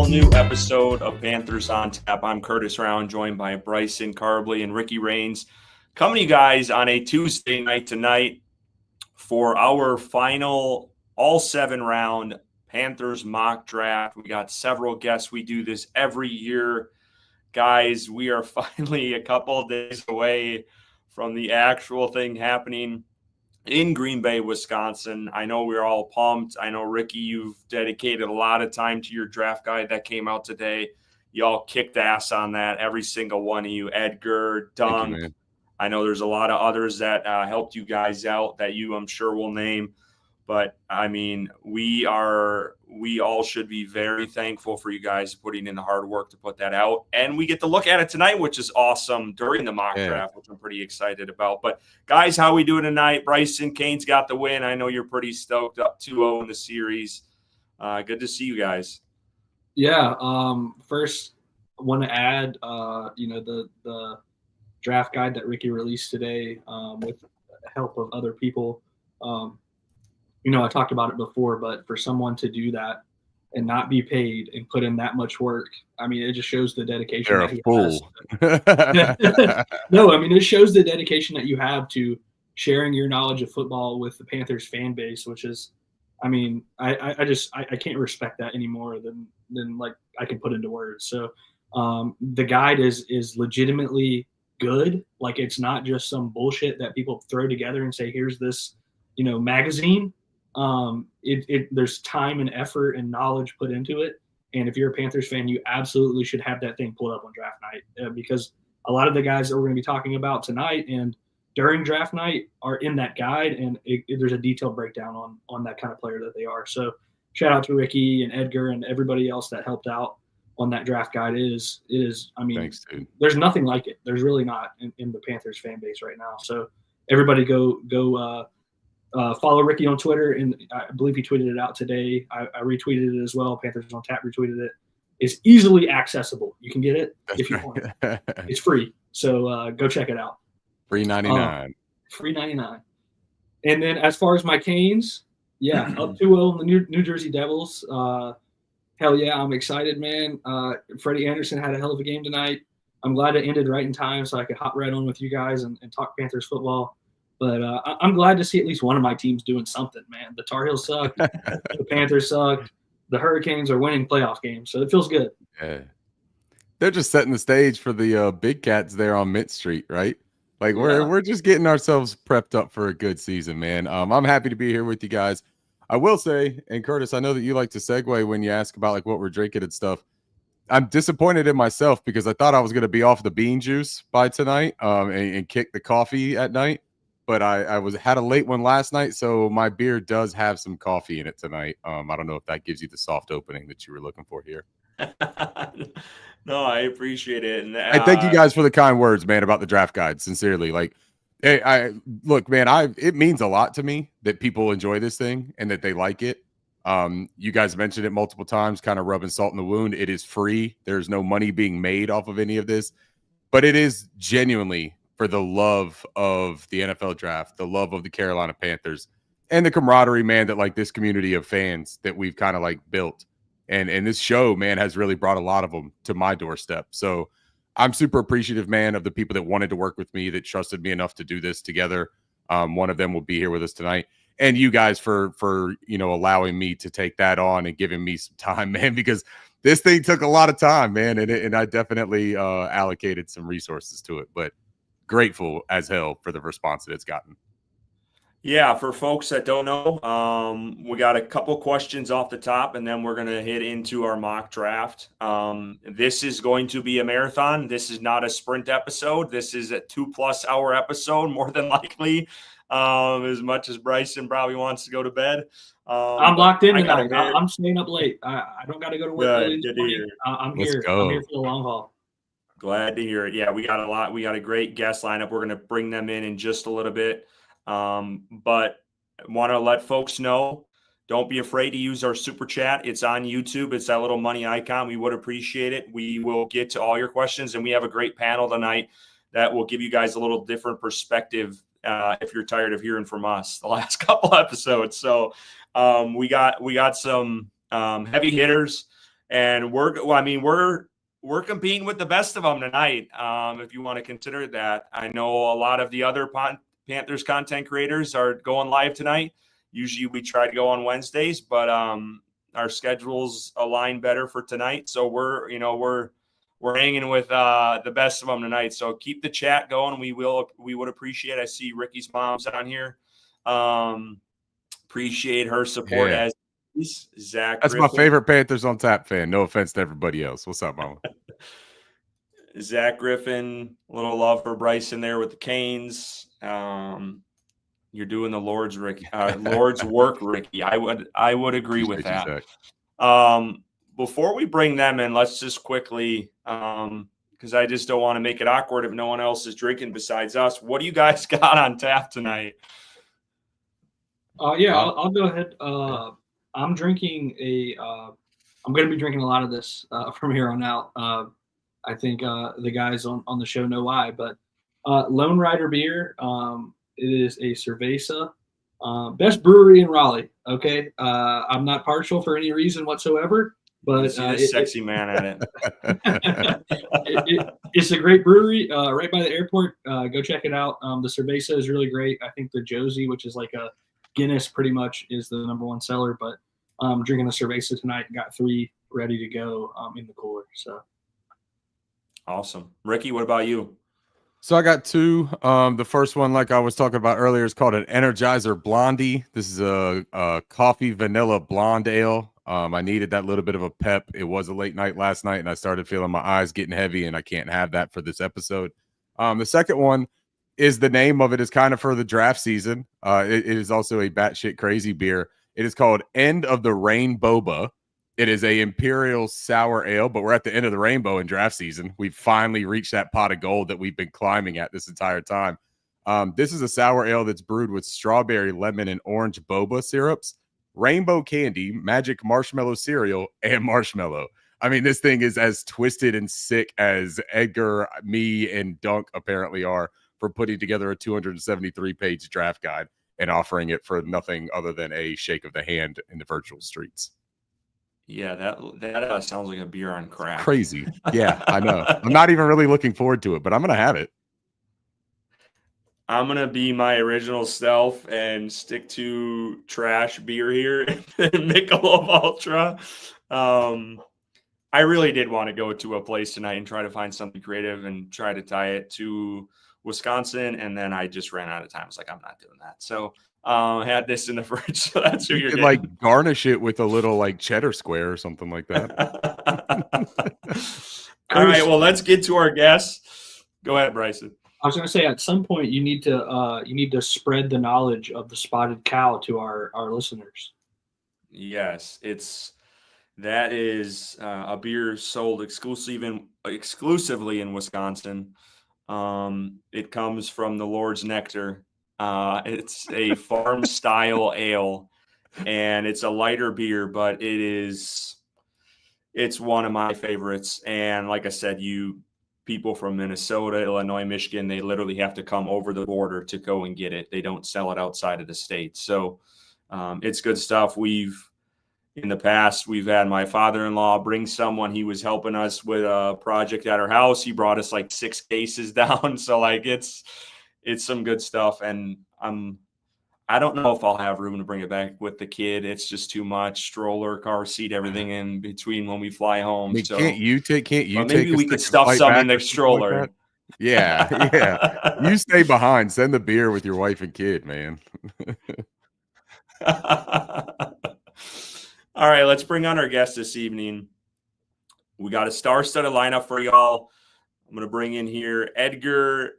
new episode of Panthers on Tap. I'm Curtis Rauen, joined by Bryson, Karbley, and Ricky Raines, coming to you guys on a Tuesday night tonight for our final all 7-round Panthers mock draft. We got several guests. We do this every year. Guys, we are finally a couple of days away from the actual thing happening in Green Bay, Wisconsin. I know we're all pumped. I know, Ricky, you've dedicated a lot of time to your draft guide that came out today. Y'all kicked ass on that, every single one of you. Edgar, Dunk. I know there's a lot of others that helped you guys out that you, I'm sure, will name. But, I mean, we all should be very thankful for you guys putting in the hard work to put that out. And we get to look at it tonight, which is awesome, during the mock draft, which I'm pretty excited about. But, guys, how we doing tonight? Bryson, Kane's got the win. I know you're pretty stoked, up 2-0 in the series. Good to see you guys. Yeah. First, I want to add, the draft guide that Ricky released today with the help of other people. I talked about it before, but for someone to do that and not be paid and put in that much work, I mean, it just shows the dedication that he has. No, I mean, it shows the dedication that you have to sharing your knowledge of football with the Panthers fan base, which is, I mean, I can't respect that any more than like I can put into words. So the guide is legitimately good. Like, it's not just some bullshit that people throw together and say, here's this, magazine. There's time and effort and knowledge put into it. And if you're a Panthers fan, you absolutely should have that thing pulled up on draft night because a lot of the guys that we're going to be talking about tonight and during draft night are in that guide. And there's a detailed breakdown on that kind of player that they are. So shout out to Ricky and Edgar and everybody else that helped out on that draft guide. I mean, thanks, dude. There's nothing like it. There's really not in the Panthers fan base right now. So everybody go follow Ricky on Twitter, and I believe he tweeted it out today. I retweeted it as well. Panthers on Tap retweeted it. It's easily accessible. You can get it if you want it. It's free. So go check it out. Free 99. Free 99. And then as far as my Canes, yeah, up 2-0 in the New Jersey Devils. Hell yeah, I'm excited, man. Freddie Anderson had a hell of a game tonight. I'm glad it ended right in time so I could hop right on with you guys and talk Panthers football. But I'm glad to see at least one of my teams doing something, man. The Tar Heels sucked. The Panthers sucked. The Hurricanes are winning playoff games, so it feels good. Yeah. They're just setting the stage for the Big Cats there on Mint Street, right? Like, we're just getting ourselves prepped up for a good season, man. I'm happy to be here with you guys. I will say, and Curtis, I know that you like to segue when you ask about, like, what we're drinking and stuff. I'm disappointed in myself because I thought I was going to be off the bean juice by tonight and kick the coffee at night. But I had a late one last night, so my beer does have some coffee in it tonight. I don't know if that gives you the soft opening that you were looking for here. No, I appreciate it. And I thank you guys for the kind words, man, about the draft guide. Sincerely, like, hey, look, man, it means a lot to me that people enjoy this thing and that they like it. You guys mentioned it multiple times, kind of rubbing salt in the wound. It is free. There's no money being made off of any of this, but it is genuinely for the love of the NFL draft, the love of the Carolina Panthers, and the camaraderie, man, that like this community of fans that we've kind of like built. And this show, man, has really brought a lot of them to my doorstep. So I'm super appreciative, man, of the people that wanted to work with me, that trusted me enough to do this together. One of them will be here with us tonight. And you guys for allowing me to take that on and giving me some time, man, because this thing took a lot of time, man. And I definitely allocated some resources to it. But grateful as hell for the response that it's gotten. Yeah, for folks that don't know, we got a couple questions off the top, and then we're going to hit into our mock draft. This is going to be a marathon. This is not a sprint episode. This is a 2+ hour episode, more than likely, as much as Bryson probably wants to go to bed. I'm locked in tonight. I'm staying up late. I don't got to go to work early this morning. I'm here for the long haul. Glad to hear it. Yeah, we got a lot. We got a great guest lineup. We're going to bring them in just a little bit. But want to let folks know, don't be afraid to use our super chat. It's on YouTube. It's that little money icon. We would appreciate it. We will get to all your questions, and we have a great panel tonight that will give you guys a little different perspective if you're tired of hearing from us the last couple episodes. So we got some heavy hitters And we're competing with the best of them tonight. If you want to consider that, I know a lot of the other Panthers content creators are going live tonight. Usually we try to go on Wednesdays, but our schedules align better for tonight. So we're hanging with the best of them tonight. So keep the chat going. We would appreciate. I see Ricky's mom's on here. Appreciate her support as Zach. That's Griffin. my favorite Panthers on Tap fan. No offense to everybody else. What's up, Mama? Zach Griffin, a little love for Bryson there with the Canes. You're doing the Lord's work, Ricky. I would agree with that. Before we bring them in, let's just quickly, because I just don't want to make it awkward if no one else is drinking besides us. What do you guys got on tap tonight? I'll go ahead. I'm drinking I'm going to be drinking a lot of this from here on out. I think the guys on the show know why, but Lone Rider beer. It is a cerveza, best brewery in Raleigh. Okay, I'm not partial for any reason whatsoever, but sexy man at it. It's a great brewery right by the airport. Go check it out. The cerveza is really great. I think the Josie, which is like a Guinness, pretty much is the #1 seller. But I'm drinking a cerveza tonight. Got 3 ready to go in the cooler. So awesome, Ricky. What about you? So I got 2. The first one, like I was talking about earlier, is called an Energizer Blondie. This is a coffee vanilla blonde ale. I needed that little bit of a pep. It was a late night last night, and I started feeling my eyes getting heavy, and I can't have that for this episode. The second one is the name of it is kind of for the draft season. It is also a batshit crazy beer. It is called End of the Rain Boba. It is a imperial sour ale, but we're at the end of the rainbow in draft season. We've finally reached that pot of gold that we've been climbing at this entire time. This is a sour ale that's brewed with strawberry, lemon, and orange boba syrups, rainbow candy, magic marshmallow cereal, and marshmallow. I mean, this thing is as twisted and sick as Edgar, me, and Dunk apparently are for putting together a 273-page draft guide and offering it for nothing other than a shake of the hand in the virtual streets. Yeah, that sounds like a beer on crack. Crazy. Yeah, I know. I'm not even really looking forward to it, but I'm going to have it. I'm going to be my original self and stick to trash beer here and Michelob Ultra. I really did want to go to a place tonight and try to find something creative and try to tie it to Wisconsin, and then I just ran out of time. I was like, I'm not doing that. So had this in the fridge, so that's who you're getting. Like garnish it with a little like cheddar square or something like that. All right, well, let's get to our guests. Go ahead, Bryson. I was going to say, at some point you need to spread the knowledge of the spotted cow to our listeners. Yes, that is a beer sold exclusively in Wisconsin. It comes from the Lord's Nectar. It's a farm style ale, and it's a lighter beer, but it's one of my favorites. And like I said, people from Minnesota, Illinois, Michigan, they literally have to come over the border to go and get it. They don't sell it outside of the state. So it's good stuff. In the past, we've had my father-in-law bring someone. He was helping us with a project at our house. He brought us like 6 cases down. So like it's some good stuff. And I don't know if I'll have room to bring it back with the kid. It's just too much. Stroller, car seat, everything in between when we fly home. I mean, so maybe we could stuff some in the stroller. Like yeah. You stay behind. Send the beer with your wife and kid, man. All right, let's bring on our guest this evening. We got a star-studded lineup for y'all. I'm going to bring in here Edgar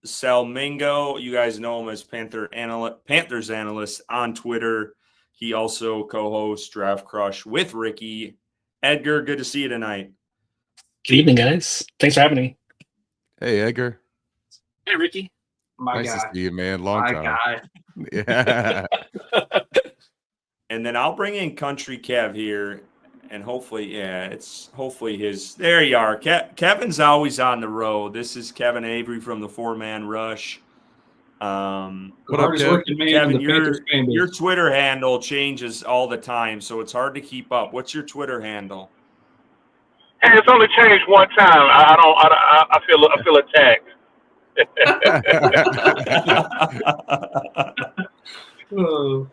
Salmingo. You guys know him as Panthers analyst on Twitter. He also co-hosts Draft Crush with Ricky. Edgar, good to see you tonight. Good evening, guys. Thanks for having me. Hey, Edgar. Hey, Ricky. Nice to see you, man. Long time. Guy. Yeah. And then I'll bring in Country Kev here, and hopefully his. There you are. Kevin's always on the road. This is Kevin Avery from the 4-Man Rush. What up, Kevin? Your Twitter handle changes all the time, so it's hard to keep up. What's your Twitter handle? Hey, it's only changed one time. I feel attacked. Oh,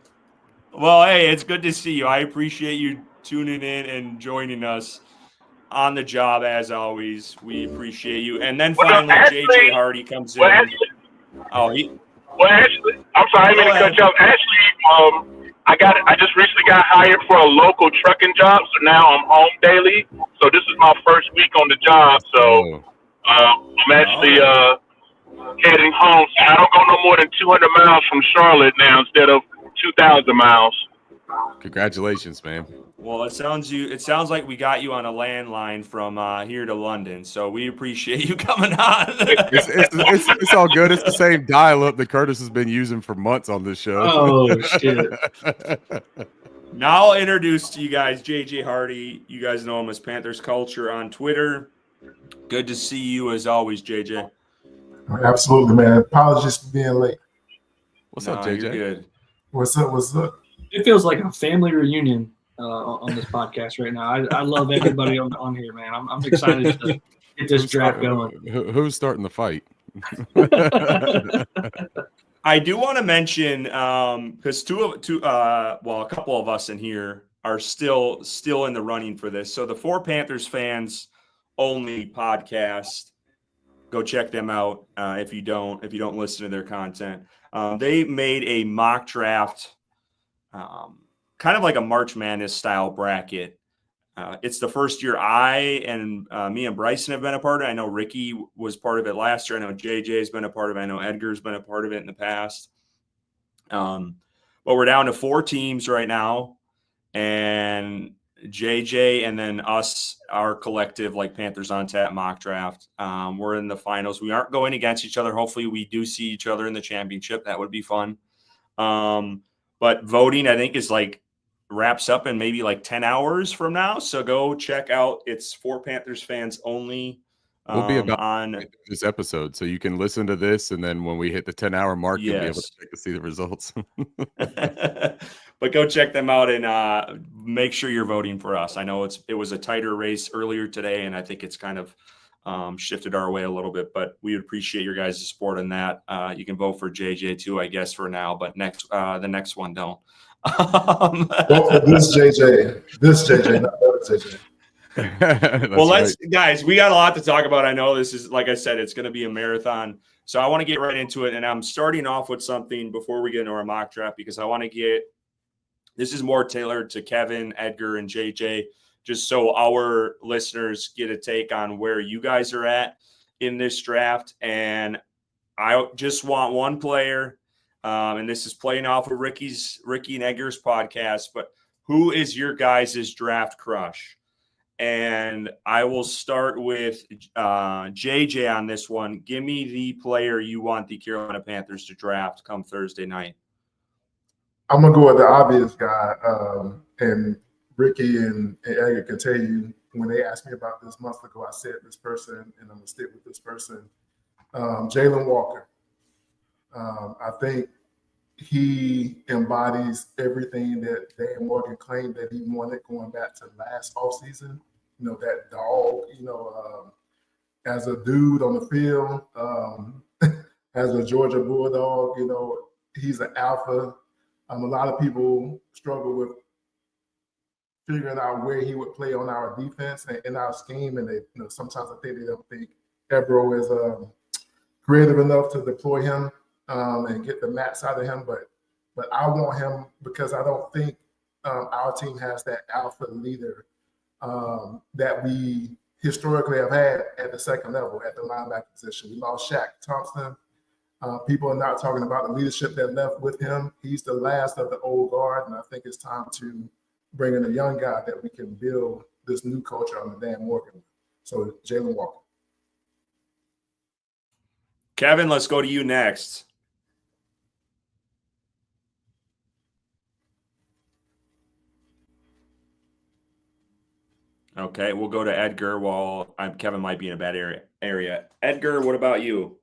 Well, hey, it's good to see you. I appreciate you tuning in and joining us on the job as always. We appreciate you. And then Well, finally, actually, JJ Hardy comes well, in. actually, Oh, he. well, actually, I'm sorry, I didn't mean to cut you off. Actually, I just recently got hired for a local trucking job, so now I'm home daily. So this is my first week on the job. So I'm actually heading home. So I don't go no more than 200 miles from Charlotte now instead of 2,000 miles. Congratulations, man. Well, it sounds like we got you on a landline from here to London, so we appreciate you coming on. It's all good. It's the same dial-up that Curtis has been using for months on this show. oh shit. Now I'll introduce to you guys JJ Hardy. You guys know him as Panthers Culture on Twitter. Good to see you as always, JJ. Absolutely, man. Apologies for being late. What's up, JJ? You're good. What's up? What's up? It feels like a family reunion on this podcast right now. I love everybody on here, man. I'm excited to get this draft going. Who's starting the fight? I do want to mention because a couple of us in here are still in the running for this. So the For Panthers Fans Only podcast, go check them out if you don't listen to their content. They made a mock draft, kind of like a March Madness style bracket. It's the first year I and me and Bryson have been a part of it. I know Ricky was part of it last year. I know JJ has been a part of it. I know Edgar's been a part of it in the past. But we're down to 4 teams right now. And JJ and then us, our collective, like Panthers on Tap mock draft. We're in the finals. We aren't going against each other. Hopefully we do see each other in the championship. That would be fun. But voting, I think, is wraps up in maybe 10 hours from now. So go check out. It's For Panthers Fans Only. We'll be about on this episode, so you can listen to this, and then when we hit the 10-hour mark, you'll be able to check to see the results. But go check them out and make sure you're voting for us. I know it was a tighter race earlier today, and I think it's kind of shifted our way a little bit. But we would appreciate your guys' support on that. You can vote for JJ too, I guess, for now. But the next one don't. This JJ, not that JJ. Well, guys, we got a lot to talk about. I know this is, like I said, it's going to be a marathon. So I want to get right into it. And I'm starting off with something before we get into our mock draft, because I want to this is more tailored to Kevin, Edgar, and JJ, just so our listeners get a take on where you guys are at in this draft. And I just want one player. And this is playing off of Ricky and Edgar's podcast, but who is your guys' draft crush? And I will start with JJ on this one. Give me the player you want the Carolina Panthers to draft come Thursday night. I'm gonna go with the obvious guy, and Ricky and Edgar can tell you when they asked me about this months ago, I said this person, and I'm gonna stick with this person. Jalen Walker. I think he embodies everything that Dan Morgan claimed that he wanted going back to last offseason. You know, that dog, as a dude on the field, as a Georgia Bulldog, he's an alpha. A lot of people struggle with figuring out where he would play on our defense and in our scheme. And sometimes I think they don't think Ebro is creative enough to deploy him and get the max out of him. But I want him because I don't think our team has that alpha leader that we historically have had at the second level, at the linebacker position. We lost Shaq Thompson. People are not talking about the leadership that left with him. He's the last of the old guard, and I think it's time to bring in a young guy that we can build this new culture under Dan Morgan. So Jalen Walker. Kevin, let's go to you next. Okay, we'll go to Edgar while Kevin might be in a bad area. Edgar, what about you?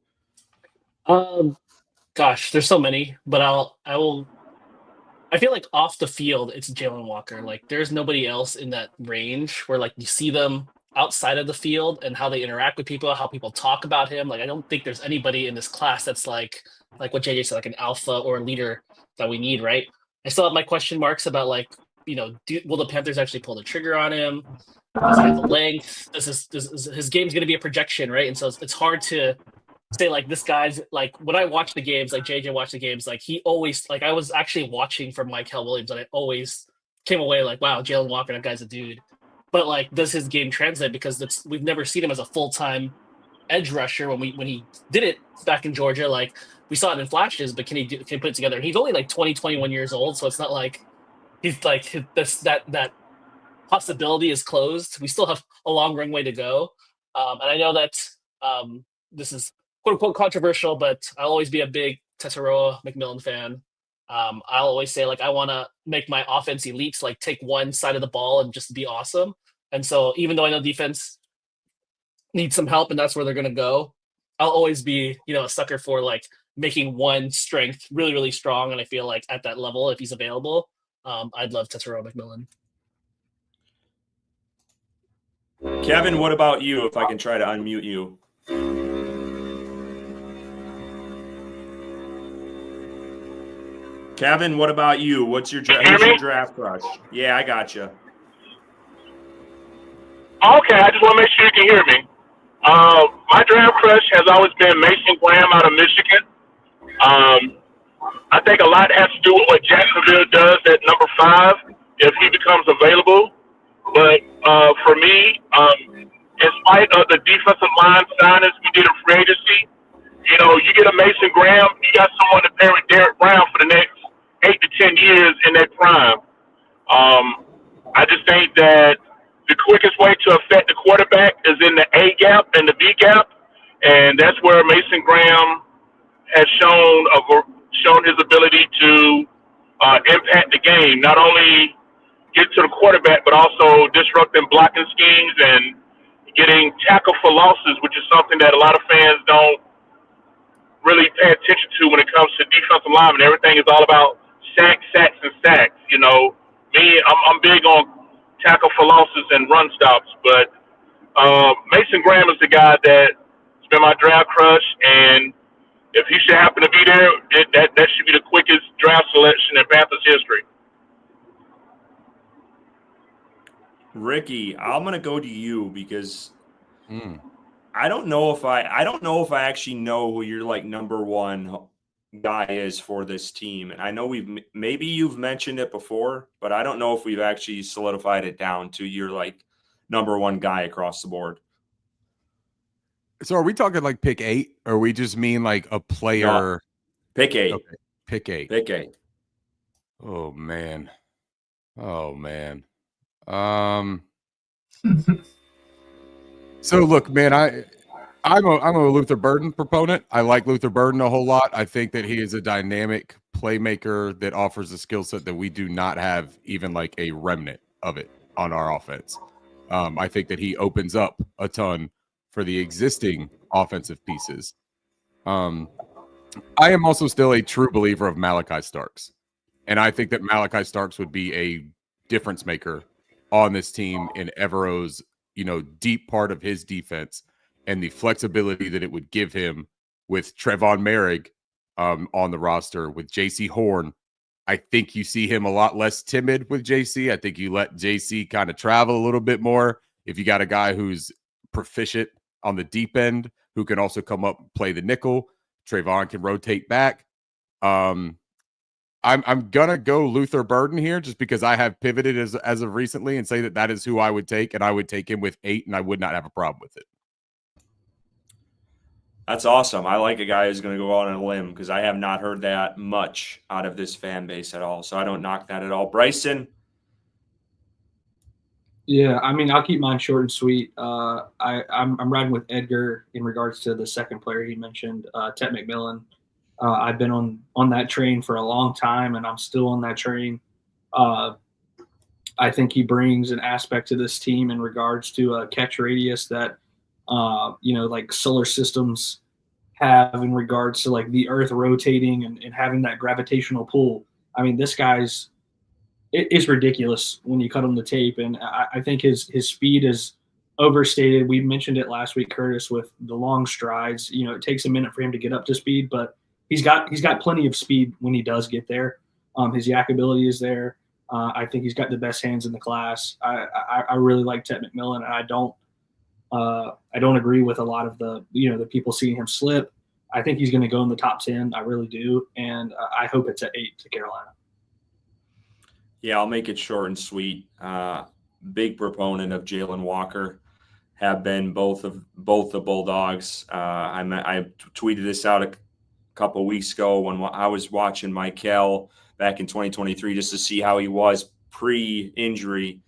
Gosh, there's so many, but I feel like off the field, it's Jalen Walker. There's nobody else in that range where you see them outside of the field and how they interact with people, how people talk about him. Like I don't think there's anybody in this class that's like what JJ said, like an alpha or a leader that we need, right? I still have my question marks about like, will the Panthers actually pull the trigger on him? Does he have the length? His game's going to be a projection, right? And so it's hard to say like this guy's like when I watch the games, like JJ watched the games, like he always like I was actually watching for Michael Williams, and I always came away like, wow, Jalen Walker, that guy's a dude. But like, does his game translate? Because we've never seen him as a full-time edge rusher when he did it back in Georgia. Like we saw it in flashes, but can he put it together? And he's only like 20, 21 years old, so it's not like he's like that possibility is closed. We still have a long runway to go, and I know that this is quote unquote controversial, but I'll always be a big Tessaroa McMillan fan. I'll always say like I want to make my offense elite, like take one side of the ball and just be awesome. And so even though I know defense needs some help and that's where they're going to go, I'll always be a sucker for like making one strength really, really strong. And I feel like at that level, if he's available, I'd love Tessaroa McMillan. Kevin, what about you? If I can try to unmute you. Kevin, what about you? Who's your draft crush? Yeah, I got you. Okay, I just want to make sure you can hear me. My draft crush has always been Mason Graham out of Michigan. I think a lot has to do with what Jacksonville does at number 5 if he becomes available. But for me, in spite of the defensive line signings we did in free agency, you get a Mason Graham, you got someone to pair with Derek Brown for the next 8 to 10 years in their prime. I just think that the quickest way to affect the quarterback is in the A gap and the B gap, and that's where Mason Graham has shown his ability to impact the game, not only get to the quarterback, but also disrupting blocking schemes and getting tackle for losses, which is something that a lot of fans don't really pay attention to when it comes to defensive linemen. Everything is all about sacks. I'm big on tackle for losses and run stops, but Mason Graham is the guy that's been my draft crush, and if he should happen to be there, that should be the quickest draft selection in Panthers history. Ricky, I'm gonna go to you because I don't know if I actually know who your like number one guy is for this team. And I know maybe you've mentioned it before, but I don't know if we've actually solidified it down to your like number one guy across the board. So are we talking like pick 8, or we just mean like a player? No. Pick 8. Okay. Pick 8. Pick 8. Oh man. So look, man, I'm a Luther Burden proponent. I like Luther Burden a whole lot. I think that he is a dynamic playmaker that offers a skill set that we do not have even like a remnant of it on our offense. I think that he opens up a ton for the existing offensive pieces. I am also still a true believer of Malachi Starks. And I think that Malachi Starks would be a difference maker on this team in Evero's, deep part of his defense and the flexibility that it would give him with Trevon Merrick on the roster, with JC Horn. I think you see him a lot less timid with JC. I think you let JC kind of travel a little bit more. If you got a guy who's proficient on the deep end, who can also come up and play the nickel, Trevon can rotate back. I'm gonna go Luther Burden here just because I have pivoted as of recently and say that is who I would take, and I would take him with 8, and I would not have a problem with it. That's awesome. I like a guy who's going to go out on a limb because I have not heard that much out of this fan base at all. So I don't knock that at all. Bryson? Yeah, I mean, I'll keep mine short and sweet. I'm riding with Edgar in regards to the second player he mentioned, Tet McMillan. I've been on that train for a long time, and I'm still on that train. I think he brings an aspect to this team in regards to a catch radius that like solar systems have in regards to like the earth rotating and having that gravitational pull. I mean, this guy's it's ridiculous when you cut him the tape. And I think his speed is overstated. We mentioned it last week, Curtis, with the long strides. It takes a minute for him to get up to speed, but he's got plenty of speed when he does get there. His yak ability is there. I think he's got the best hands in the class. I really like Ted McMillan, and I don't agree with a lot of the people seeing him slip. I think he's going to go in the top 10. I really do, and I hope it's at 8 to Carolina. Yeah, I'll make it short and sweet. Big proponent of Jalen Walker. Have been both the Bulldogs. I tweeted this out a couple of weeks ago when I was watching Michael back in 2023 just to see how he was pre-injury.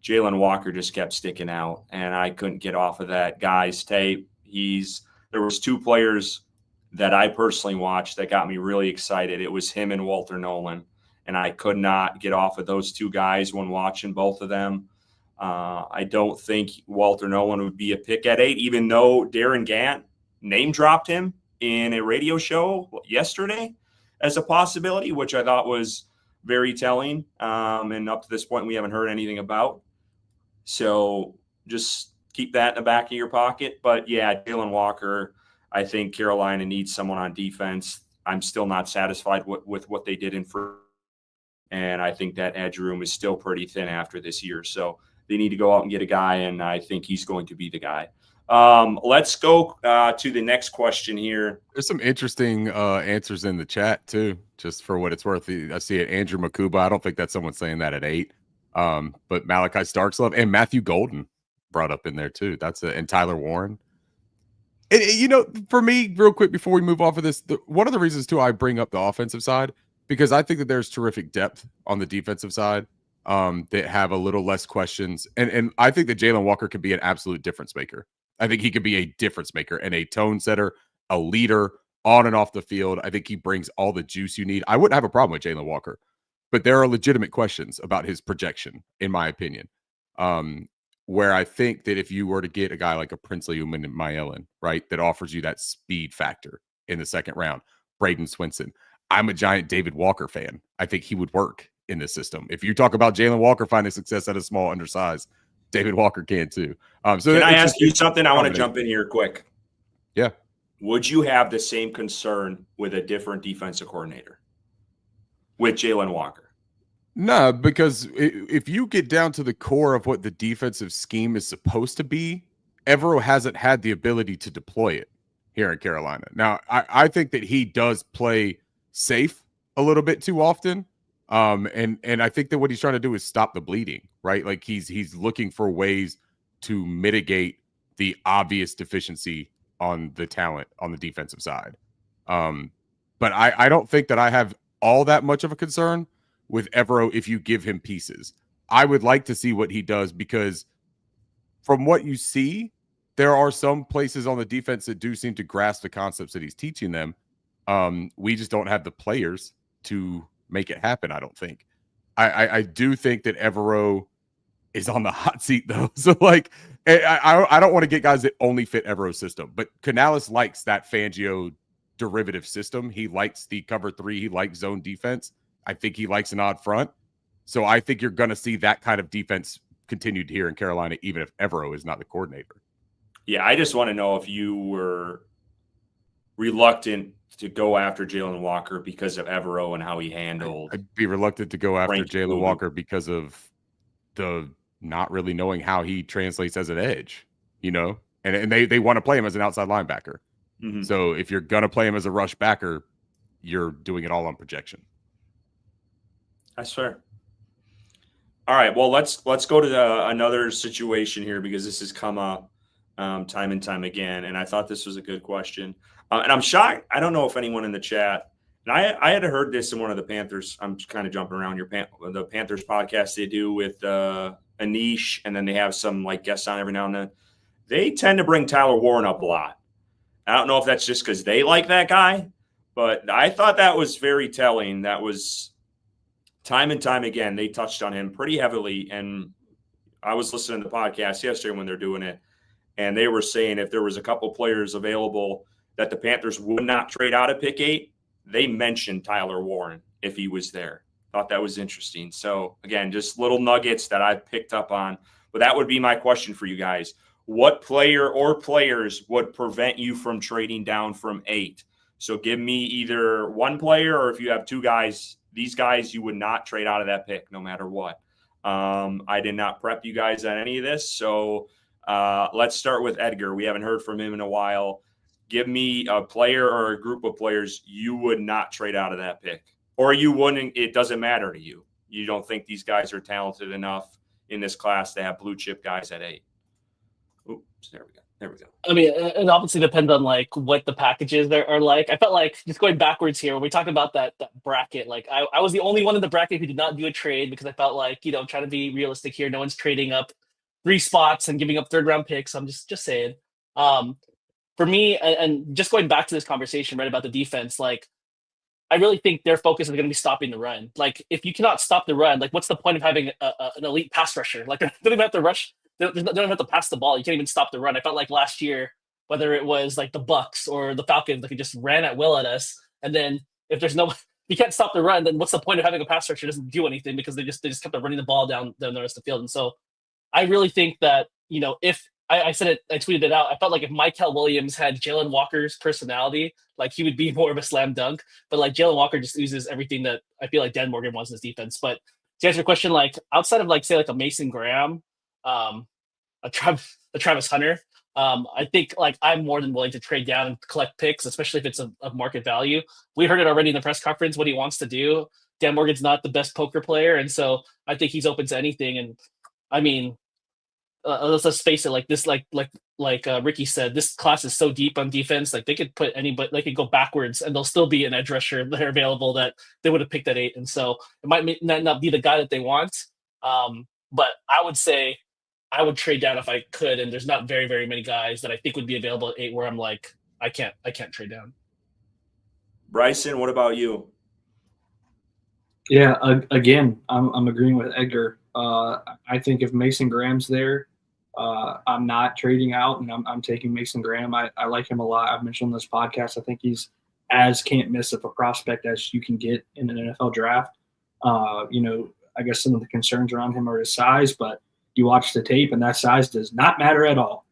Jalen Walker just kept sticking out, and I couldn't get off of that guy's tape. There was 2 players that I personally watched that got me really excited. It was him and Walter Nolan, and I could not get off of those 2 guys when watching both of them. I don't think Walter Nolan would be a pick at 8, even though Darren Gant name dropped him in a radio show yesterday as a possibility, which I thought was very telling. And up to this point, we haven't heard anything about. So just keep that in the back of your pocket. But yeah, Jalen Walker, I think Carolina needs someone on defense. I'm still not satisfied with what they did in front. And I think that edge room is still pretty thin after this year. So they need to go out and get a guy, and I think he's going to be the guy. Let's go to the next question here. There's some interesting answers in the chat, too, just for what it's worth. I see it, Andrew Makuba. I don't think that's someone saying that at 8. But Malachi Starkslove and Matthew Golden brought up in there, too. And Tyler Warren. For me, real quick, before we move off of this, one of the reasons, too, I bring up the offensive side, because I think that there's terrific depth on the defensive side that have a little less questions. And I think that Jalen Walker could be an absolute difference maker. I think he could be a difference maker and a tone setter, a leader on and off the field. I think he brings all the juice you need. I wouldn't have a problem with Jalen Walker, but there are legitimate questions about his projection, in my opinion, where I think that if you were to get a guy like a Princely Umanmielen, right, that offers you that speed factor in the second round, Braden Swinson. I'm a giant David Walker fan. I think he would work in this system. If you talk about Jalen Walker finding success at a small undersize, David Walker can too. So can I ask you something? I want to jump in here quick. Yeah. Would you have the same concern with a different defensive coordinator with Jalen Walker? No, because if you get down to the core of what the defensive scheme is supposed to be, Evero hasn't had the ability to deploy it here in Carolina. Now, I think that he does play safe a little bit too often. And I think that what he's trying to do is stop the bleeding, right? Like he's looking for ways to mitigate the obvious deficiency on the talent on the defensive side. But I don't think that I have all that much of a concern with Evero if you give him pieces. I would like to see what he does, because from what you see, there are some places on the defense that do seem to grasp the concepts that he's teaching them. We just don't have the players to make it happen, I don't think. I do think that Evero is on the hot seat, though. So, I don't want to get guys that only fit Evero's system. But Canales likes that Fangio derivative system. He likes the cover 3. He likes zone defense. I think he likes an odd front. So I think you're going to see that kind of defense continued here in Carolina, even if Evero is not the coordinator. Yeah, I just want to know if you were reluctant to go after Jalen Walker because of Evero and how he handled. I'd be reluctant to go after Frankie Jalen Louis. Walker because of the not really knowing how he translates as an edge, and they want to play him as an outside linebacker. Mm-hmm. So if you're going to play him as a rush backer, you're doing it all on projection. That's fair. All right, well, let's go to another situation here, because this has come up time and time again, and I thought this was a good question. And I'm shocked. I don't know if anyone in the chat, and I had heard this in one of the Panthers. I'm kind of jumping around the Panthers podcast they do with Anish, and then they have some guests on every now and then. They tend to bring Tyler Warren up a lot. I don't know if that's just because they like that guy, but I thought that was very telling. That was time and time again, they touched on him pretty heavily. And I was listening to the podcast yesterday when they're doing it, and they were saying if there was a couple players available that the Panthers would not trade out of pick 8, they mentioned Tyler Warren if he was there. Thought that was interesting. So, again, just little nuggets that I've picked up on. But that would be my question for you guys. what player or players would prevent you from trading down from 8? So give me either one player, or if you have 2 guys, these guys you would not trade out of that pick no matter what. I did not prep you guys on any of this. So let's start with Edgar. We haven't heard from him in a while. Give me a player or a group of players you would not trade out of that pick. Or you wouldn't, it doesn't matter to you. You don't think these guys are talented enough in this class to have blue chip guys at 8. Oops, there we go. There we go. I mean, it obviously depends on like what the packages there are like. I felt like just going backwards here when we talked about that bracket. Like I was the only one in the bracket who did not do a trade because I felt like, you know, trying to be realistic here. No one's trading up 3 spots and giving up 3rd round picks. I'm just saying. For me, and just going back to this conversation right about the defense, like I really think their focus is going to be stopping the run. Like if you cannot stop the run, like what's the point of having an elite pass rusher? Like they don't even have to rush. They don't even have to pass the ball. You can't even stop the run. I felt like last year, whether it was like the Bucks or the Falcons, like it just ran at will at us. And then if there's you can't stop the run, then what's the point of having a pass rusher? It doesn't do anything because they just kept on running the ball down the rest of the field. And so I really think that, you know, if I said it, I tweeted it out. I felt like if Michael Williams had Jalen Walker's personality, like he would be more of a slam dunk. But like Jalen Walker just oozes everything that I feel like Dan Morgan wants in his defense. But to answer your question, like outside of like say like a Mason Graham, a Travis Hunter, I think like I'm more than willing to trade down and collect picks, especially if it's of market value. We heard it already in the press conference what he wants to do. Dan Morgan's not the best poker player, and so I think he's open to anything. And I mean, let's face it, like this, like Ricky said, this class is so deep on defense. Like they could put anybody, they could go backwards, and there'll still be an edge rusher there available that they would have picked at 8. And so it might not be the guy that they want, but I would say I would trade down if I could. And there's not very, very many guys that I think would be available at 8 where I'm like, I can't trade down. Bryson, what about you? Yeah, again, I'm agreeing with Edgar. I think if Mason Graham's there, I'm not trading out, and I'm taking Mason Graham. I like him a lot. I've mentioned on this podcast, I think he's as can't miss of a prospect as you can get in an NFL draft. You know, I guess some of the concerns around him are his size, but you watch the tape, and that size does not matter at all.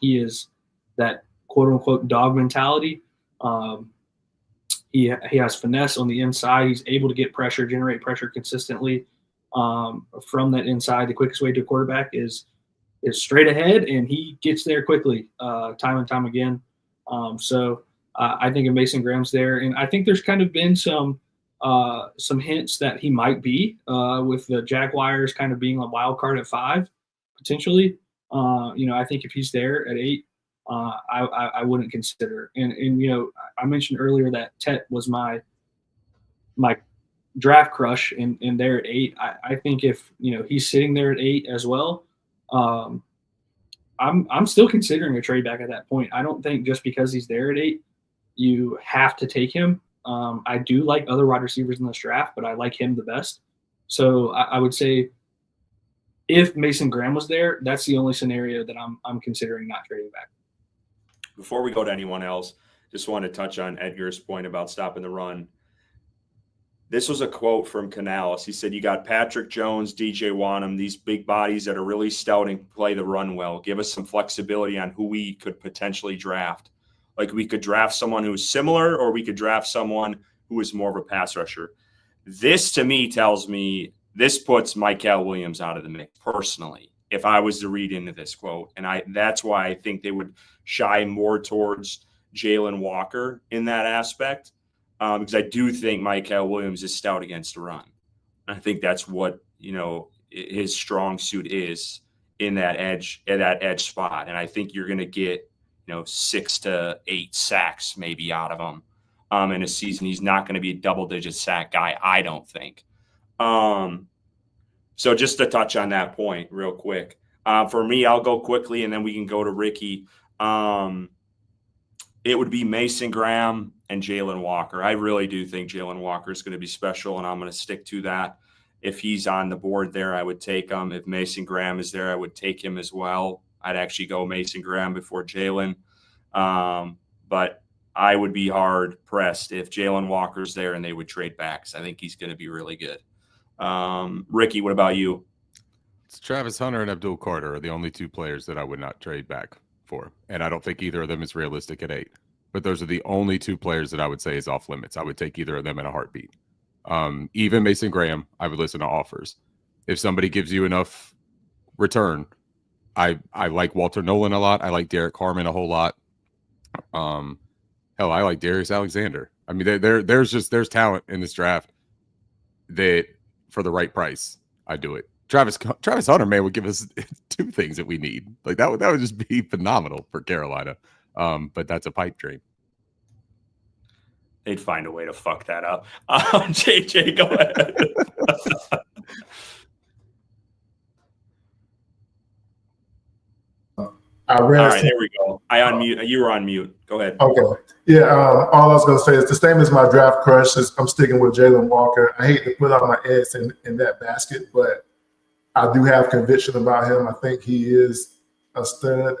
He is that quote-unquote dog mentality. He has finesse on the inside. He's able to get pressure, generate pressure consistently from that inside. The quickest way to a quarterback is straight ahead, and he gets there quickly time and time again. So I think if Mason Graham's there, and I think there's kind of been some hints that he might be with the Jaguars kind of being a wild card at 5 potentially. You know, I think if he's there at 8, I wouldn't consider. And you know, I mentioned earlier that Tet was my draft crush, and there at 8. I think if you know he's sitting there at 8 as well, I'm still considering a trade back at that point. I don't think just because he's there at 8, you have to take him. I do like other wide receivers in this draft, but I like him the best. So I would say if Mason Graham was there, that's the only scenario that I'm considering not trading back. Before we go to anyone else, just want to touch on Edgar's point about stopping the run. This was a quote from Canales. He said, you got Patrick Jones, DJ Wanham, these big bodies that are really stout and play the run well. Give us some flexibility on who we could potentially draft. Like we could draft someone who's similar, or we could draft someone who is more of a pass rusher. This to me tells me this puts Michael Williams out of the mix personally, if I was to read into this quote. And that's why I think they would shy more towards Jalen Walker in that aspect. Because I do think Michael Williams is stout against the run. I think that's what, you know, his strong suit is in that edge spot. And I think you're going to get, you know, 6 to 8 sacks maybe out of him in a season. He's not going to be a double-digit sack guy, I don't think. So just to touch on that point real quick. For me, I'll go quickly, and then we can go to Ricky. It would be Mason Graham and Jalen Walker. I really do think Jalen Walker is going to be special, and I'm going to stick to that. If he's on the board there, I would take him. If Mason Graham is there, I would take him as well. I'd actually go Mason Graham before Jalen. But I would be hard-pressed if Jalen Walker's there and they would trade back, because I think he's going to be really good. Ricky, what about you? It's Travis Hunter and Abdul Carter are the only two players that I would not trade back for. And I don't think either of them is realistic at 8. But those are the only two players that I would say is off limits. I would take either of them in a heartbeat. Even Mason Graham, I would listen to offers. If somebody gives you enough return, I like Walter Nolan a lot. I like Derek Harmon a whole lot. Hell, I like Darius Alexander. I mean, there's talent in this draft that for the right price, I do it. Travis Hunter, man, would give us 2 things that we need. Like that would just be phenomenal for Carolina. But that's a pipe dream. They'd find a way to fuck that up. JJ, go ahead. I read. All right, here we go. I unmute. You were on mute. Go ahead. Okay. Yeah. All I was going to say is the same as my draft crush. I'm sticking with Jalen Walker. I hate to put all my eggs in that basket, but I do have conviction about him. I think he is a stud.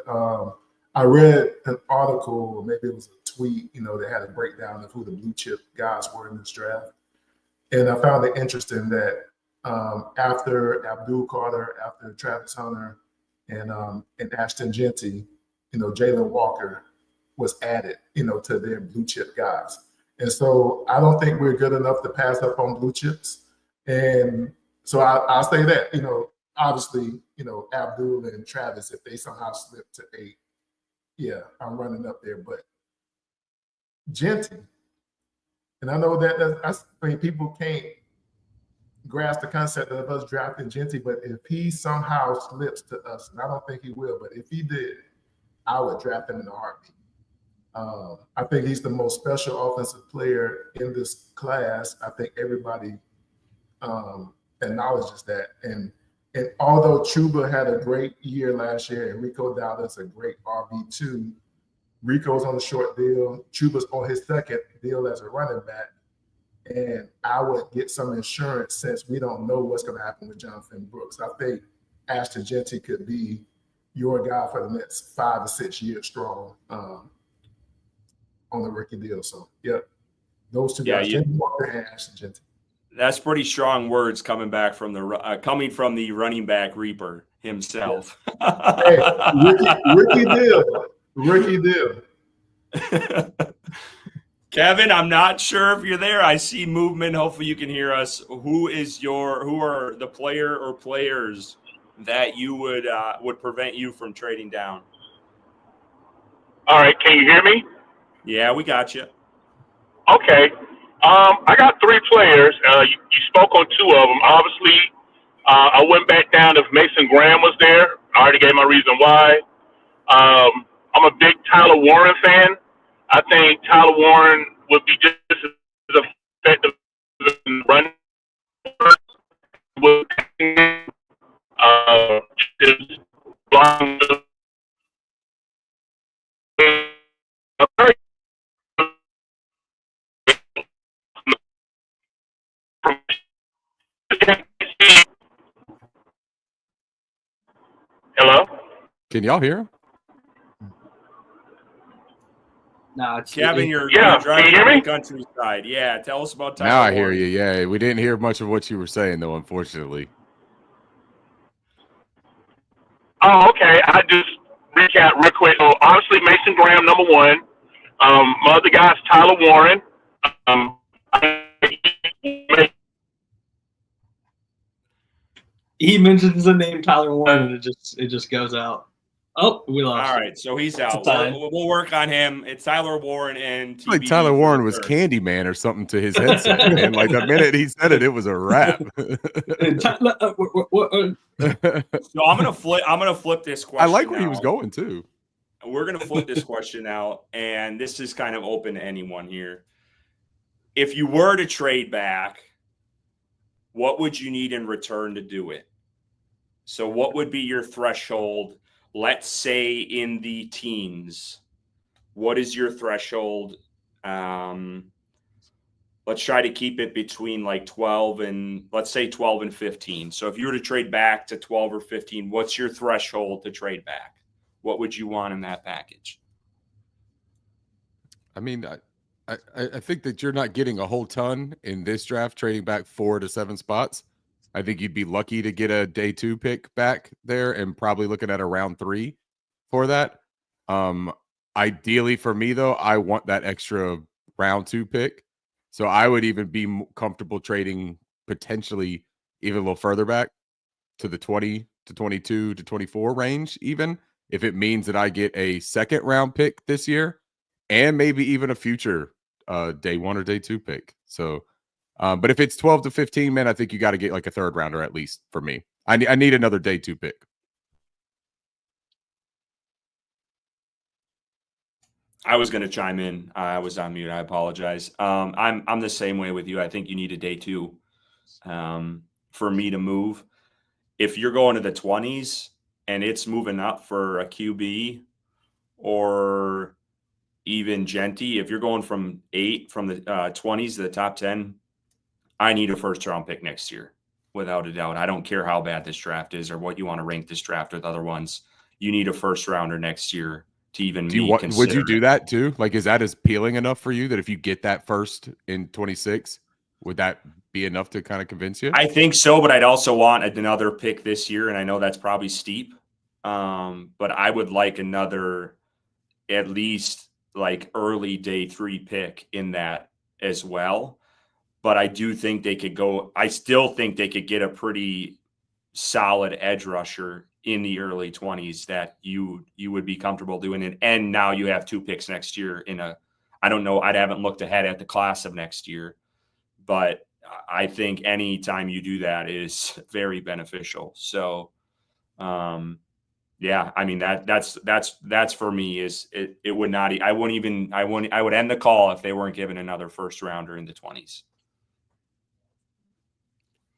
I read an article, maybe it was a tweet, that had a breakdown of who the blue chip guys were in this draft. And I found it interesting that after Abdul Carter, after Travis Hunter, and Ashton Genty, Jalen Walker was added, to their blue chip guys. And so I don't think we're good enough to pass up on blue chips. And so I'll say that, obviously, Abdul and Travis, if they somehow slip to 8, yeah, I'm running up there. But Genty, and I know that people can't grasp the concept of us drafting Genty, but if he somehow slips to us, and I don't think he will, but if he did, I would draft him in a heartbeat. I think he's the most special offensive player in this class. I think everybody acknowledges that. And although Chuba had a great year last year and Rico Dowdle's a great RB2, Rico's on a short deal. Chuba's on his second deal as a running back. And I would get some insurance since we don't know what's going to happen with Jonathan Brooks. I think Ashton Genty could be your guy for the next 5 to 6 years strong on the rookie deal. So, yeah, those two guys, Jalen Walker and Ashton Genty. That's pretty strong words coming from the running back Reaper himself. Hey, rookie deal. Kevin, I'm not sure if you're there. I see movement. Hopefully you can hear us. Who are the player or players that you would prevent you from trading down? All right, can you hear me? Yeah, we got you. Okay. I got 3 players. You spoke on 2 of them. Obviously, I went back down if Mason Graham was there. I already gave my reason why. I'm a big Tyler Warren fan. I think Tyler Warren would be just as effective in running. Hello? Can y'all hear him? No, it's Kevin, you're Yeah, driving can you hear to me? the countryside. Yeah, tell us about Tyler Now I hear Warren. you. Yeah, we didn't hear much of what you were saying, though, unfortunately. Oh, okay. I just recap real quick. So obviously Mason Graham, number 1. My other guy's Tyler Warren. he mentions the name Tyler Warren and it just goes out. Oh, we lost. All right, so he's out. We'll work on him. It's Tyler Warren and TBD. Like Tyler Warren was Candyman or something to his headset, man. Like the minute he said it, it was a wrap. So I'm gonna flip this question. I like where now. he was going too. We're gonna flip this question out, and this is kind of open to anyone here. If you were to trade back, what would you need in return to do it? So what would be your threshold? Let's say in the teens, what is your threshold? Let's try to keep it between like 12 and let's say 12 and 15. So if you were to trade back to 12 or 15, what's your threshold to trade back? What would you want in that package? I mean, I think that you're not getting a whole ton in this draft, trading back 4 to 7 spots. I think you'd be lucky to get a day 2 pick back there and probably looking at a round 3 for that. Ideally for me though, I want that extra round 2 pick. So I would even be comfortable trading potentially even a little further back to the 20 to 22 to 24 range, even if it means that I get a second round pick this year and maybe even a future day 1 or day 2 pick. So, but if it's 12 to 15, man, I think you got to get like a third rounder at least for me. I need another day 2 pick. I was going to chime in. I was on mute. I apologize. I'm the same way with you. I think you need a day 2 for me to move. If you're going to the 20s and it's moving up for a QB or even Genty, if you're going from the 20s to the top 10, I need a first round pick next year, without a doubt. I don't care how bad this draft is or what you want to rank this draft with other ones. You need a first rounder next year to even would you do that too? Like, is that as appealing enough for you that if you get that first in 26, would that be enough to kind of convince you? I think so, but I'd also want another pick this year, and I know that's probably steep. But I would like another, at least like early day 3 pick in that as well. But I do think they could go. I still think they could get a pretty solid edge rusher in the early 20s that you would be comfortable doing it. And now you have 2 picks next year I don't know. I haven't looked ahead at the class of next year, but I think any time you do that is very beneficial. So, yeah, I mean, that's for me is it would not, I would end the call if they weren't given another first rounder in the 20s.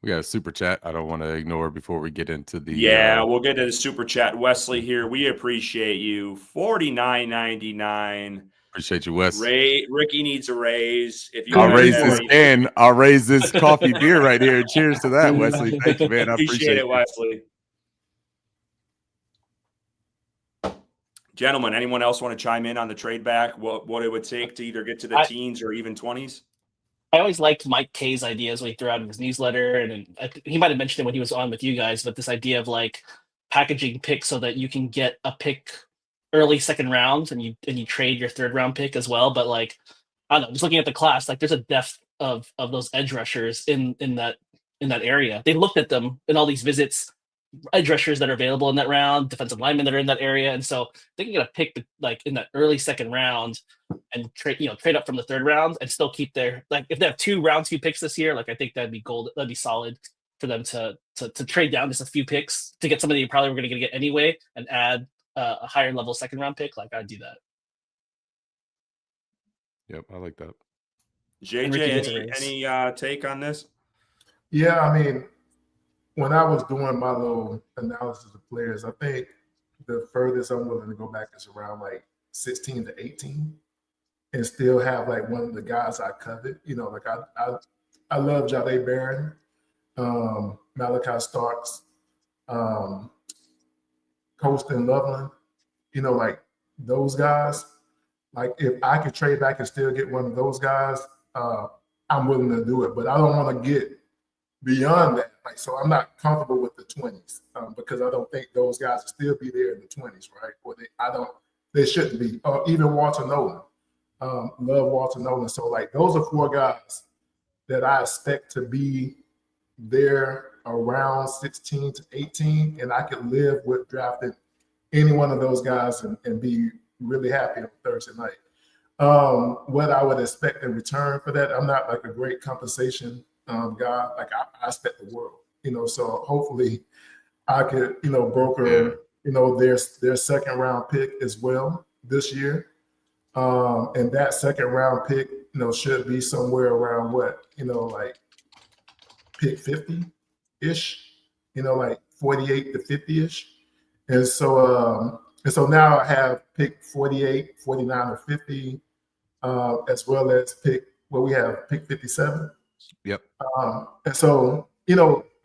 We got a super chat I don't want to ignore before we get into the we'll get to the super chat. Wesley here, we appreciate you. $49.99. Appreciate you, Wes. Ricky needs a raise. If you I'll raise this coffee beer right here. Cheers to that, Wesley. Thank you, man. I appreciate it, Wesley. Gentlemen, anyone else want to chime in on the trade back? What it would take to either get to the teens or even 20s? I always liked Mike K's ideas when he threw out in his newsletter, and he might have mentioned it when he was on with you guys, but this idea of like packaging picks so that you can get a pick early second rounds and you trade your third round pick as well. But like, I don't know, just looking at the class, like there's a depth of those edge rushers in that area. They looked at them in all these visits, edge rushers that are available in that round, defensive linemen that are in that area, and so they can get a pick like in that early second round and trade up from the third round and still keep their, like if they have 2 round 2 picks this year, like I think that'd be gold. That'd be solid for them to trade down just a few picks to get somebody you probably were going to get anyway and add a higher level second round pick. Like I'd do that. Yep, I like that. JJ, any take on this? Yeah, I mean, when I was doing my little analysis of players, I think the furthest I'm willing to go back is around like 16 to 18 and still have like one of the guys I covet. Like I love Jahdae Barron, Malachi Starks, Colston Loveland, like those guys. Like if I could trade back and still get one of those guys, I'm willing to do it. But I don't want to get beyond that. Like, so I'm not comfortable with the 20s because I don't think those guys will still be there in the 20s, right? Or they shouldn't be. Even Walter Nolan. Love Walter Nolan. So like those are 4 guys that I expect to be there around 16 to 18, and I could live with drafting any one of those guys and be really happy on Thursday night. What I would expect in return for that, I'm not like a great compensation guy. Like I expect the world, so hopefully I could, broker, their second round pick as well this year. And that second round pick, should be somewhere around what, like pick 50-ish, like 48 to 50-ish. And so now I have pick 48, 49, or 50, as well as we have pick 57. Yep. And so,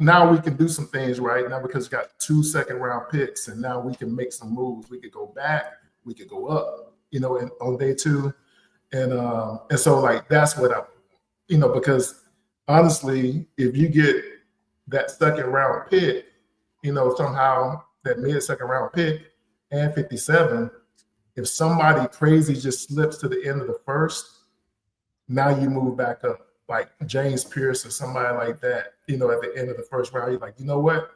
now we can do some things right now because we got 2 second round picks, and now we can make some moves. We could go back, we could go up, on day 2. And so like, that's what I, because honestly, if you get that second round pick, somehow that mid second round pick and 57, if somebody crazy just slips to the end of the first, now you move back up. Like James Pierce or somebody like that, at the end of the first round, you're like, you know what?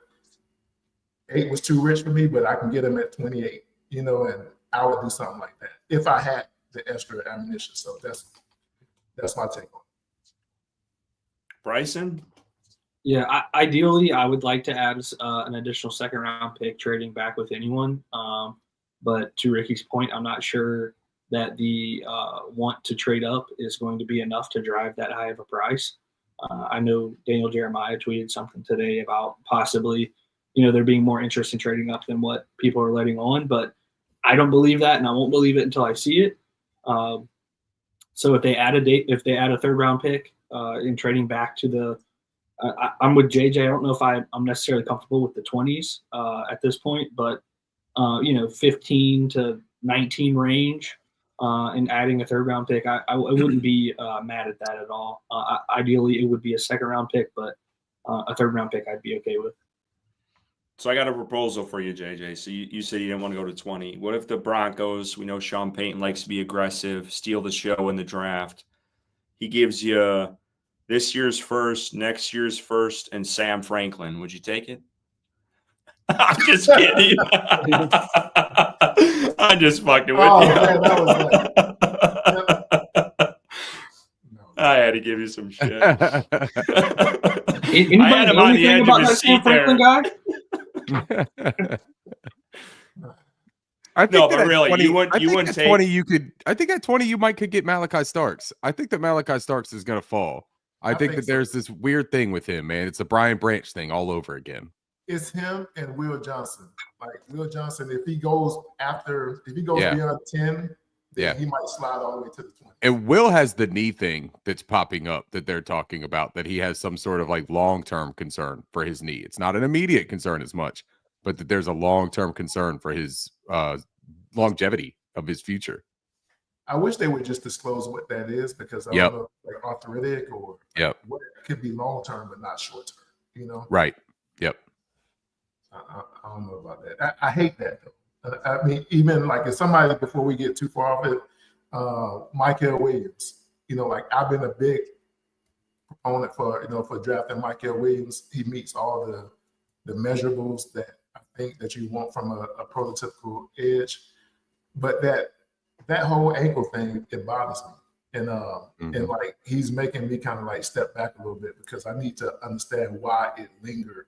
8 was too rich for me, but I can get him at 28, and I would do something like that if I had the extra ammunition. So that's my take on it. Bryson? Yeah, ideally, I would like to add an additional second round pick trading back with anyone. But to Ricky's point, I'm not sure that the want to trade up is going to be enough to drive that high of a price. I know Daniel Jeremiah tweeted something today about possibly, there being more interest in trading up than what people are letting on, but I don't believe that, and I won't believe it until I see it. So if they add a third round pick in trading back to the, I'm with JJ. I don't know if I'm necessarily comfortable with the 20s at this point, but 15 to 19 range and adding a third round pick, I wouldn't be mad at that at all. Ideally, it would be a second round pick, but a third round pick I'd be okay with. So I got a proposal for you, JJ. So you said you didn't want to go to 20. What if the Broncos, we know Sean Payton likes to be aggressive, steal the show in the draft. He gives you this year's first, next year's first, and Sam Franklin. Would you take it? I'm just kidding. I'm just fucking with you. Man, that was I had to give you some shit. Anybody know anything about that Sam Franklin guy? I think No, that but at really, 20, you wouldn't at take 20 you could. I think at 20 you might could get Malachi Starks. I think that Malachi Starks is going to fall. I think that there's this weird thing with him, man. It's a Brian Branch thing all over again. It's him and Will Johnson. Like Will Johnson, if he goes beyond 10, then he might slide all the way to the 20. And Will has the knee thing that's popping up that they're talking about, that he has some sort of like long-term concern for his knee. It's not an immediate concern as much, but that there's a long-term concern for his longevity of his future. I wish they would just disclose what that is, because I don't know, like arthritic or what could be long-term but not short-term, Right. Yep. I don't know about that. I hate that though. I mean, even like if somebody, before we get too far off it, Michael Williams, like I've been a big proponent for drafting Michael Williams. He meets all the measurables that I think that you want from a prototypical edge, but that whole ankle thing, it bothers me. And and like he's making me kind of like step back a little bit, because I need to understand why it lingered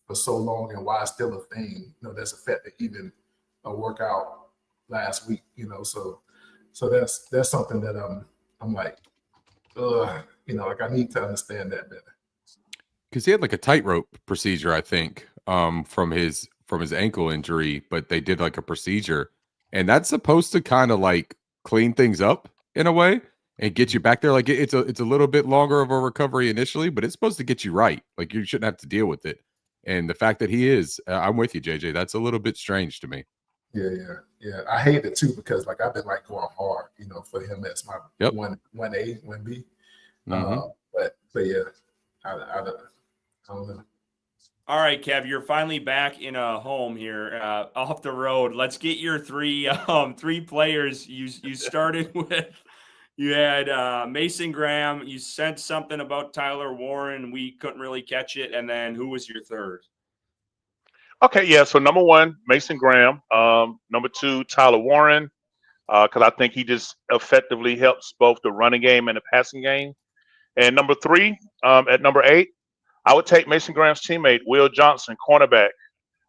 for so long and why it's still a thing, that's affected even a workout last week, so that's something that I'm like, like I need to understand that better. Because he had like a tightrope procedure, I think, from his ankle injury, but they did like a procedure, and that's supposed to kind of like clean things up in a way and get you back there. Like it's a little bit longer of a recovery initially, but it's supposed to get you right. Like you shouldn't have to deal with it. And the fact that he is, I'm with you, JJ. That's a little bit strange to me. Yeah. I hate it too, because like I've been like going hard, for him as my 1A, 1B. But yeah, I don't know. All right, Kev, you're finally back in a home here, off the road. Let's get your three players. You started with. You had Mason Graham. You sent something about Tyler Warren. We couldn't really catch it. And then who was your third? Okay, yeah. So number one, Mason Graham. Number two, Tyler Warren, because I think he just effectively helps both the running game and the passing game. And number three, at number 8, I would take Mason Graham's teammate, Will Johnson, cornerback.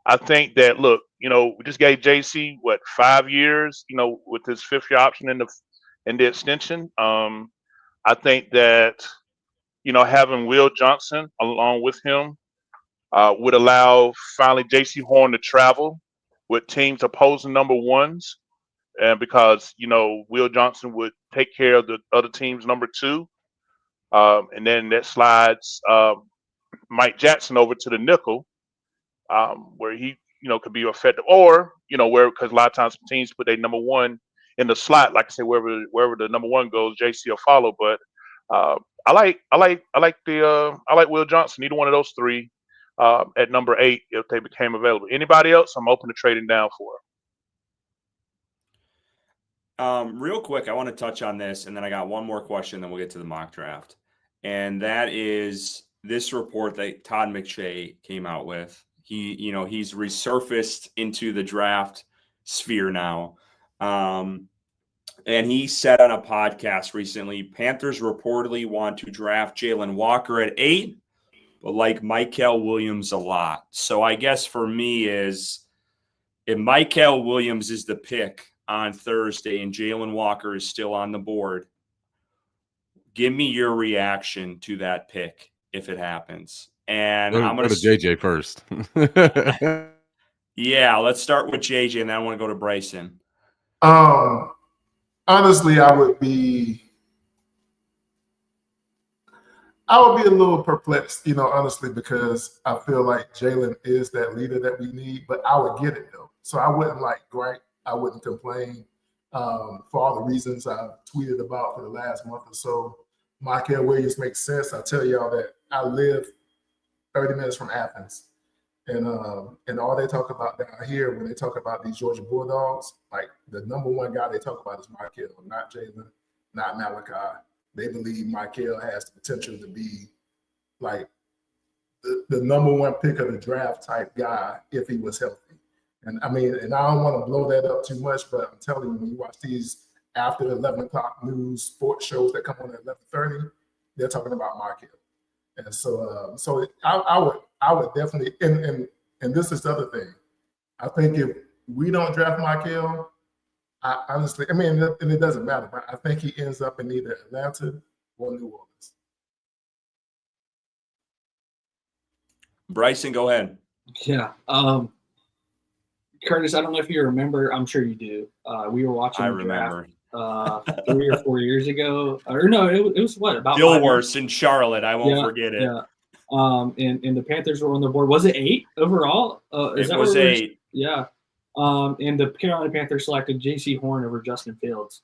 I think that, look, we just gave JC 5 years, with his 5th year option in the extension. I think that, having Will Johnson along with him would allow finally JC Horn to travel with teams opposing number ones, and because Will Johnson would take care of the other team's number 2, and then that slides Mike Jackson over to the nickel, where he could be effective, or because a lot of times teams put their number 1 in the slot, like I say, wherever the number 1 goes, JC will follow. But I like Will Johnson, either one of those 3. at number 8 if they became available. Anybody else, I'm open to trading down for. Real quick, I want to touch on this, and then I got one more question, then we'll get to the mock draft. And that is this report that Todd McShay came out with. He's resurfaced into the draft sphere now. And he said on a podcast recently, Panthers reportedly want to draft Jalen Walker at 8, but like Mykel Williams a lot. So I guess for me is if Mykel Williams is the pick on Thursday and Jalen Walker is still on the board, give me your reaction to that pick if it happens. And I'm going to JJ first. Yeah, let's start with JJ, and then I want to go to Bryson. Honestly, I would be a little perplexed, honestly, because I feel like Jalen is that leader that we need, but I would get it though. So I wouldn't gripe. I wouldn't complain for all the reasons I've tweeted about for the last month or so. Mykel Williams makes sense. I tell y'all that I live 30 minutes from Athens. And all they talk about down here when they talk about these Georgia Bulldogs, like the number one guy they talk about is Mykel, not Jalen, not Malachi. They believe Mykel has the potential to be like the number one pick of the draft type guy if he was healthy. And I don't want to blow that up too much, but I'm telling you, when you watch these after 11 o'clock news sports shows that come on at 11:30, they're talking about Mykel. And so I would definitely, and this is the other thing. I think if we don't draft Mykel, I honestly, and it doesn't matter, but I think he ends up in either Atlanta or New Orleans. Bryson, go ahead. Yeah. Curtis, I don't know if you remember. I'm sure you do. We were watching the draft 3 or 4 years ago. Or no, it was what? About Dilworth in Charlotte. I won't forget it. Yeah. And the Panthers were on the board. Was it 8 overall? It was 8. Yeah. And the Carolina Panthers selected J.C. Horn over Justin Fields.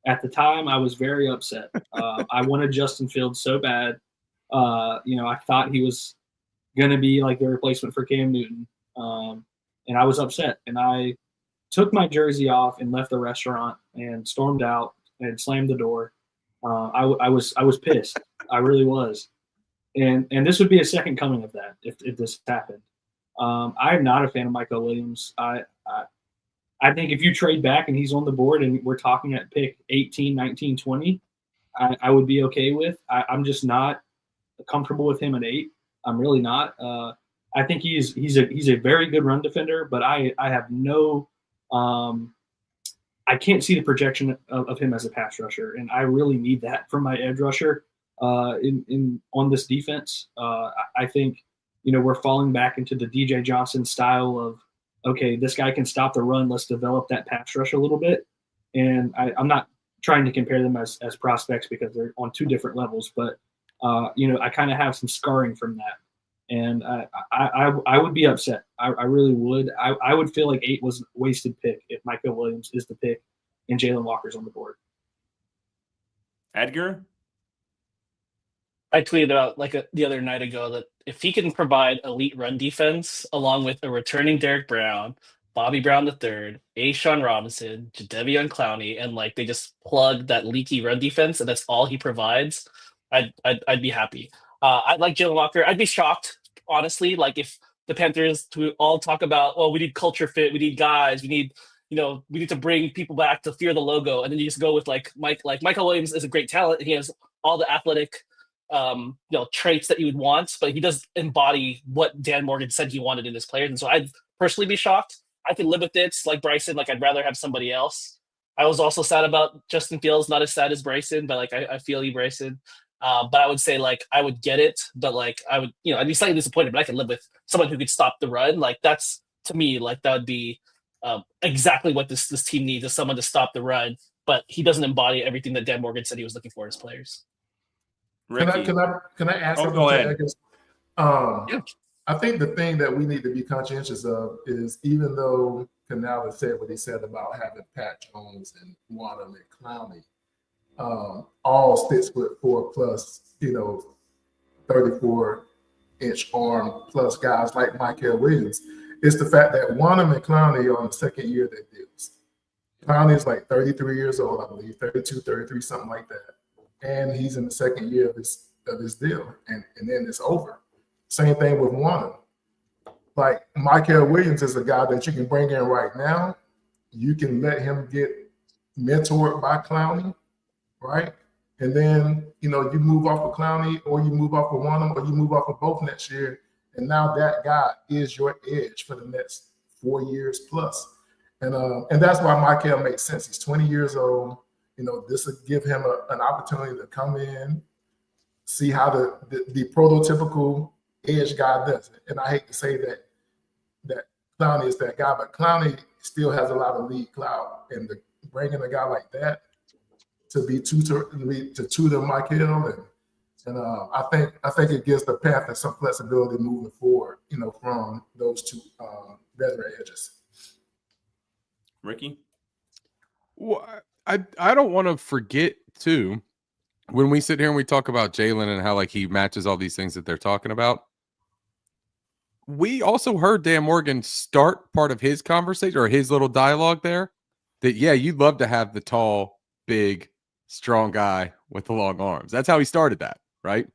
At the time, I was very upset. I wanted Justin Fields so bad. I thought he was going to be like the replacement for Cam Newton. And I was upset. And I took my jersey off and left the restaurant and stormed out and slammed the door. I was pissed. I really was. And this would be a second coming of that if this happened. I'm not a fan of Mykel Williams. I think if you trade back and he's on the board and we're talking at pick 18, 19, 20, I would be okay with. I'm just not comfortable with him at 8. I'm really not. I think he's a very good run defender, but I have no I can't see the projection of him as a pass rusher, and I really need that from my edge rusher on this defense. I think we're falling back into the DJ Johnson style of, okay, this guy can stop the run. Let's develop that pass rush a little bit. And I'm not trying to compare them as prospects because they're on 2 different levels, but I kind of have some scarring from that. And I would be upset. I really would. I would feel like 8 was a wasted pick if Mykel Williams is the pick and Jalen Walker's on the board. Edgar? I tweeted out the other night ago that if he can provide elite run defense along with a returning Derek Brown, Bobby Brown III, A'Shawn Robinson, Jadeveon Clowney, and they just plug that leaky run defense, and that's all he provides, I'd be happy. I like Jalen Walker. I'd be shocked, honestly, if the Panthers to all talk about, we need culture fit, we need guys, we need to bring people back to fear the logo, and then you just go with Mykel Williams is a great talent, and he has all the athletic traits that you would want, but he does embody what Dan Morgan said he wanted in his players. And so I'd personally be shocked. I could live with it. Like Bryson, I'd rather have somebody else. I was also sad about Justin Fields, not as sad as Bryson, but I feel you, Bryson. But I would say I would get it, but I would, I'd be slightly disappointed, but I could live with someone who could stop the run. That's to me, that would be exactly what this team needs, is someone to stop the run, but he doesn't embody everything that Dan Morgan said he was looking for in his players. Can I ask something? Go ahead. Yeah. I think the thing that we need to be conscientious of is, even though Canales said what he said about having Pat Jones and Wanham and Clowney, all 6'4" plus, 34 inch arm plus guys like Michael Williams. It's the fact that Wanham and Clowney are on the second year of their deals. Clowney is like 33 years old, I believe, 32, 33, something like that. And he's in the second year of his deal, and then it's over. Same thing with Wanham. Like Michael Williams is a guy that you can bring in right now. You can let him get mentored by Clowney, right? And then, you move off of Clowney, or you move off of Wanham, or you move off of both next year. And now that guy is your edge for the next 4 years plus. And that's why Michael makes sense. He's 20 years old. This will give him an opportunity to come in, see how the prototypical edge guy does it. And I hate to say that Clowney is that guy, but Clowney still has a lot of lead clout. And bringing a guy like that to tutor Michael, and I think it gives the Panthers some flexibility moving forward, from those two veteran edges. Ricky? Well, I don't want to forget too, when we sit here and we talk about Jalen and how like he matches all these things that they're talking about. We also heard Dan Morgan start part of his conversation or his little dialogue there that, yeah, you'd love to have the tall, big, strong guy with the long arms. That's how he started that, right?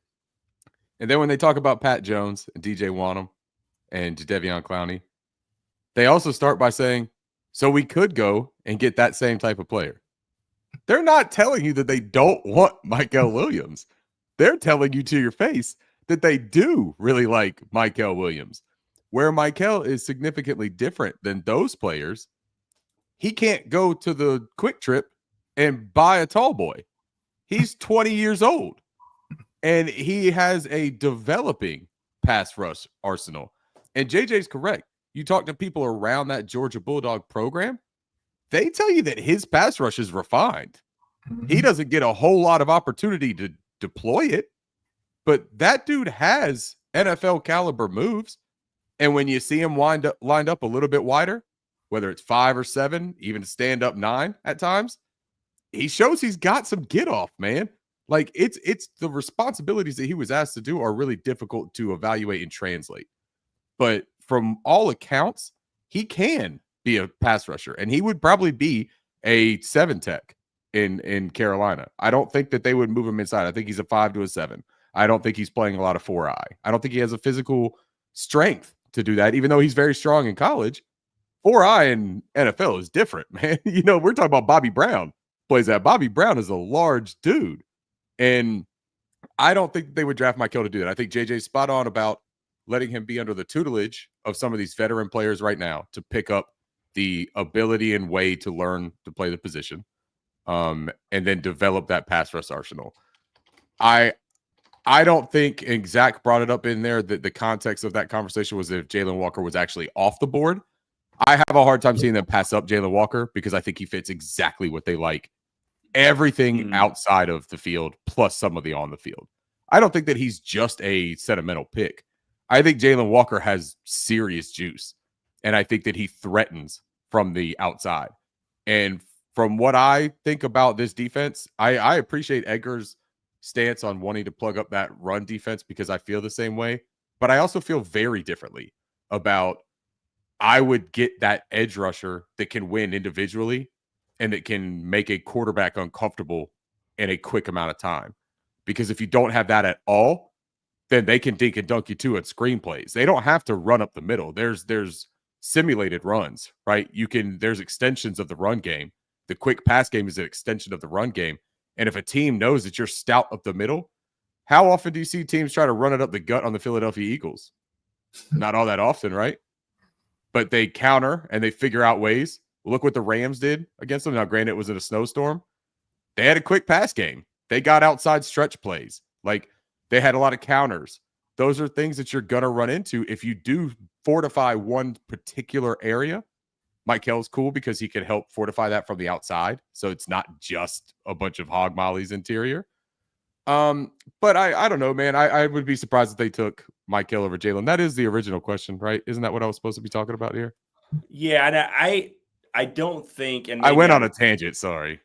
And then when they talk about Pat Jones and DJ Wanham and Jadeveon Clowney, they also start by saying, so we could go and get that same type of player. They're not telling you that they don't want Michael Williams. They're telling you to your face that they do really like Michael Williams. Where Michael is significantly different than those players, he can't go to the Quick Trip and buy a tall boy. He's 20 years old, and he has a developing pass rush arsenal. And JJ's correct. You talk to people around that Georgia Bulldog program, they tell you that his pass rush is refined. He doesn't get a whole lot of opportunity to deploy it, but that dude has NFL caliber moves. And when you see him lined up a little bit wider, whether it's 5 or 7, even stand up 9 at times, he shows he's got some get off, man. Like it's the responsibilities that he was asked to do are really difficult to evaluate and translate. But from all accounts, he can be a pass rusher, and he would probably be a 7 tech in Carolina. I don't think that they would move him inside. I think he's a 5 to a 7. I don't think he's playing a lot of 4-eye. I don't think he has a physical strength to do that, even though he's very strong in college. 4-eye in NFL is different, man. We're talking about Bobby Brown plays that. Bobby Brown is a large dude, and I don't think they would draft Michael to do that. I think JJ's spot on about letting him be under the tutelage of some of these veteran players right now to pick up the ability and way to learn to play the position, and then develop that pass rush arsenal. I don't think, and Zach brought it up in there, that the context of that conversation was if Jalen Walker was actually off the board. I have a hard time seeing them pass up Jalen Walker because I think he fits exactly what they like. Everything outside of the field plus some of the on the field. I don't think that he's just a sentimental pick. I think Jalen Walker has serious juice, and I think that he threatens from the outside. And from what I think about this defense, I appreciate Edgar's stance on wanting to plug up that run defense because I feel the same way. But I also feel very differently about I would get that edge rusher that can win individually and that can make a quarterback uncomfortable in a quick amount of time. Because if you don't have that at all, then they can dink and dunk you too at screenplays. They don't have to run up the middle. There's simulated runs, right? There's extensions of the run game. The quick pass game is an extension of the run game. And if a team knows that you're stout up the middle, how often do you see teams try to run it up the gut on the Philadelphia Eagles? Not all that often, right? But they counter and they figure out ways. Look what the Rams did against them. Now, granted, it was in a snowstorm. They had a quick pass game. They got outside stretch plays. Like, they had a lot of counters. Those are things that you're going to run into if you do fortify one particular area. Michael's cool because he can help fortify that from the outside. So it's not just a bunch of hog mollies interior. But I don't know, man. I would be surprised if they took Michael over Jalen. That is the original question, right? Isn't that what I was supposed to be talking about here? Yeah, and I don't think, and I went on a tangent. Sorry.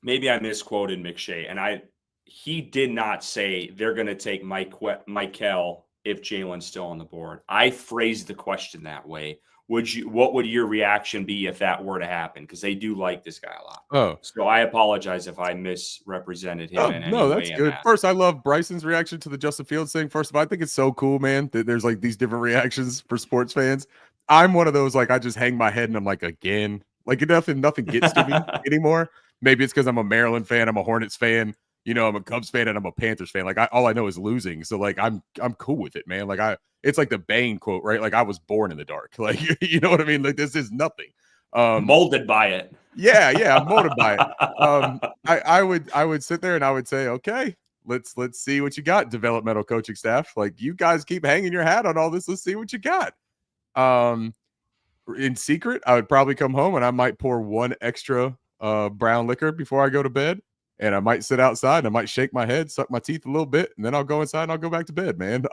Maybe I misquoted McShay, and he did not say they're going to take Michael if Jalen's still on the board. I phrased the question that way. What would your reaction be if that were to happen? Because they do like this guy a lot. Oh, So I apologize if I misrepresented him in any no, way. that's in good. that. First, I love Bryson's reaction to the Justin Fields thing. First of all, I think it's so cool, man, that there's like these different reactions for sports fans. I'm one of those, like, I just hang my head and I'm like, again, like nothing gets to me anymore. Maybe it's because I'm a Maryland fan, I'm a Hornets fan, you know, I'm a Cubs fan, and I'm a Panthers fan. Like, all I know is losing. So, like, I'm cool with it, man. Like, it's like the Bane quote, right? Like, I was born in the dark. Like, you know what I mean? Like, this is nothing. Molded by it. Yeah, I'm molded by it. I would sit there and I would say, okay, let's see what you got, developmental coaching staff. Like, you guys keep hanging your hat on all this. Let's see what you got. In secret, I would probably come home and I might pour one extra brown liquor before I go to bed. And I might sit outside and I might shake my head, suck my teeth a little bit, and then I'll go inside and I'll go back to bed, man.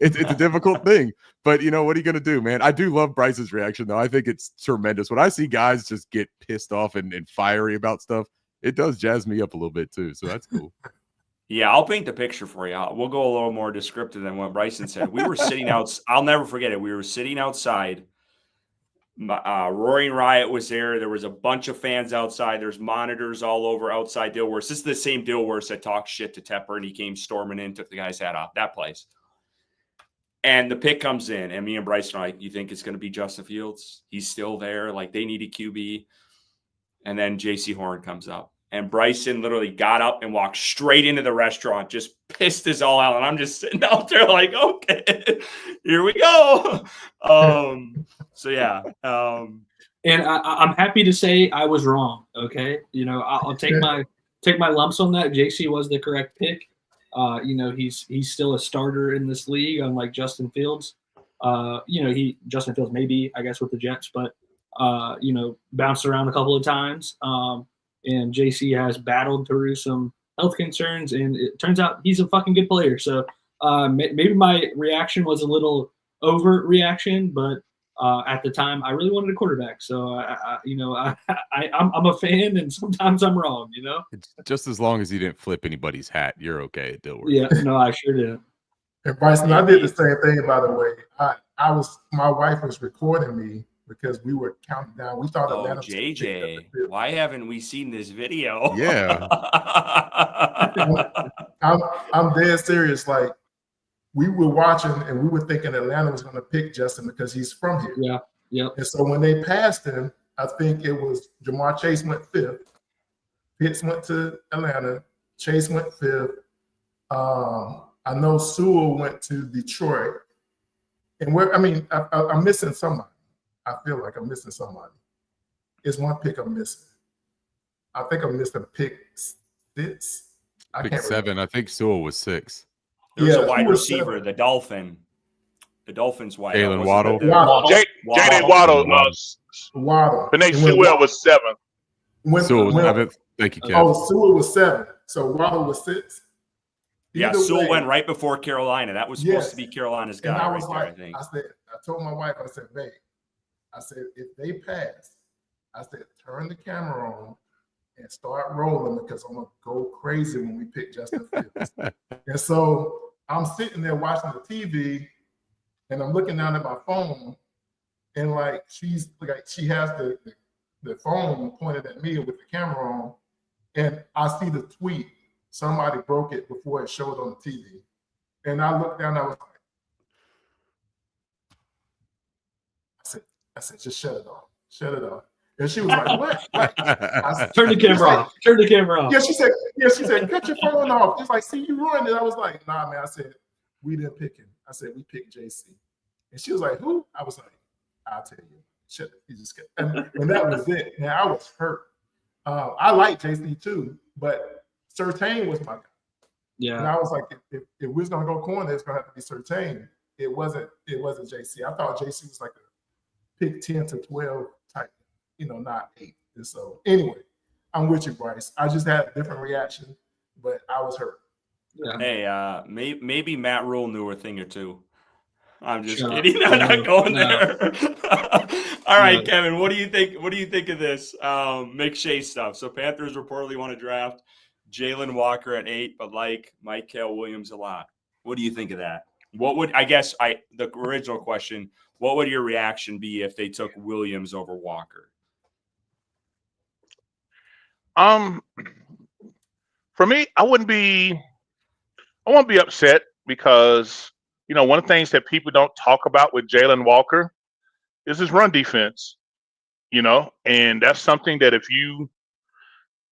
It's a difficult thing, but you know, what are you going to do, man? I do love Bryce's reaction, though. I think it's tremendous. When I see guys just get pissed off and fiery about stuff, it does jazz me up a little bit too. So that's cool. Yeah, I'll paint the picture for you. We'll go a little more descriptive than what Bryson said. We were sitting out. I'll never forget it. We were sitting outside. Roaring Riot was there. There was a bunch of fans outside. There's monitors all over outside Dilworth. This is the same Dilworth that talked shit to Tepper, and he came storming in, took the guy's hat off. That place. And the pick comes in, and me and Bryson are like, you think it's going to be Justin Fields? He's still there. Like, they need a QB. And then J.C. Horn comes up. And Bryson literally got up and walked straight into the restaurant, just pissed us all out. And I'm just sitting out there like, okay, here we go. So, yeah. And I'm happy to say I was wrong. Okay. You know, I'll take my lumps on that. JC was the correct pick. You know, he's still a starter in this league, unlike Justin Fields. You know, Justin Fields maybe, I guess, with the Jets, but, you know, bounced around a couple of times. And JC has battled through some health concerns, and it turns out he's a fucking good player. So maybe my reaction was a little overreaction, but at the time I really wanted a quarterback. So I'm a fan, and sometimes I'm wrong. You know, It's just as long as you didn't flip anybody's hat, you're okay at Dilworth. yeah, no, I sure did. And Bryson, I did the same thing, by the way. My wife was recording me because we were counting down. We thought Atlanta. JJ, why haven't we seen this video? Yeah. I'm dead serious. Like, we were watching and we were thinking Atlanta was going to pick Justin because he's from here. Yeah. Yep. And so when they passed him, I think it was Jamar Chase went 5th. Pitts went to Atlanta. Chase went 5th. I know Sewell went to Detroit. And I'm missing somebody. I feel like I'm missing somebody. It's one pick I'm missing. I think I'm missing pick 6. Pick 7. I think Sewell was 6. There's a wide receiver, the Dolphin. The Dolphins wide. Jalen Waddle. Jaden Waddle. Waddle. Penei Sewell was 7th. Sewell was 7th. Thank you, Kevin. Oh, Sewell was 7. So Waddle was 6. Yeah, Sewell went right before Carolina. That was supposed to be Carolina's guy. And I was right like, there, I think. I told my wife, I said, babe, if they pass, I said, turn the camera on and start rolling because I'm going to go crazy when we pick Justin Fields. And so I'm sitting there watching the TV and I'm looking down at my phone and like she has the phone pointed at me with the camera on, and I see the tweet. Somebody broke it before it showed on the TV. And I looked down, I was like, I said, just shut it off. Shut it off. And she was like, what? I said, Turn the camera off. Turn the camera off. Yeah, she said, cut your phone off. It's like, see, you ruined it. I was like, nah, man. I said, we didn't pick him. I said, we picked JC. And she was like, who? I was like, I'll tell you. Shut it. He just kept, and that was it. Man, I was hurt. I like JC too, but Surtain was my guy. Yeah. And I was like, if we was gonna go corner, it's gonna have to be Surtain. It wasn't JC. I thought JC was like a pick 10 to 12 type, not 8. And so anyway, I'm with you, Bryce. I just had a different reaction, but I was hurt. Yeah. Hey, maybe Matt Rule knew a thing or two. I'm just kidding. I'm not going there. All right, Kevin, what do you think? What do you think of this McShay stuff? So Panthers reportedly want to draft Jalen Walker at 8, but like Mike Williams a lot. What do you think of that? What would the original question? What would your reaction be if they took Williams over Walker? For me, I won't be upset because one of the things that people don't talk about with Jalen Walker is his run defense. And that's something that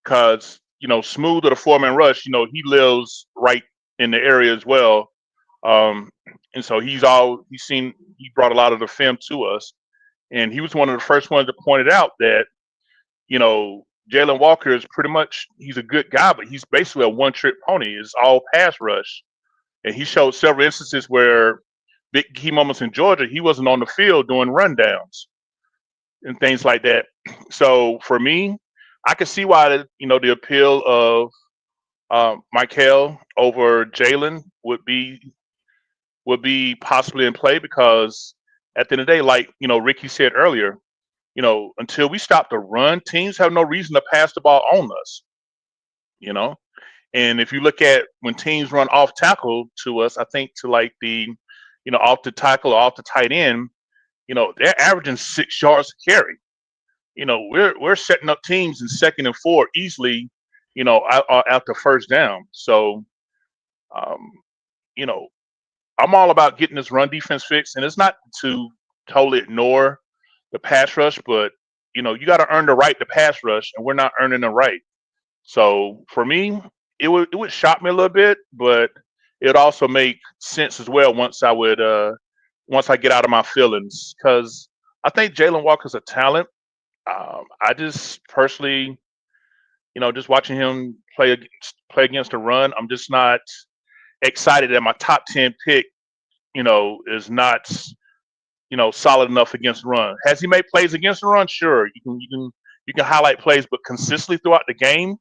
because Smooth or the four-man rush, he lives right in the area as well. And so he brought a lot of the film to us, and he was one of the first ones that pointed out that Jalen Walker is he's a good guy, but he's basically a one-trick pony. It's all pass rush, and he showed several instances where big key moments in Georgia he wasn't on the field doing rundowns and things like that. So for me, I can see why the appeal of Michael over Jalen would be possibly in play, because at the end of the day, like Ricky said earlier, until we stop the run, teams have no reason to pass the ball on us. And if you look at when teams run off tackle to us, I think to like the off the tackle or off the tight end, they're averaging 6 yards to carry. We're setting up teams in 2nd and 4 easily, after first down. So, I'm all about getting this run defense fixed, and it's not to totally ignore the pass rush, but you got to earn the right to pass rush, and we're not earning the right. So for me, it would shock me a little bit, but it also make sense as well once I get out of my feelings, because I think Jalen Walker's a talent. I just personally, just watching him play against the run, I'm just not excited that my top 10 pick, is not, solid enough against the run. Has he made plays against the run? Sure, you can highlight plays, but consistently throughout the game,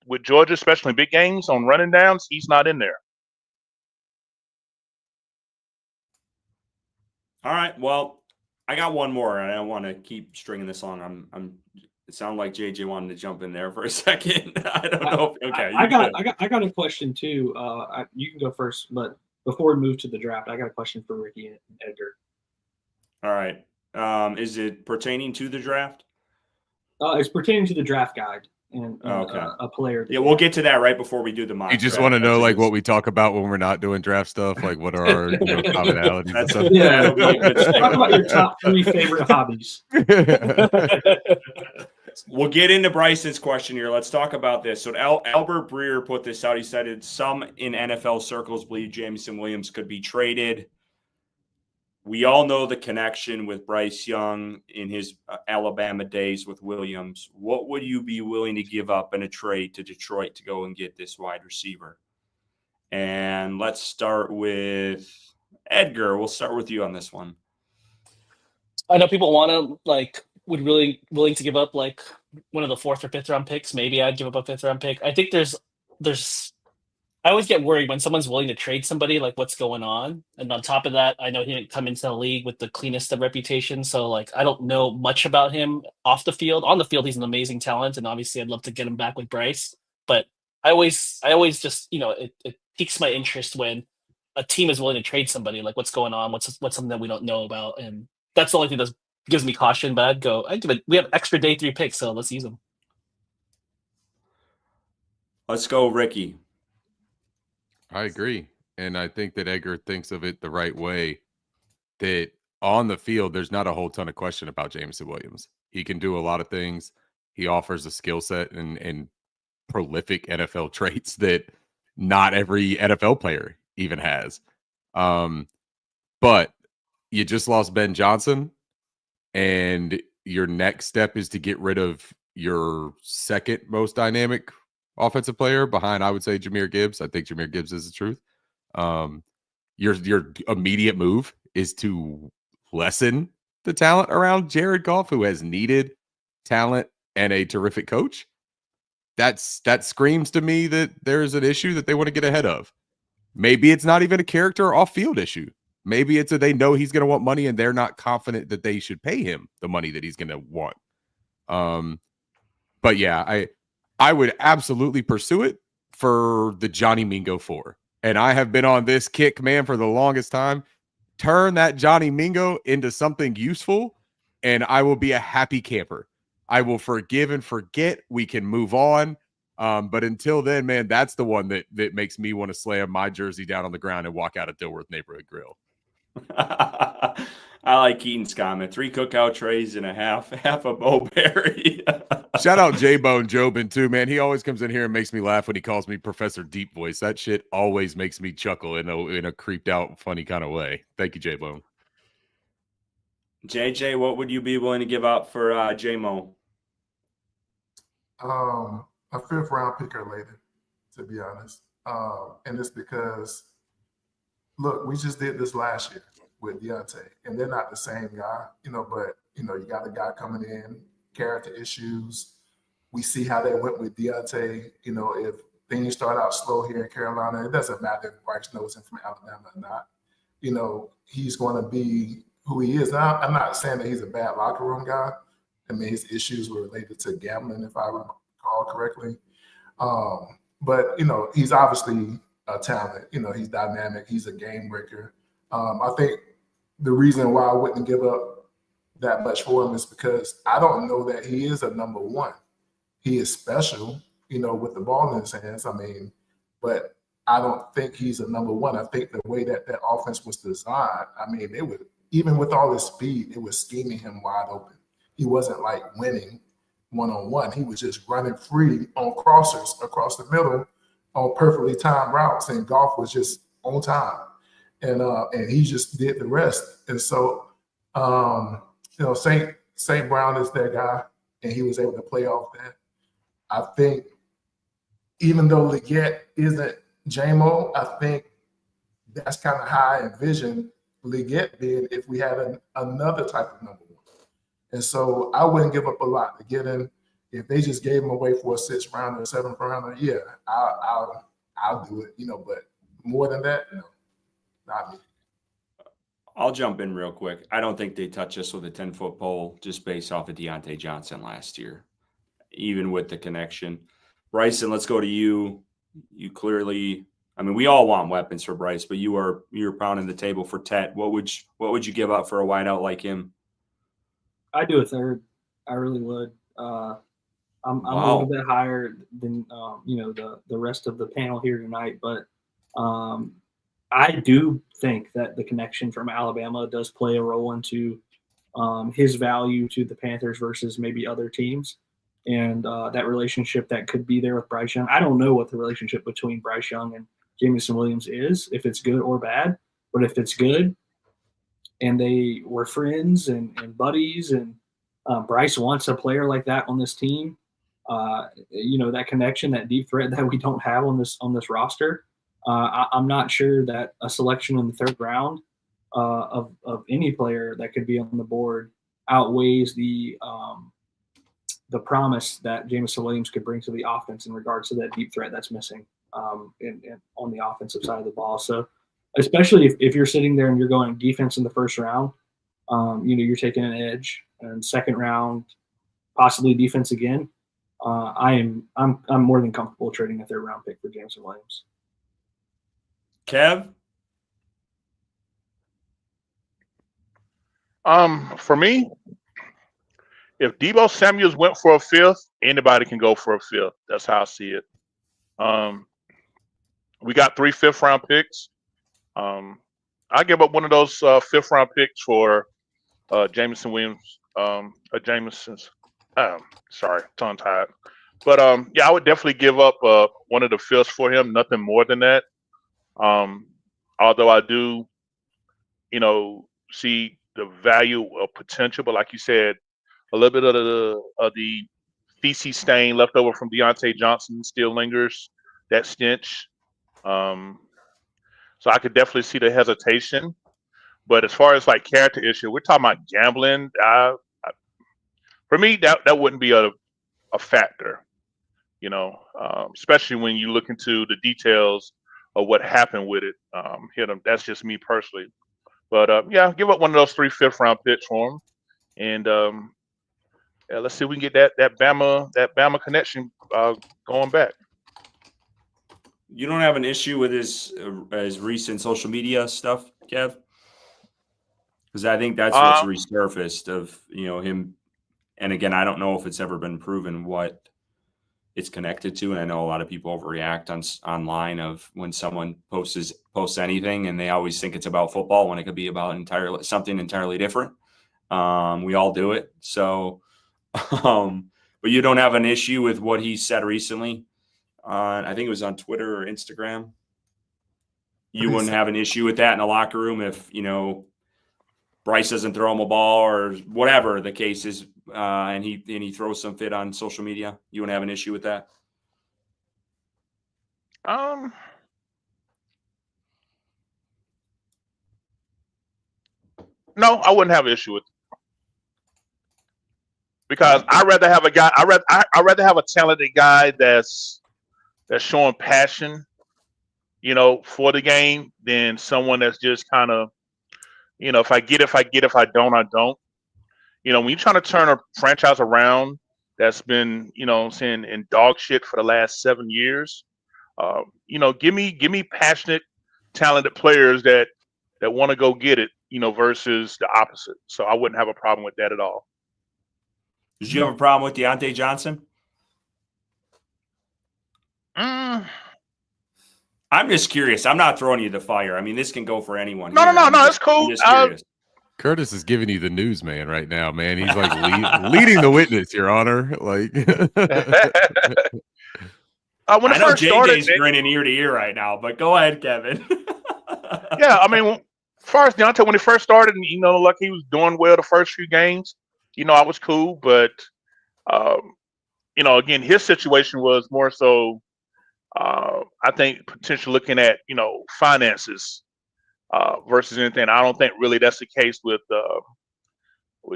with Georgia, especially in big games on running downs, he's not in there. All right. Well, I got one more, and I don't want to keep stringing this along. It sounded like JJ wanted to jump in there for a second. I don't know. Okay. I got a question too. You can go first, but before we move to the draft, I got a question for Ricky and Edgar. All right. Is it pertaining to the draft? It's pertaining to the draft guide and okay. A player. Yeah, we'll get to that right before we do the mock. You just want to know like what we talk about when we're not doing draft stuff, like what are our commonalities? That's and stuff? that'll be a good Talk about your top 3 favorite hobbies. We'll get into Bryson's question here. Let's talk about this. So Albert Breer put this out. He said some in NFL circles believe Jameson Williams could be traded. We all know the connection with Bryce Young in his Alabama days with Williams. What would you be willing to give up in a trade to Detroit to go and get this wide receiver? And let's start with Edgar. We'll start with you on this one. I know people would really willing to give up like one of the 4th or 5th round picks. Maybe I'd give up a 5th round pick. I think I always get worried when someone's willing to trade somebody, like what's going on. And on top of that, I know he didn't come into the league with the cleanest of reputation. So like, I don't know much about him off the field. On the field, he's an amazing talent. And obviously I'd love to get him back with Bryce, but I always just, it piques my interest when a team is willing to trade somebody, like what's going on, what's something that we don't know about. And that's the only thing that gives me caution, but we have extra day 3 picks, so let's use them. Let's go, Ricky. I agree. And I think that Edgar thinks of it the right way, that on the field, there's not a whole ton of question about Jameson Williams. He can do a lot of things. He offers a skill set and prolific NFL traits that not every NFL player even has. But you just lost Ben Johnson, and your next step is to get rid of your second most dynamic offensive player behind, I would say, Jahmyr Gibbs. I think Jahmyr Gibbs is the truth. Your immediate move is to lessen the talent around Jared Goff, who has needed talent and a terrific coach. That screams to me that there's an issue that they want to get ahead of. Maybe it's not even a character or off-field issue. Maybe it's they know he's going to want money and they're not confident that they should pay him the money that he's going to want. But yeah, I would absolutely pursue it for the Johnny Mingo 4. and I have been on this kick, man, for the longest time. Turn that Johnny Mingo into something useful, and I will be a happy camper. I will forgive and forget. We can move on. But until then, man, that's the one that makes me want to slam my jersey down on the ground and walk out of Dilworth Neighborhood Grill. I like Keaton's comment. 3 cookout trays and a half a Bowberry. Shout out J-Bone Jobin too, man. He always comes in here and makes me laugh when he calls me Professor Deep Voice. That shit always makes me chuckle in a creeped out, funny kind of way. Thank you, J-Bone. JJ, what would you be willing to give up for J-Mo? A 5th round pick or later, to be honest. And it's because, look, we just did this last year with Deontay, and they're not the same guy, but, you got a guy coming in, character issues. We see how they went with Deontay. If things start out slow here in Carolina, it doesn't matter if Bryce knows him from Alabama or not. He's going to be who he is. Now, I'm not saying that he's a bad locker room guy. I mean, his issues were related to gambling, if I recall correctly. But, he's obviously a talent. He's dynamic. He's a game breaker. I think the reason why I wouldn't give up that much for him is because I don't know that he is a number 1. He is special, with the ball in his hands. I mean, but I don't think he's a number 1. I think the way that offense was designed, I mean, it would, even with all his speed, it was scheming him wide open. He wasn't like winning one-on-one. He was just running free on crossers across the middle on perfectly timed routes, and Goff was just on time. And he just did the rest. And so, St. Brown is that guy, and he was able to play off that. I think even though Leggett isn't J-Mo, I think that's kind of how I envision Leggett being if we had another type of number 1. And so I wouldn't give up a lot to get him. If they just gave him away for a 6th rounder, 7th rounder, yeah, I'll do it, but more than that, no. Not me. I'll jump in real quick. I don't think they touch us with a 10-foot pole just based off of Deontay Johnson last year, even with the connection. Bryson, let's go to you. You clearly, I mean, we all want weapons for Bryce, but you're pounding the table for Tet. What would you give up for a wideout like him? I'd do a 3rd. I really would. I'm a little bit higher than the rest of the panel here tonight, but I do think that the connection from Alabama does play a role into his value to the Panthers versus maybe other teams, and that relationship that could be there with Bryce Young. I don't know what the relationship between Bryce Young and Jameson Williams is, if it's good or bad, but if it's good and they were friends and buddies, and Bryce wants a player like that on this team, that connection, that deep threat that we don't have on this roster. I'm not sure that a selection in the 3rd round of any player that could be on the board outweighs the promise that Jameson Williams could bring to the offense in regards to that deep threat that's missing on the offensive side of the ball. So especially if you're sitting there and you're going defense in the 1st round, you're taking an edge, and 2nd round, possibly defense again. I'm more than comfortable trading a 3rd round pick for Jameson Williams. Kev? For me, if Deebo Samuels went for a 5th, anybody can go for a 5th. That's how I see it. We got 3 5th round picks. I give up one of those 5th round picks for Jameson Williams. Sorry, tongue tied. But I would definitely give up one of the 5ths for him. Nothing more than that. Although I do, see the value of potential, but like you said, a little bit of the feces stain left over from Deontay Johnson still lingers, that stench. So I could definitely see the hesitation. But as far as like character issue, we're talking about gambling. For me, that wouldn't be a factor, especially when you look into the details of what happened with it. That's just me personally. But give up one of those 3 5th round picks for him, and let's see if we can get that Bama connection going back. You don't have an issue with his recent social media stuff, Kev? Because I think that's what's resurfaced of him. And again, I don't know if it's ever been proven what it's connected to. And I know a lot of people overreact online of when someone posts anything, and they always think it's about football when it could be about something entirely different. We all do it. So, but you don't have an issue with what he said recently. I think it was on Twitter or Instagram. You wouldn't have an issue with that in the locker room if, Bryce doesn't throw him a ball or whatever the case is, and he throws some fit on social media. You wouldn't have an issue with that? No, I wouldn't have an issue with it. Because I'd rather have a guy. I'd rather have a talented guy that's showing passion, for the game, than someone that's just kind of, if I get, if I don't, I don't. When you're trying to turn a franchise around that's been, saying in dog shit for the last 7 years, give me passionate, talented players that want to go get it, versus the opposite. So I wouldn't have a problem with that at all. Did you have a problem with Deontay Johnson? I'm just curious. I'm not throwing you the fire. I mean, this can go for anyone. No, it's cool. I'm just curious. Curtis is giving you the news, man, right now, man. He's like leading the witness, Your Honor. Like, I know JJ's grinning ear to ear right now, but go ahead, Kevin. Yeah, I mean, as far as Deontay, when he first started, and like he was doing well the first few games, I was cool. But again, his situation was more so. I think potentially looking at finances versus anything. I don't think really that's the case with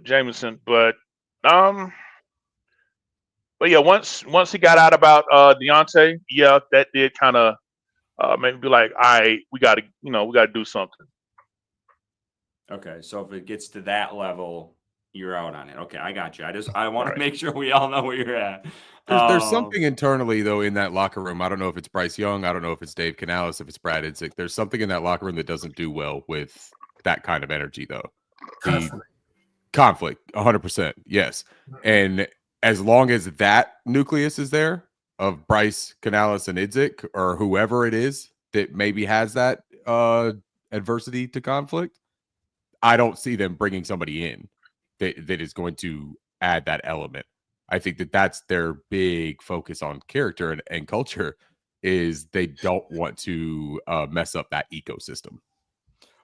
Jameson, but yeah, once he got out about Deontay, yeah, that did kind of make me be like, all right, we got to do something. Okay, so if it gets to that level, you're out on it. Okay, I got you. I want to make sure we all know where you're at. There's something internally, though, in that locker room. I don't know if it's Bryce Young. I don't know if it's Dave Canales, if it's Brad Idzik. There's something in that locker room that doesn't do well with that kind of energy, though. Conflict, 100%, yes. And as long as that nucleus is there of Bryce, Canales, and Idzik, or whoever it is that maybe has that adversity to conflict, I don't see them bringing somebody in that is going to add that element. I think that's their big focus on character and culture, is they don't want to mess up that ecosystem.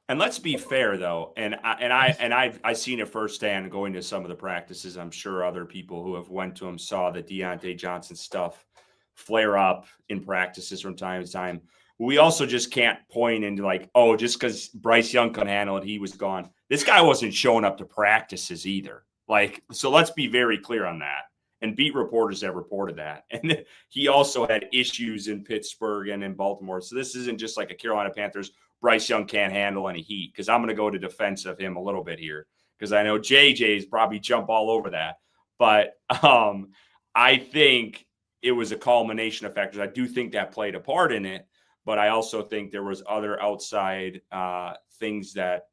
And let's be fair, though, I've seen it firsthand going to some of the practices. I'm sure other people who have went to them saw the Deontay Johnson stuff flare up in practices from time to time. We also just can't point into like, oh, just because Bryce Young couldn't handle it, he was gone. This guy wasn't showing up to practices either. Like, so let's be very clear on that. And beat reporters have reported that. And he also had issues in Pittsburgh and in Baltimore. So this isn't just like a Carolina Panthers, Bryce Young can't handle any heat. Because I'm going to go to defense of him a little bit here. Because I know JJ's probably jump all over that. But I think it was a culmination of factors. I do think that played a part in it. But I also think there was other outside things that,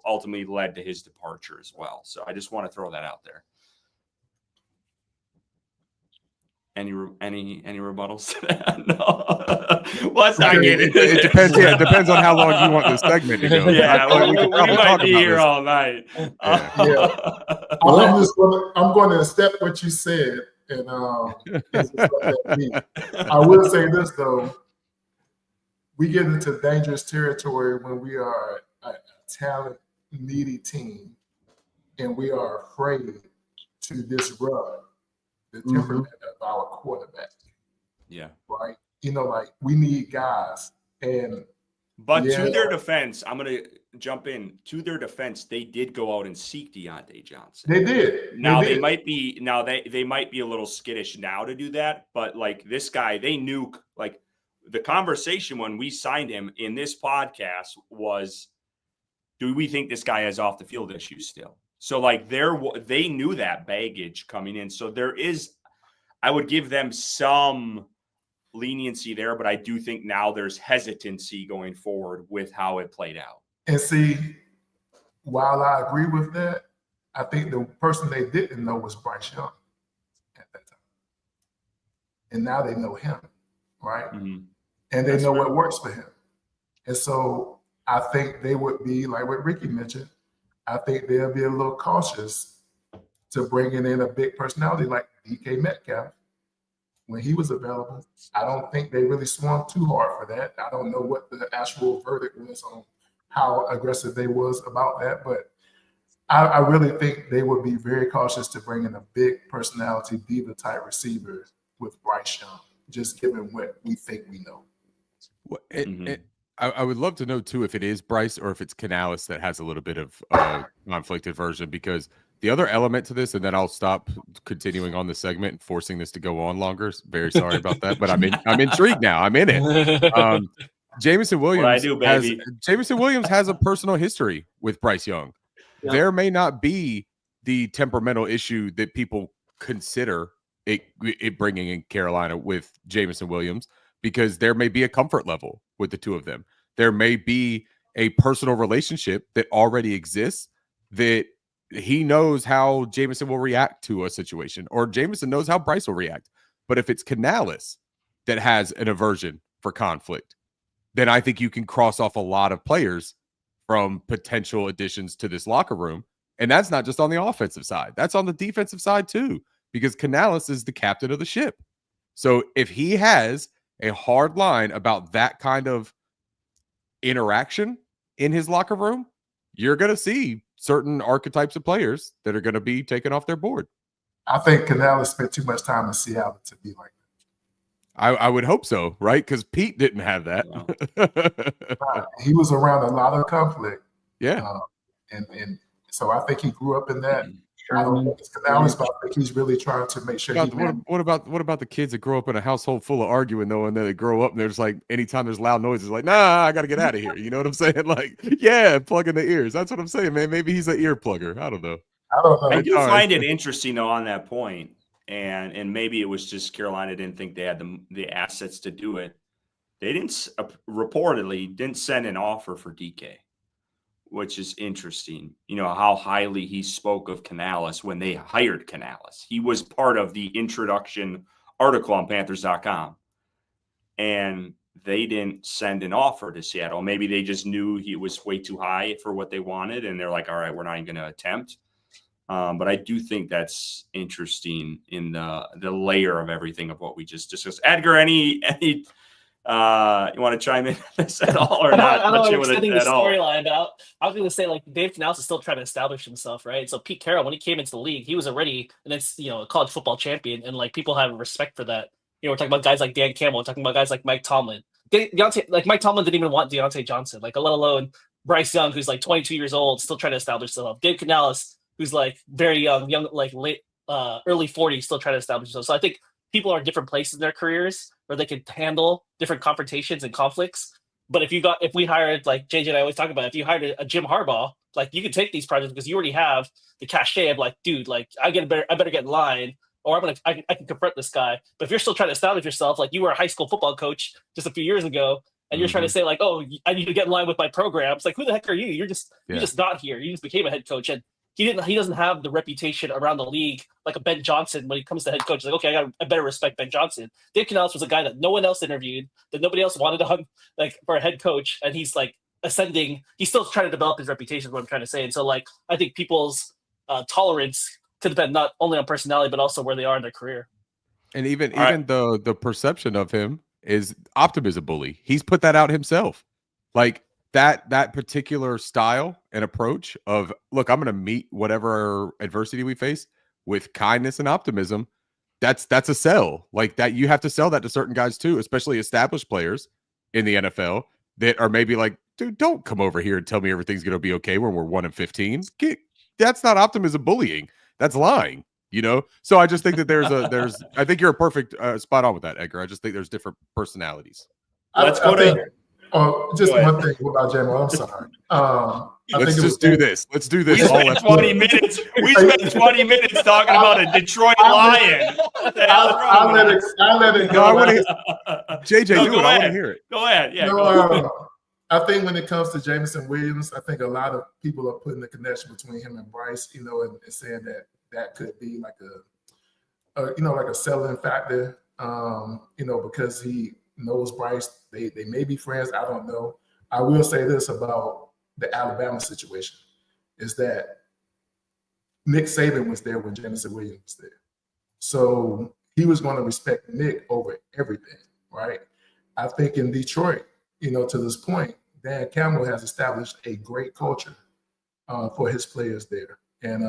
ultimately led to his departure as well. So I just want to throw that out there. Any rebuttals to that? No. Let's not get into it. It depends. Yeah, it depends on how long you want this segment to go. Yeah, we might be here all night. Yeah. I'm going to step what you said, and I will say this though: we get into dangerous territory when we are a talent needy team, and we are afraid to disrupt the temperament of our quarterback. Yeah. Right. We need guys. But to their defense, I'm going to jump in. To their defense, they did go out and seek Deontay Johnson. They did. Now they might be a little skittish now to do that, but like this guy, they knew, like, the conversation when we signed him in this podcast was, do we think this guy has off the field issues still? So like they knew that baggage coming in. So there is, I would give them some leniency there, but I do think now there's hesitancy going forward with how it played out. And see, while I agree with that, I think the person they didn't know was Bryce Young at that time. And now they know him, right? Mm-hmm. And they know what works for him. And so I think they would be, like what Ricky mentioned, I think they'll be a little cautious to bringing in a big personality like DK Metcalf when he was available. I don't think they really swung too hard for that. I don't know what the actual verdict was on how aggressive they was about that, but I really think they would be very cautious to bring in a big personality, diva type receiver with Bryce Young, just given what we think we know. Well, I would love to know too if it is Bryce or if it's Canales that has a little bit of conflicted version, because the other element to this, and then I'll stop continuing on the segment and forcing this to go on longer. Very sorry about that, but I'm intrigued now. I'm in it. Jameson Williams, Jameson Williams has a personal history with Bryce Young. Yep. There may not be the temperamental issue that people consider it bringing in Carolina with Jameson Williams, because there may be a comfort level with the two of them. There may be a personal relationship that already exists that he knows how Jameson will react to a situation, or Jameson knows how Bryce will react. But if it's Canales that has an aversion for conflict, then I think you can cross off a lot of players from potential additions to this locker room. And that's not just on the offensive side. That's on the defensive side too, because Canales is the captain of the ship. So if he has a hard line about that kind of interaction in his locker room, you're going to see certain archetypes of players that are going to be taken off their board. I think Canales spent too much time in Seattle to be like that. I would hope so, right? Because Pete didn't have that. He was around a lot of conflict. Yeah. And so I think he grew up in that. I don't think it's Canales, but I think he's really trying to make sure what about the kids that grow up in a household full of arguing, though, and then they grow up and they're just like, anytime there's loud noises, like, nah, I got to get out of here. You know what I'm saying? Like, yeah, plug in the ears. That's what I'm saying, man. Maybe he's an ear plugger. I don't know. I do find it interesting, though, on that point. And maybe it was just Carolina didn't think they had the assets to do it. They reportedly didn't send an offer for DK, which is interesting. You know, how highly he spoke of Canales when they hired Canales. He was part of the introduction article on Panthers.com. And they didn't send an offer to Seattle. Maybe they just knew he was way too high for what they wanted. And they're like, all right, we're not even going to attempt. But I do think that's interesting in the layer of everything of what we just discussed. Edgar, any you want to chime in on this at all or not? I don't know. I'm extending the storyline out. I was going to say, like, Dave Canales is still trying to establish himself, right? So Pete Carroll, when he came into the league, he was already a college football champion, and like people have respect for that. You know, we're talking about guys like Dan Campbell, we're talking about guys like Mike Tomlin. Mike Tomlin didn't even want Deontay Johnson, like, let alone Bryce Young, who's like 22 years old, still trying to establish himself. Dave Canales, who's like very young, like late, early 40s, still trying to establish themselves. So I think people are in different places in their careers where they can handle different confrontations and conflicts. But if we hired, like JJ and I always talk about, if you hired a Jim Harbaugh, like, you can take these projects because you already have the cachet of, like, dude, like, I better get in line, or I can confront this guy. But if you're still trying to establish yourself, like you were a high school football coach just a few years ago, and you're trying to say, like, oh, I need to get in line with my program. It's like, who the heck are you? You're just not here. You just became a head coach, and he doesn't have the reputation around the league like a Ben Johnson when he comes to head coach. Like, okay, I better respect Ben Johnson. Dave Canales was a guy that no one else interviewed, that nobody else wanted to like for a head coach, and he's like ascending. He's still trying to develop his reputation. Is what I'm trying to say. And so, like, I think people's tolerance could depend not only on personality but also where they are in their career. And even the perception of him is optimism bully. He's put that out himself. Like, that particular style and approach of, look, I'm going to meet whatever adversity we face with kindness and optimism. That's a sell. Like, that, you have to sell that to certain guys too, especially established players in the NFL that are maybe like, dude, don't come over here and tell me everything's going to be okay when we're 1-15. That's not optimism bullying. That's lying, you know? So I just think that I think you're a perfect spot on with that, Edgar. I just think there's different personalities. Let's go to Oh, just Go ahead. one thing about J-Mo. I'm sorry. Let's just do this. Let's do this. We all spent at 20 minutes. We spent 20 minutes talking about a Detroit Lion. What the hell's wrong I let with it No, I go. want to JJ No, do go it. I want to ahead. hear it. Go ahead. Yeah. No, Go ahead. I think when it comes to Jameson Williams, I think a lot of people are putting the connection between him and Bryce, and saying that could be like like a selling factor, because he knows Bryce. They may be friends. I don't know. I will say this about the Alabama situation is that Nick Saban was there when Jameson Williams was there. So he was going to respect Nick over everything, right? I think in Detroit, to this point, Dan Campbell has established a great culture for his players there. And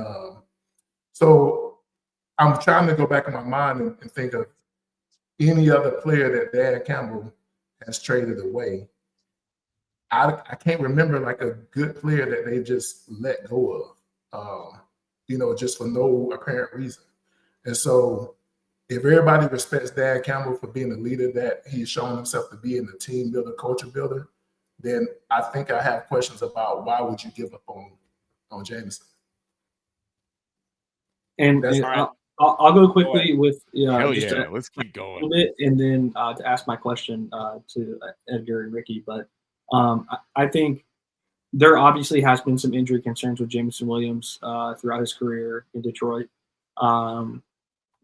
so I'm trying to go back in my mind and think of any other player that Dan Campbell has traded away. I can't remember like a good player that they just let go of, just for no apparent reason. And so if everybody respects Dan Campbell for being the leader that he's shown himself to be in the team builder, culture builder, then I think I have questions about why would you give up on Jameson? And, That's and all right. I'll go quickly with Hell just yeah. a Let's keep going. little bit, and then to ask my question to Edgar and Ricky. But I think there obviously has been some injury concerns with Jameson Williams throughout his career in Detroit.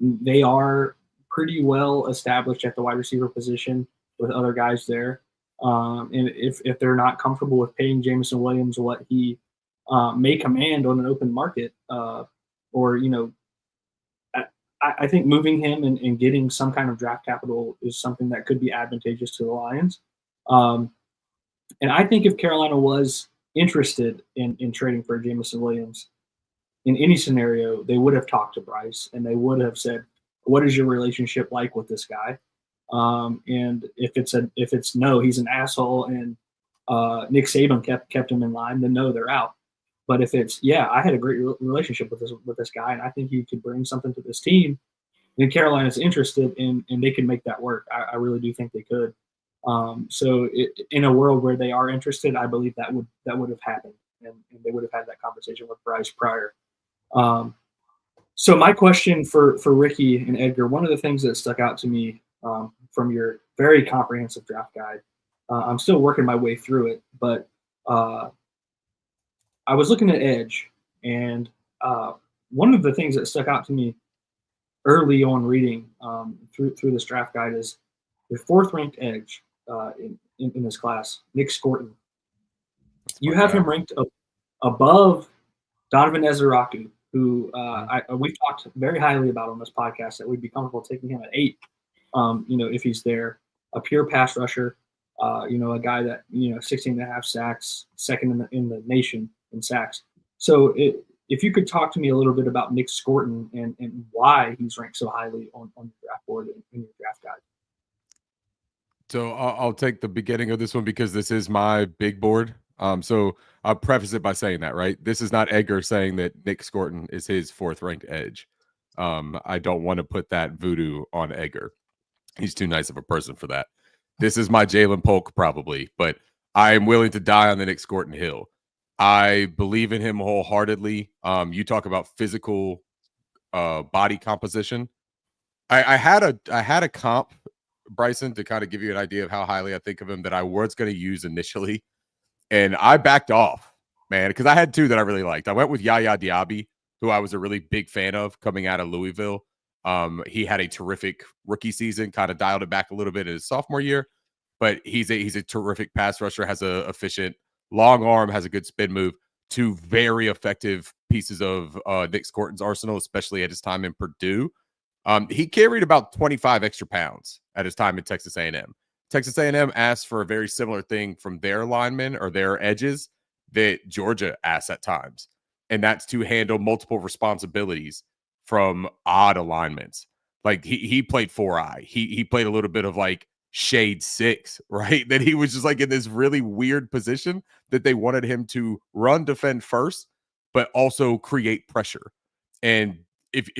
They are pretty well established at the wide receiver position with other guys there. And if they're not comfortable with paying Jameson Williams what he may command on an open market, I think moving him and getting some kind of draft capital is something that could be advantageous to the Lions. And I think if Carolina was interested in trading for Jameson Williams, in any scenario, they would have talked to Bryce and they would have said, "What is your relationship like with this guy?" And if it's no, he's an asshole, and Nick Saban kept him in line, then no, they're out. But if it's I had a great relationship with this guy, and I think he could bring something to this team, then Carolina's interested and they can make that work. I really do think they could. So in a world where they are interested, I believe that would have happened, and they would have had that conversation with Bryce prior. So my question for Ricky and Edgar, one of the things that stuck out to me from your very comprehensive draft guide, I'm still working my way through it, but I was looking at edge, and one of the things that stuck out to me early on reading through this draft guide is your fourth ranked edge in this class, Nick Scorton. You have him ranked above Donovan Ezeraku, who we've talked very highly about on this podcast, that we'd be comfortable taking him at 8, if he's there. A pure pass rusher, a guy that, 16.5 sacks, second in the nation in sacks. So if you could talk to me a little bit about Nick Scorton and why he's ranked so highly on the draft board in your draft guide. So I'll take the beginning of this one because this is my big board. So I'll preface it by saying that, right? This is not Edgar saying that Nick Scorton is his 4th ranked edge. I don't want to put that voodoo on Edgar. He's too nice of a person for that. This is my Jalen Polk probably, but I am willing to die on the Nick Scorton hill. I believe in him wholeheartedly. You talk about physical body composition. I had a comp, Bryson, to kind of give you an idea of how highly I think of him that I was going to use initially. And I backed off, man, because I had 2 that I really liked. I went with Yaya Diaby, who I was a really big fan of coming out of Louisville. He had a terrific rookie season, kind of dialed it back a little bit in his sophomore year, but he's a terrific pass rusher, has a efficient long arm, has a good spin move. 2 very effective pieces of Nick Scorton's arsenal, especially at his time in Purdue. He carried about 25 extra pounds at his time in Texas A&M. Texas A&M asked for a very similar thing from their linemen or their edges that Georgia asks at times, and that's to handle multiple responsibilities from odd alignments. Like he played 4-eye. He played a little bit of like shade 6, right? That he was just like in this really weird position that they wanted him to run, defend first, but also create pressure. And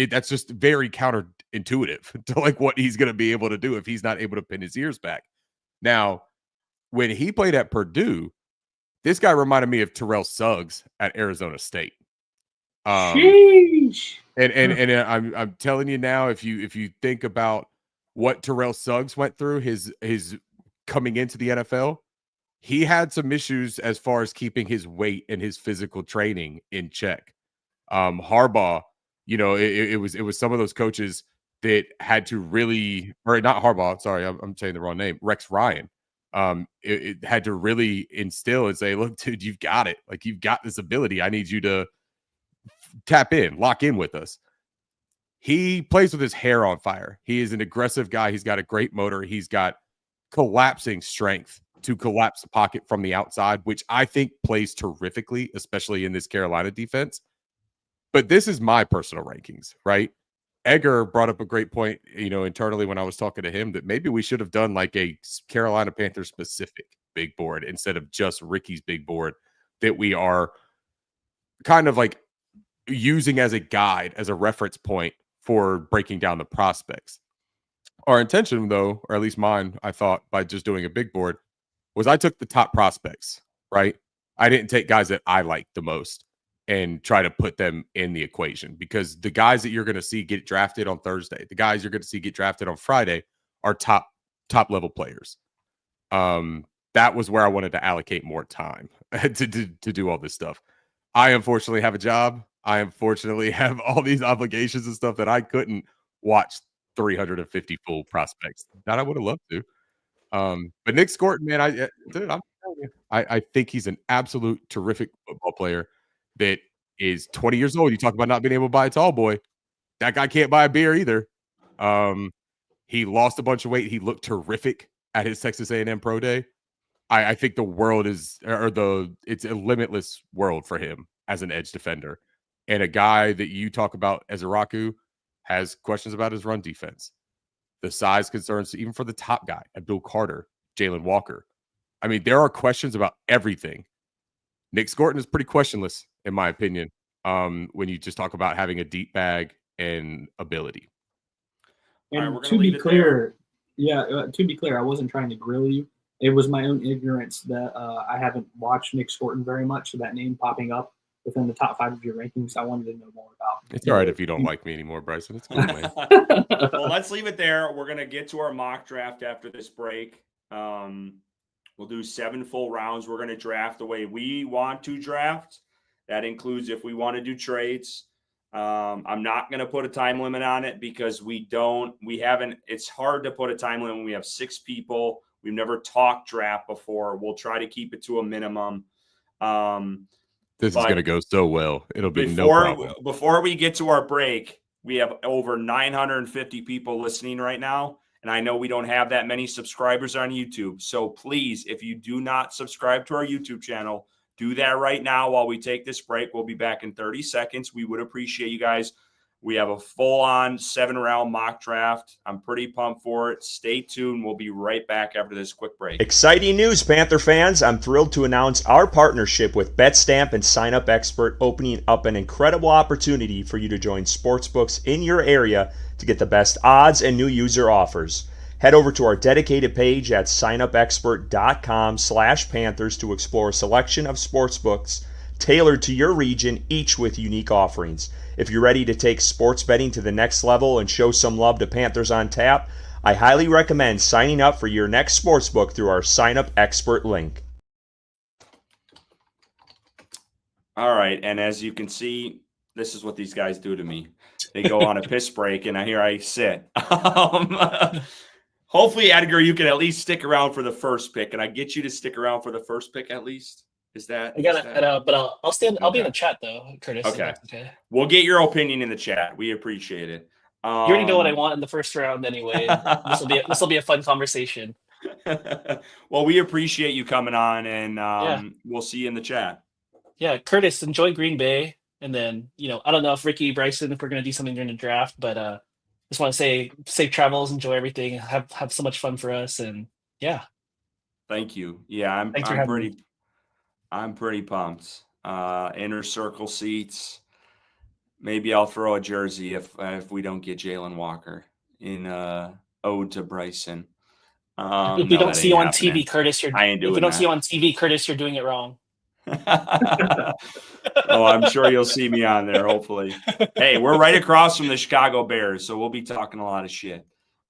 that's just very counterintuitive to like what he's going to be able to do if he's not able to pin his ears back. Now, when he played at Purdue, this guy reminded me of Terrell Suggs at Arizona State. Sheesh. And I'm telling you now, if you think about what Terrell Suggs went through, his coming into the NFL, he had some issues as far as keeping his weight and his physical training in check. Harbaugh, it was some of those coaches that had to really, or not Harbaugh, sorry, I'm saying the wrong name, Rex Ryan. It had to really instill and say, look, dude, you've got it. Like, you've got this ability. I need you to tap in, lock in with us. He plays with his hair on fire. He is an aggressive guy. He's got a great motor. He's got collapsing strength to collapse the pocket from the outside, which I think plays terrifically, especially in this Carolina defense. But this is my personal rankings, right? Edgar brought up a great point, internally when I was talking to him, that maybe we should have done like a Carolina Panthers specific big board instead of just Ricky's big board that we are kind of like using as a guide, as a reference point for breaking down the prospects. Our intention, though, or at least mine, I thought, by just doing a big board, was I took the top prospects, right? I didn't take guys that I liked the most and try to put them in the equation, because the guys that you're going to see get drafted on Thursday, the guys you're going to see get drafted on Friday are top level players. That was where I wanted to allocate more time to do all this stuff. I unfortunately have a job. I unfortunately have all these obligations and stuff that I couldn't watch 350 full prospects that I would have loved to. But Nick Scorton, man, I'm telling you, I think he's an absolute terrific football player that is 20 years old. You talk about not being able to buy a tall boy. That guy can't buy a beer either. He lost a bunch of weight. He looked terrific at his Texas A&M Pro Day. I think the world it's a limitless world for him as an edge defender. And a guy that you talk about as Araku has questions about his run defense. The size concerns, even for the top guy, Abdul Carter, Jalen Walker. I mean, there are questions about everything. Nick Scorton is pretty questionless, in my opinion, when you just talk about having a deep bag and ability. And right, to be clear, I wasn't trying to grill you. It was my own ignorance that I haven't watched Nick Scorton very much, so that name popping up within the top 5 of your rankings, I wanted to know more about. It's all right if you don't like me anymore, Bryson. It's cool, man. Well, let's leave it there. We're going to get to our mock draft after this break. We'll do 7 full rounds. We're going to draft the way we want to draft. That includes if we want to do trades. I'm not going to put a time limit on it because it's hard to put a time limit when we have 6 people. We've never talked draft before. We'll try to keep it to a minimum. This is going to go so well. It'll be no problem. Before we get to our break, we have over 950 people listening right now. And I know we don't have that many subscribers on YouTube. So please, if you do not subscribe to our YouTube channel, do that right now while we take this break. We'll be back in 30 seconds. We would appreciate you guys. We have a full-on 7-round mock draft. I'm pretty pumped for it. Stay tuned. We'll be right back after this quick break. Exciting news, Panther fans. I'm thrilled to announce our partnership with BetStamp and Sign Up Expert, opening up an incredible opportunity for you to join sportsbooks in your area to get the best odds and new user offers. Head over to our dedicated page at signupexpert.com/Panthers to explore a selection of sportsbooks tailored to your region, each with unique offerings. If you're ready to take sports betting to the next level and show some love to Panthers on Tap, I highly recommend signing up for your next sportsbook through our Sign Up Expert link. All right, and as you can see, this is what these guys do to me. They go on a piss break, and here I sit. Hopefully, Edgar, you can at least stick around for the first pick. Can I get you to stick around for the first pick at least? Is that? I got it, but I'll stand. I'll be in the chat though, Curtis. Okay. We'll get your opinion in the chat. We appreciate it. You already know what I want in the first round, anyway. This will be a fun conversation. Well, we appreciate you coming on, and we'll see you in the chat. Yeah, Curtis, enjoy Green Bay, and then I don't know if Ricky, Bryson, if we're gonna do something during the draft, but just want to say safe travels, enjoy everything, have so much fun for us, and yeah. Thank you. Yeah, I'm pretty pumped. Inner circle seats. Maybe I'll throw a jersey if we don't get Jalen Walker in ode to Bryson. If we No, don't that see you ain't on TV, happening. Curtis, I ain't if we doing don't see you that. on TV, Curtis, you're doing it wrong. Oh, I'm sure you'll see me on there, hopefully. Hey, we're right across from the Chicago Bears, so we'll be talking a lot of shit.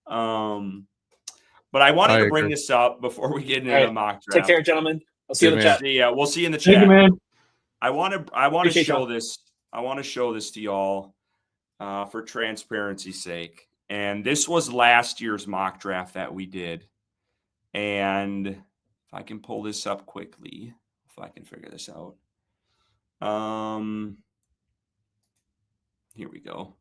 But I wanted to bring this up before we get into All right. the mock draft. Take care, gentlemen. I'll see you in the man. chat. Yeah, we'll see you in the Thank chat. you, man. I want to Appreciate show y'all. this. I want to show this to y'all for transparency's sake. And this was last year's mock draft that we did. And if I can pull this up quickly, if I can figure this out. Here we go.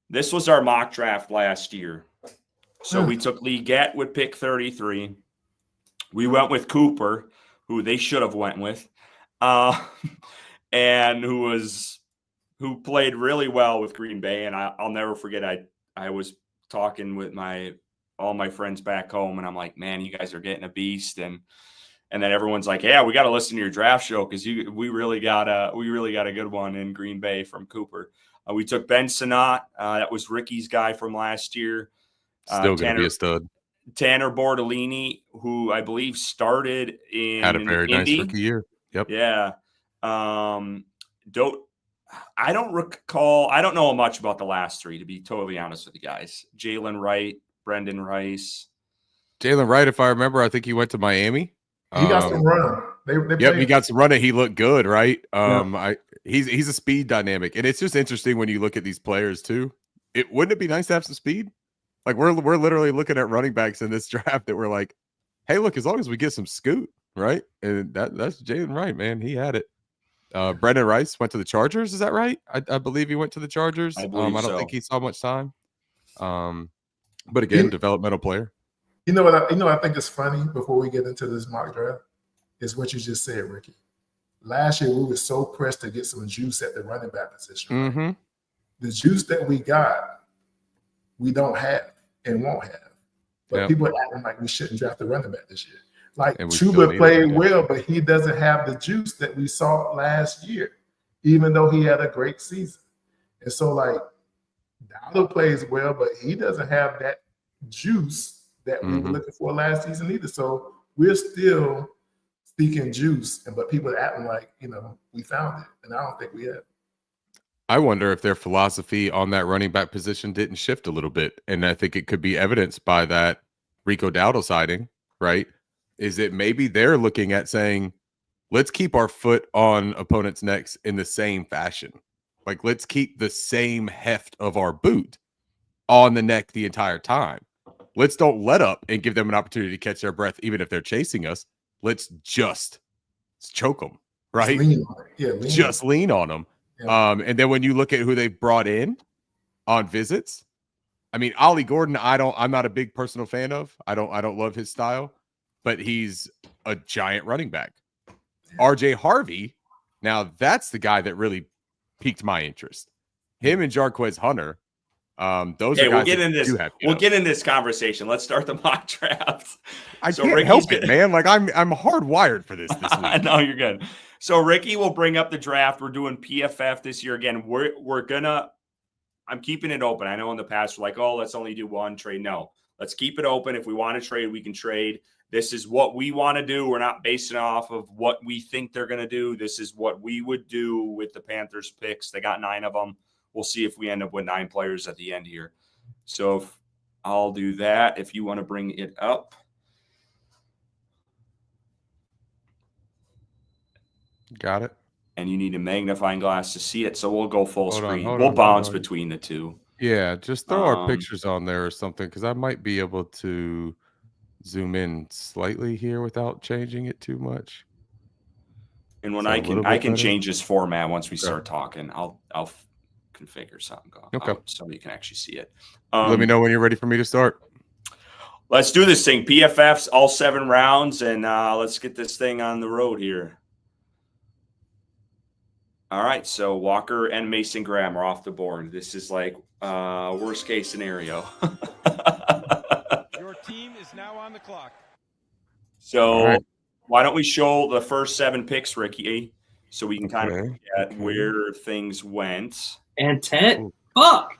This was our mock draft last year. So we took Lee Gett with pick 33. We went with Cooper, who they should have went with, and who played really well with Green Bay. And I'll never forget. I was talking with all my friends back home, and I'm like, man, you guys are getting a beast. And then everyone's like, yeah, we got to listen to your draft show because we really got a good one in Green Bay from Cooper. We took Ben Sinnott. That was Ricky's guy from last year. Still going to be a stud. Tanner Bordolini, who I believe started in Had a very nice Indy. rookie year. Yep. Yeah. I don't recall. I don't know much about the last three, to be totally honest with you guys. Jalen Wright, Brendan Rice. Jalen Wright, if I remember, I think he went to Miami. He got some run. Yep, he got some run. He looked good, right? Yeah. He's a speed dynamic, and it's just interesting when you look at these players too. Wouldn't it be nice to have some speed? Like we're literally looking at running backs in this draft that we're like, hey, look, as long as we get some scoot, right? And that's Jalen Wright, man. He had it. Brendan Rice went to the Chargers. Is that right? I believe he went to the Chargers. I don't think he saw much time. But again, developmental player. You know what I think is funny before we get into this mock draft is what you just said, Ricky. Last year we were so pressed to get some juice at the running back position. Right? Mm-hmm. The juice that we got, we don't have and won't have. But people are acting like we shouldn't draft the running back this year. Like Chuba played well, but he doesn't have the juice that we saw last year, even though he had a great season. And so, like, Dowdle plays well, but he doesn't have that juice that we were looking for last season either. So we're still speaking juice, but people are acting like, we found it. And I don't think we have. I wonder if their philosophy on that running back position didn't shift a little bit. And I think it could be evidenced by that Rico Dowdle sighting, right? Is that maybe they're looking at saying, let's keep our foot on opponents' necks in the same fashion. Like, let's keep the same heft of our boot on the neck the entire time. Let's don't let up and give them an opportunity to catch their breath, even if they're chasing us. Let's just choke them, right? Just lean on them. Yeah. And then when you look at who they've brought in on visits, I mean, Ollie Gordon, I'm not a big personal fan of. I don't love his style, but he's a giant running back. RJ Harvey, now that's the guy that really piqued my interest. Him and Jarquez Hunter. Those are guys we'll get in this. We'll get in this conversation. Let's start the mock drafts. I can't help it, man. Like I'm hardwired for this week. No, you're good. So Ricky will bring up the draft. We're doing PFF this year again. We're gonna. I'm keeping it open. I know in the past we're like, oh, let's only do one trade. No, let's keep it open. If we want to trade, we can trade. This is what we want to do. We're not basing off of what we think they're gonna do. This is what we would do with the Panthers picks. They got 9 of them. We'll see if we end up with 9 players at the end here. So I'll do that if you want to bring it up. Got it. And you need a magnifying glass to see it. So we'll go full screen. We'll bounce between the two. Yeah, just throw our pictures on there or something because I might be able to zoom in slightly here without changing it too much. And when I can change this format once we start talking. I'll configure something. So you can actually see it. Let me know when you're ready for me to start. Let's do this thing. PFFs, all 7 rounds, and let's get this thing on the road here. All right, so Walker and Mason Graham are off the board. This is like worst case scenario. Your team is now on the clock. So why don't we show the first 7 picks, Ricky, so we can kind of look at where things went. And 10. Fuck.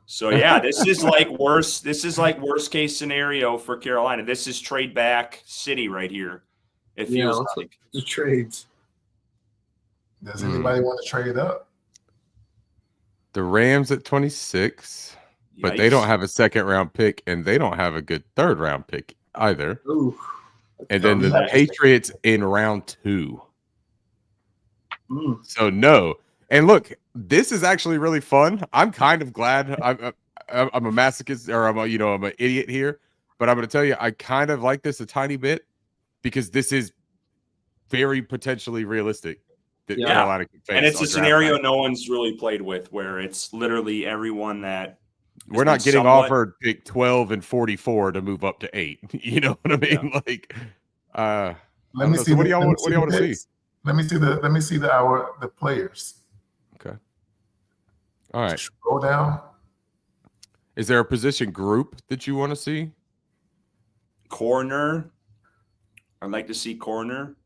So yeah, this is like worst. This is like worst case scenario for Carolina. This is trade back city right here. It feels let's like the trades. Does anybody want to trade up? The Rams at 26, but they don't have a second round pick, and they don't have a good third round pick either. Ooh. And then the Patriots in round 2. So no. And look, this is actually really fun. I'm kind of glad I'm a masochist, or I'm an idiot here, but I'm going to tell you, I kind of like this a tiny bit because this is very potentially realistic that Carolina can face. And it's a scenario no one's really played with, where it's literally everyone that we're not getting offered pick 12 and 44 to move up to 8. You know what I mean? Yeah. Like, let me see. So what do y'all want to see? Let me see the players. Okay. All right. Scroll down. Is there a position group that you want to see? Corner. I'd like to see corner,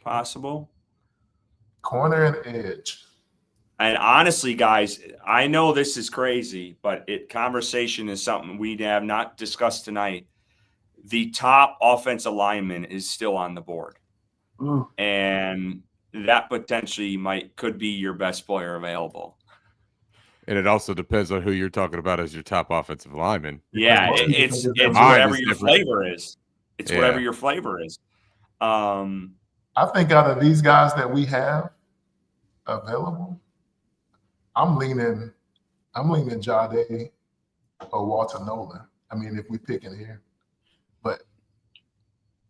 possible. Corner and edge. And honestly, guys, I know this is crazy, but conversation is something we have not discussed tonight. The top offensive lineman is still on the board. And that potentially could be your best player available. And it also depends on who you're talking about as your top offensive lineman. Yeah, it's whatever your flavor is. It's whatever your flavor is. I think out of these guys that we have available, I'm leaning Jade or Walter Nolan. I mean, if we pick in here, but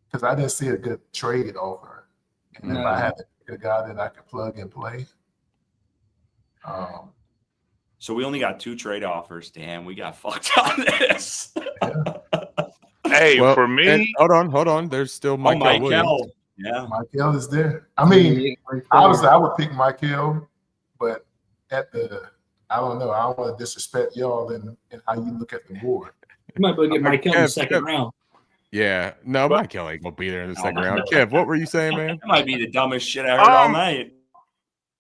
because I didn't see a good trade offer, and if I had a guy that I could plug and play. So we only got 2 trade offers. Damn, we got fucked on this. Hey, for me, hold on. There's still Michael Williams. Yeah, Michael is there. I mean, obviously, I would pick Michael, but I don't know. I don't want to disrespect y'all and how you look at the board. You might be get Michael in the second round. Yeah, no, Michael ain't gonna be there in the second round. Kev, what were you saying, man? That might be the dumbest shit I heard all night.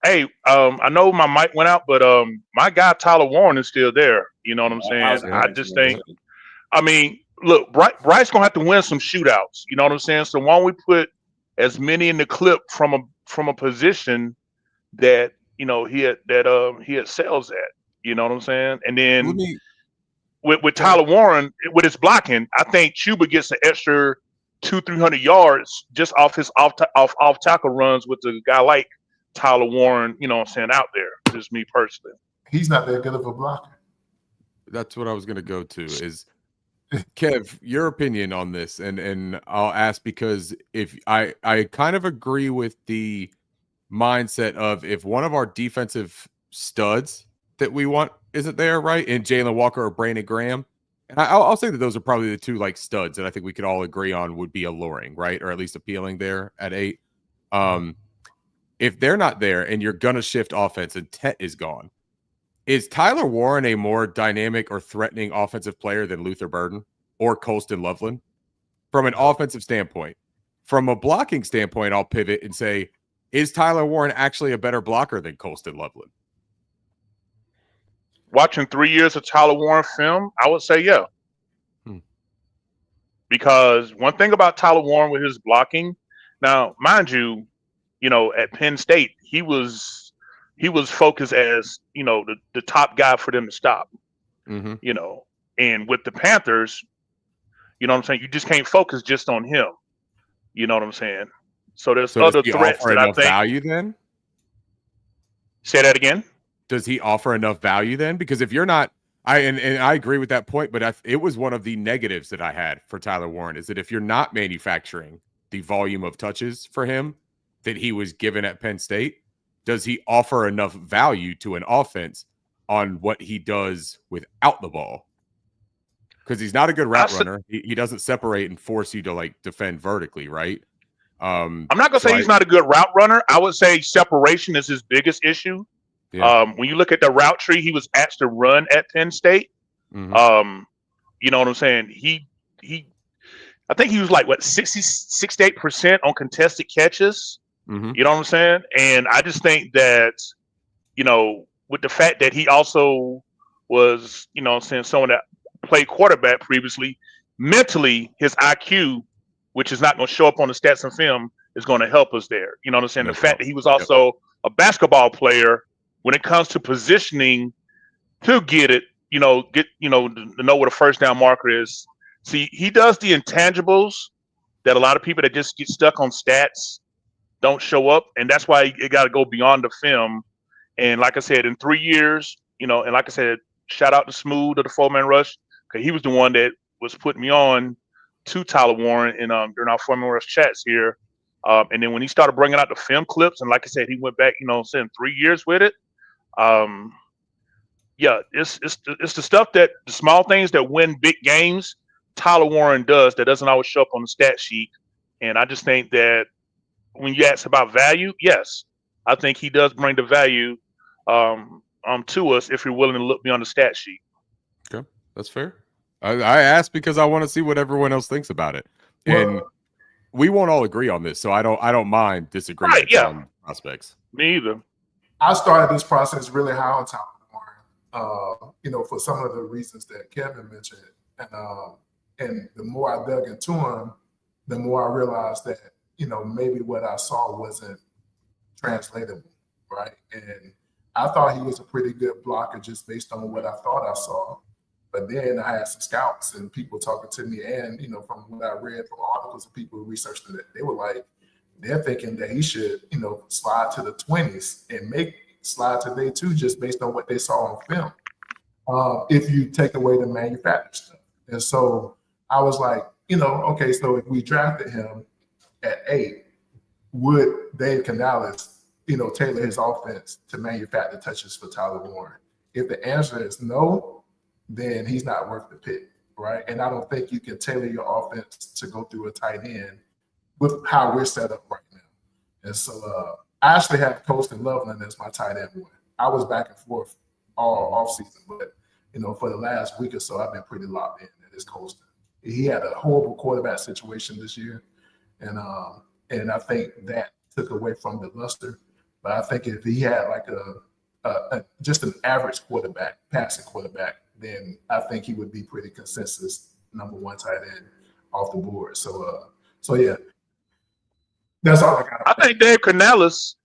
Hey, I know my mic went out, but my guy Tyler Warren is still there. You know what I'm saying? I just think, I mean, look, Bryce gonna have to win some shootouts. You know what I'm saying? So why don't we put as many in the clip from a position that he excels at. You know what I'm saying? And then with Tyler Warren, with his blocking, I think Chuba gets an extra 200-300 yards just off his off tackle runs with a guy like Tyler Warren. You know what I'm saying, out there. Just me personally. He's not that good of a blocker. That's what I was going to go to is, Kev, your opinion on this, and I'll ask because if I kind of agree with the mindset of if one of our defensive studs that we want isn't there, right, and Jalen Walker or Brandon Graham, and I'll say that those are probably the 2 like studs that I think we could all agree on would be alluring, right, or at least appealing there at 8. If they're not there and you're gonna shift offense and Tet is gone, is Tyler Warren a more dynamic or threatening offensive player than Luther Burden or Colston Loveland from an offensive standpoint? From a blocking standpoint, I'll pivot and say, is Tyler Warren actually a better blocker than Colston Loveland? Watching 3 years of Tyler Warren film, I would say yeah. Because one thing about Tyler Warren with his blocking, now mind you, at Penn State, he was focused as the top guy for them to stop. And with the Panthers, you know what I'm saying, you just can't focus just on him. You know what I'm saying? So there's other threats that I think value then. Say that again. Does he offer enough value then? Because if you're not, I agree with that point, but it was one of the negatives that I had for Tyler Warren is that if you're not manufacturing the volume of touches for him that he was given at Penn State, does he offer enough value to an offense on what he does without the ball? Because he's not a good route runner. He doesn't separate and force you to like defend vertically, right? I'm not gonna say he's not a good route runner. I would say separation is his biggest issue. Yeah. When you look at the route tree, he was asked to run at Penn State. You know what I'm saying? I think he was like 68% on contested catches. You know what I'm saying? And I just think that, with the fact that he also was, you know, saying someone that played quarterback previously, mentally his IQ, which is not going to show up on the stats and film, is going to help us there. You know what I'm saying? No The fact doubt. that he was also a basketball player, when it comes to positioning, he'll get it. To know what a first down marker is. See, he does the intangibles that a lot of people that just get stuck on stats don't show up, and that's why it got to go beyond the film. And like I said, in 3 years, and like I said, shout out to Smooth of the 4-Man Rush, because he was the one that was putting me on to Tyler Warren in during our 4-Man Rush chats here. And then when he started bringing out the film clips, and like I said, he went back, saying 3 years with it. Yeah, it's the stuff the small things that win big games. Tyler Warren does that doesn't always show up on the stat sheet, and I just think that when you ask about value, yes, I think he does bring the value to us if you're willing to look beyond the stat sheet. Okay, that's fair. I asked because I want to see what everyone else thinks about it, and we won't all agree on this, so I don't mind disagreeing on prospects. Me either. I started this process really high on Tyler Warren, for some of the reasons that Kevin mentioned, and the more I dug into him, the more I realized that maybe what I saw wasn't translatable, right? And I thought he was a pretty good blocker just based on what I thought I saw. But then I had some scouts and people talking to me, and from what I read from articles of people who researched it, they were like, they're thinking that he should, slide to the 20s and make slide to day 2 just based on what they saw on film. If you take away the manufactured stuff. And so I was like, okay, so if we drafted him at 8, would Dave Canales, tailor his offense to manufacture touches for Tyler Warren? If the answer is no, then he's not worth the pick, right? And I don't think you can tailor your offense to go through a tight end with how we're set up right now. And so I actually have Colston Loveland as my tight end one. I was back and forth all offseason, but for the last week or so, I've been pretty locked in that it's Colston. He had a horrible quarterback situation this year, and I think that took away from the luster. But I think if he had like just an average quarterback, passing quarterback, then I think he would be pretty consensus number 1 tight end off the board. So yeah, that's all I got. I think Dave Canales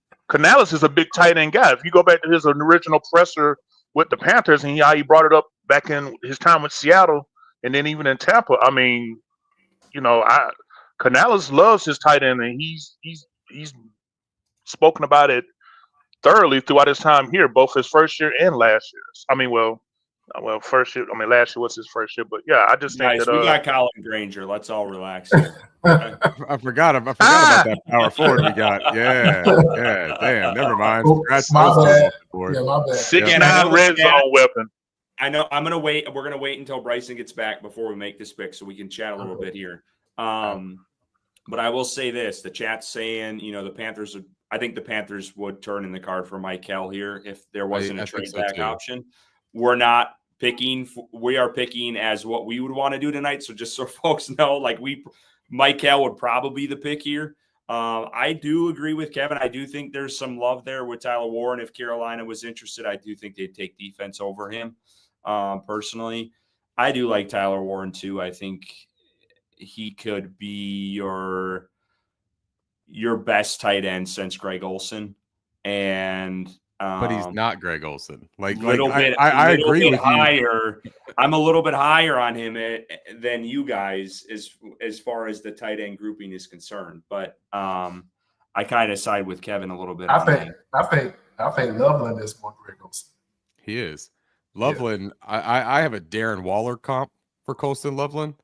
is a big tight end guy. If you go back to his original presser with the Panthers and how he brought it up back in his time with Seattle, and then even in Tampa, I mean, Canales loves his tight end, and he's spoken about it thoroughly throughout his time here, both his first year and last year. I mean, first year. I mean, last year was his first year, but yeah, I just think that we got Colin Granger. Let's all relax. I forgot about that power forward we got. Yeah, damn, never mind. My bad. Yeah, my bad. 6'9" red zone weapon. I know. I'm gonna wait. We're gonna wait until Bryson gets back before we make this pick, so we can chat a little bit here. But I will say this: the chat's saying, the Panthers. I think the Panthers would turn in the card for Michael here if there wasn't a trade back option. We're not picking. We are picking as what we would want to do tonight. So just so folks know, Michael would probably be the pick here. I do agree with Kevin. I do think there's some love there with Tyler Warren. If Carolina was interested, I do think they'd take defense over him. Personally, I do like Tyler Warren too. I think he could be your best tight end since Greg Olsen, and but he's not Greg Olsen. I agree with you. I'm a little bit higher on him than you guys as far as the tight end grouping is concerned. But I kind of side with Kevin a little bit. I think Loveland is more Greg Olsen. He is. Loveland. Yeah. I have a Darren Waller comp for Colston Loveland.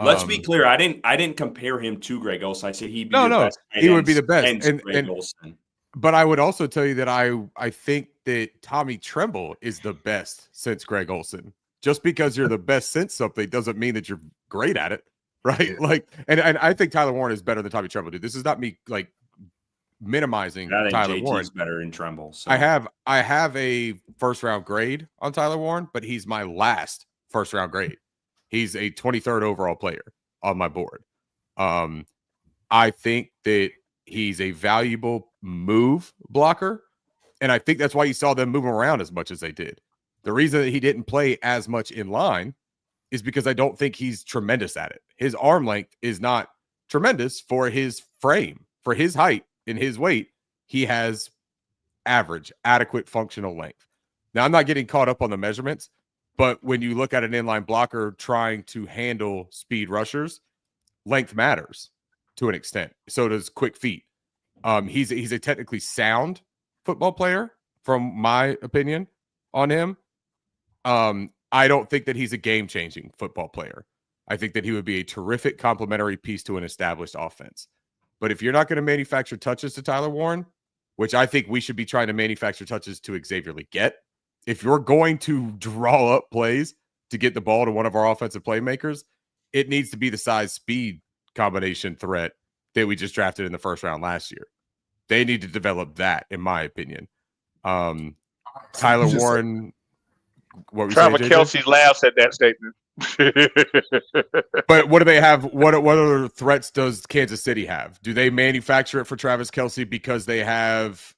Let's be clear. I didn't compare him to Greg Olsen. I said he'd be best. He would be the best. Greg Olsen. But I would also tell you that I think that Tommy Tremble is the best since Greg Olsen. Just because you're the best since something doesn't mean that you're great at it, right? Yeah. And I think Tyler Warren is better than Tommy Tremble, dude. This is not me minimizing Tyler JT's Warren. Better in Tremble. So. I have a first round grade on Tyler Warren, but he's my last first round grade. He's a 23rd overall player on my board. I think that he's a valuable move blocker, and I think that's why you saw them move around as much as they did. The reason that he didn't play as much in line is because I don't think he's tremendous at it. His arm length is not tremendous for his frame, for his height and his weight. He has average, adequate functional length. Now, I'm not getting caught up on the measurements, but when you look at an inline blocker trying to handle speed rushers, length matters to an extent. So does quick feet. He's a technically sound football player, from my opinion on him. I don't think that he's a game-changing football player. I think that he would be a terrific complementary piece to an established offense. But if you're not going to manufacture touches to Tyler Warren, which I think we should be trying to manufacture touches to Xavier Legette, if you're going to draw up plays to get the ball to one of our offensive playmakers, it needs to be the size-speed combination threat that we just drafted in the first round last year. They need to develop that, in my opinion. Tyler Warren... What were Travis Kelce laughs at that statement. But what do they have? What other threats does Kansas City have? Do they manufacture it for Travis Kelce because they have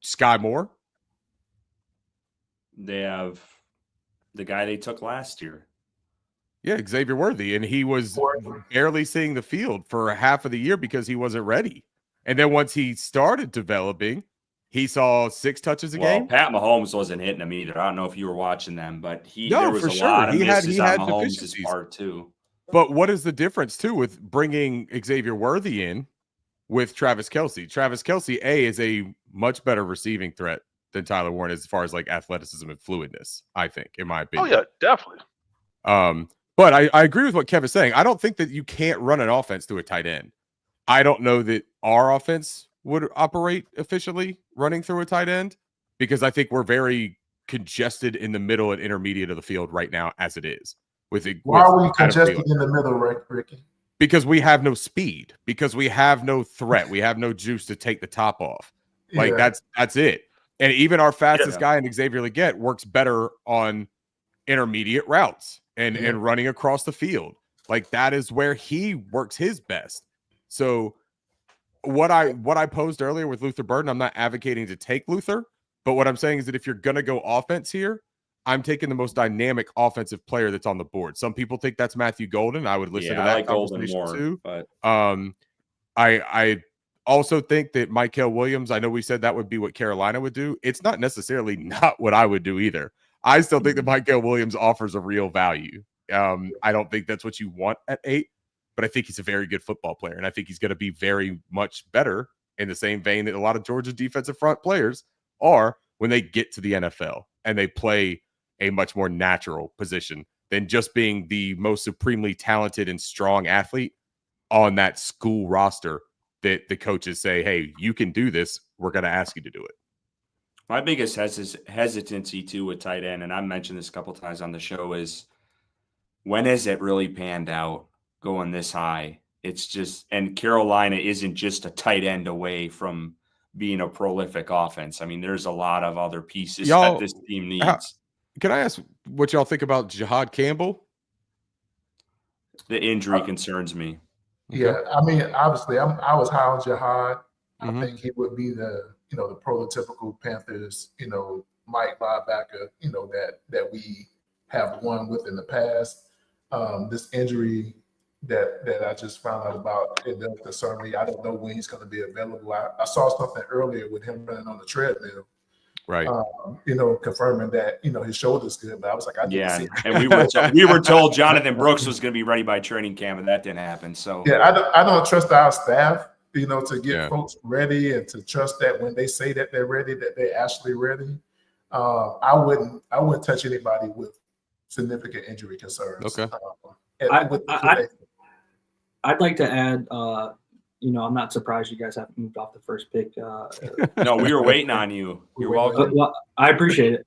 Sky Moore? They have the guy they took last year. Yeah, Xavier Worthy. And he was barely seeing the field for half of the year because he wasn't ready. And then once he started developing, he saw 6 touches a game. Pat Mahomes wasn't hitting them either. I don't know if you were watching them, but there was for a sure. lot of He misses had on Mahomes' deficiencies. part too. But what is the difference, too, with bringing Xavier Worthy in with Travis Kelce? Travis Kelce, is a much better receiving threat than Tyler Warren as far as like athleticism and fluidness, I think, in my opinion. Oh, yeah, definitely. But I agree with what Kevin's saying. I don't think that you can't run an offense through a tight end. I don't know that our offense would operate efficiently running through a tight end because I think we're very congested in the middle and intermediate of the field right now as it is. Why are we congested in the middle, Ricky? Because we have no speed, because we have no threat, we have no juice to take the top off. Like that's it. And even our fastest guy in Xavier Legette works better on intermediate routes and running across the field. Like that is where he works his best. So what I posed earlier with Luther Burden, I'm not advocating to take Luther, but what I'm saying is that if you're going to go offense here, I'm taking the most dynamic offensive player that's on the board. Some people think that's Matthew Golden. I would listen to that conversation more, too. But I also think that Michael Williams, I know we said that would be what Carolina would do. It's not necessarily not what I would do either. I still think that Michael Williams offers a real value. I don't think that's what you want at 8. But I think he's a very good football player, and I think he's going to be very much better in the same vein that a lot of Georgia defensive front players are when they get to the NFL and they play a much more natural position than just being the most supremely talented and strong athlete on that school roster that the coaches say, hey, you can do this. We're going to ask you to do it. My biggest hesitancy, too, with tight end, and I've mentioned this a couple times on the show, is when has it really panned out? Going this high, it's just, and Carolina isn't just a tight end away from being a prolific offense. I mean, there's a lot of other pieces that this team needs. Can I ask what y'all think about Jahad Campbell? The injury concerns me. Yeah, I mean, obviously, I was high on Jahad. I think he would be the prototypical Panthers, Mike linebacker, that we have won with in the past. This injury that I just found out about, it does concern me. I don't know when he's going to be available. I saw something earlier with him running on the treadmill, right? Confirming that his shoulder's good. But I was like, I didn't see it. And we were told Jonathan Brooks was going to be ready by training camp, and that didn't happen. So I don't trust our staff, to get folks ready and to trust that when they say that they're ready, that they're actually ready. I wouldn't touch anybody with significant injury concerns. Okay. I'd like to add, I'm not surprised you guys haven't moved off the first pick. No, we were waiting on you. You're welcome. Well, I appreciate it.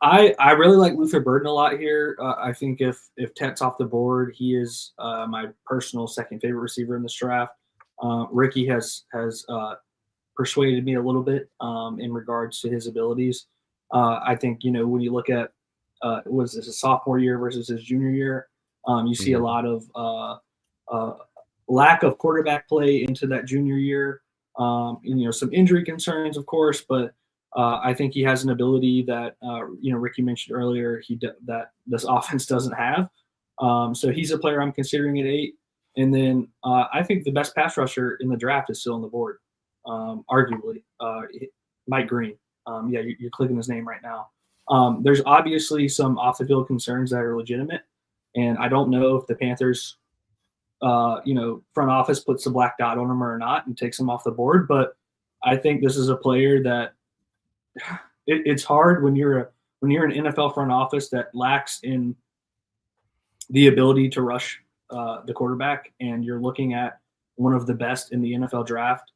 I really like Luther Burden a lot here. I think if Tet's off the board, he is my personal second favorite receiver in this draft. Ricky has persuaded me a little bit in regards to his abilities. I think, when you look at was this a sophomore year versus his junior year, you see a lot of lack of quarterback play into that junior year. Some injury concerns, of course, but I think he has an ability that Ricky mentioned earlier that this offense doesn't have. So he's a player I'm considering at 8. And then I think the best pass rusher in the draft is still on the board, arguably. Mike Green. You're clicking his name right now. There's obviously some off-the-field concerns that are legitimate, and I don't know if the Panthers, front office puts the black dot on him or not and takes him off the board. But I think this is a player that it's hard when you're an NFL front office that lacks in the ability to rush the quarterback, and you're looking at one of the best in the NFL draft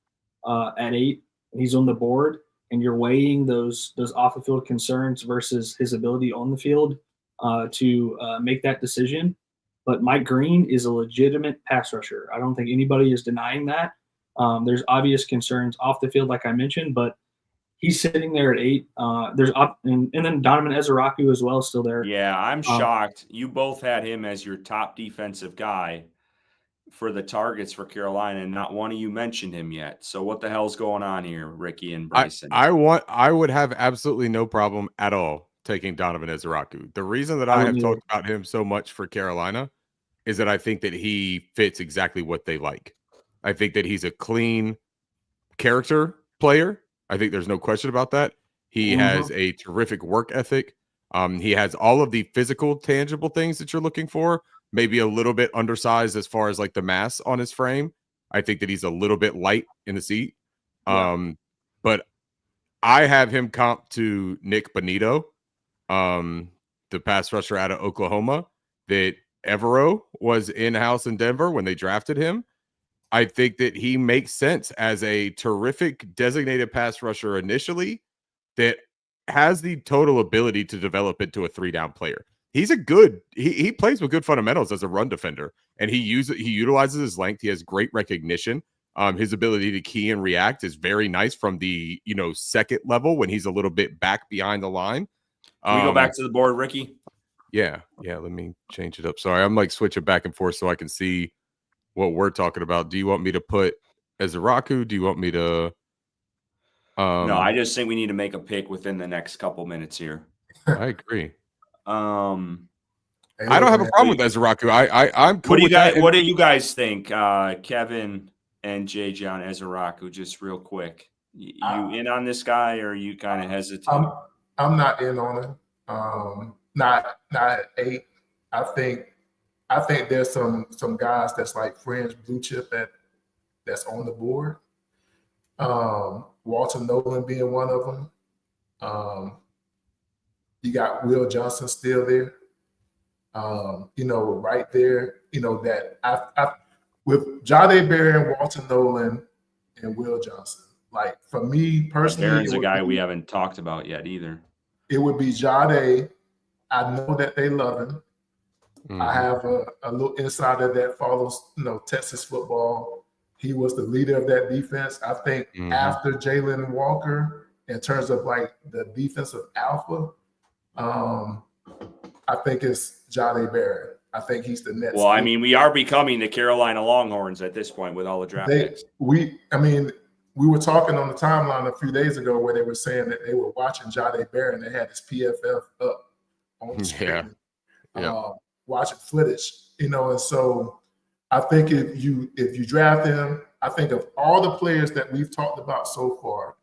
at 8, and he's on the board, and you're weighing those off-the-field concerns versus his ability on the field to make that decision. But Mike Green is a legitimate pass rusher. I don't think anybody is denying that. There's obvious concerns off the field, like I mentioned, but he's sitting there at 8. And then Donovan Ezeraku as well, still there. Yeah, I'm shocked. You both had him as your top defensive guy for the targets for Carolina, and not one of you mentioned him yet. So what the hell's going on here, Ricky and Bryson? I would have absolutely no problem at all taking Donovan Ezeraku. The reason that I have talked about him so much for Carolina is that I think that he fits exactly what they like. I think that he's a clean character player. I think there's no question about that. He has a terrific work ethic. He has all of the physical, tangible things that you're looking for. Maybe a little bit undersized as far as like the mass on his frame. I think that he's a little bit light in the seat. But I have him comp to Nick Bonito, the pass rusher out of Oklahoma that Evero was in-house in Denver when they drafted him. I think that he makes sense as a terrific designated pass rusher initially that has the total ability to develop into a 3-down player. He's he plays with good fundamentals as a run defender, and he utilizes his length. He has great recognition. His ability to key and react is very nice from the second level when he's a little bit back behind the line. Can we go back to the board, Ricky? Yeah. Let me change it up. Sorry, I'm like switching back and forth so I can see what we're talking about. Do you want me to put Ezeraku? Do you want me to? No, I just think we need to make a pick within the next couple minutes here. I agree. I don't have a problem with Ezeraku. I'm cool with that. What do you guys think, Kevin and JJ, on Ezeraku? Just real quick, you in on this guy, or are you kind of hesitant? I'm not in on it. Not at 8. I think there's some guys that's like fringe blue chip that's on the board. Walter Nolan being one of them. You got Will Johnson still there. Right there. That I with Jahdae Barry and Walter Nolan and Will Johnson. Like for me personally, Aaron's a guy we haven't talked about yet either. It would be Jahdae. I know that they love him. I have a little insider that follows, Texas football. He was the leader of that defense. I think after Jalen Walker, in terms of like the defensive alpha, I think it's Jahdae Barry. I think he's the next. Well, I mean, we are becoming the Carolina Longhorns at this point with all the draft picks. We were talking on the timeline a few days ago where they were saying that they were watching Jahdae Barry and they had his PFF up on the screen. Watching footage, and so I think if you draft him, I think of all the players that we've talked about so far,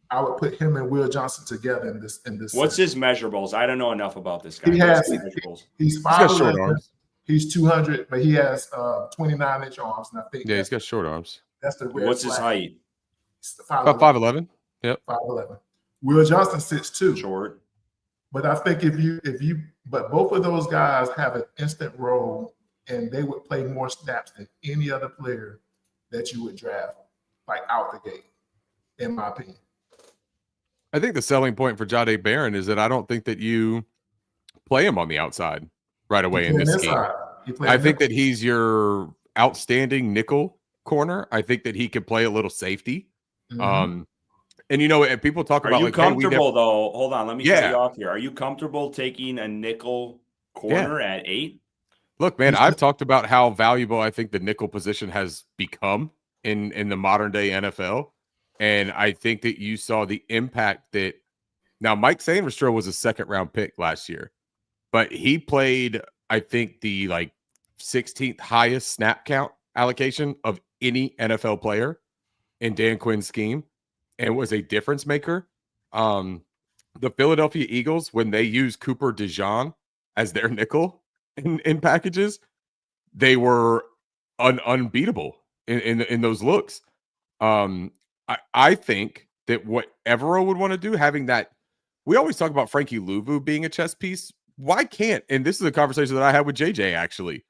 I would put him and Will Johnson together in this. What's his measurables? I don't know enough about this guy. He's 5'11". He's 200, but he has 29-inch arms, and I think he's got short arms. That's the red What's flag. his height? About 5'11". Yep, 5'11". Will Johnson 6'2". Short. But I think but both of those guys have an instant role, and they would play more snaps than any other player that you would draft, like out the gate, in my opinion. I think the selling point for Jahdae Barron is that I don't think that you play him on the outside right away in this scheme. I think that he's your outstanding nickel corner. I think that he can play a little safety. And people talk about, are you like, comfortable though? Hold on, let me cut you off here. Are you comfortable taking a nickel corner at 8? Look, man, I've talked about how valuable I think the nickel position has become in the modern day NFL. And I think that you saw the impact that now Mike Sanderstroh was a 2nd-round pick last year, but he played, I think, the 16th highest snap count allocation of any NFL player in Dan Quinn's scheme and was a difference maker. The Philadelphia Eagles, when they used Cooper DeJean as their nickel in packages, they were unbeatable in those looks. I think that what Evero would want to do, having that, we always talk about Frankie Louvu being a chess piece. Why can't, and this is a conversation that I had with JJ actually,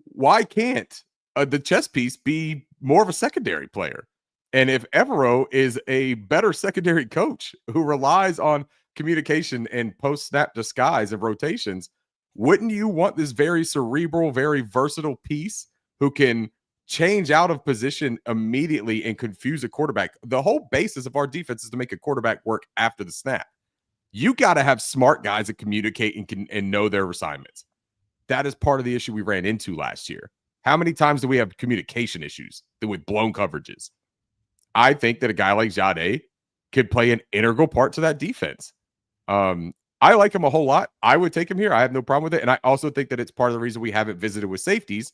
why can't the chess piece be more of a secondary player? And if Evero is a better secondary coach who relies on communication and post-snap disguise of rotations, wouldn't you want this very cerebral, very versatile piece who can change out of position immediately and confuse a quarterback? The whole basis of our defense is to make a quarterback work after the snap. You got to have smart guys that communicate and know their assignments. That is part of the issue we ran into last year. How many times do we have communication issues with blown coverages? I think that a guy like Jade could play an integral part to that defense. I like him a whole lot. I would take him here. I have no problem with it. And I also think that it's part of the reason we haven't visited with safeties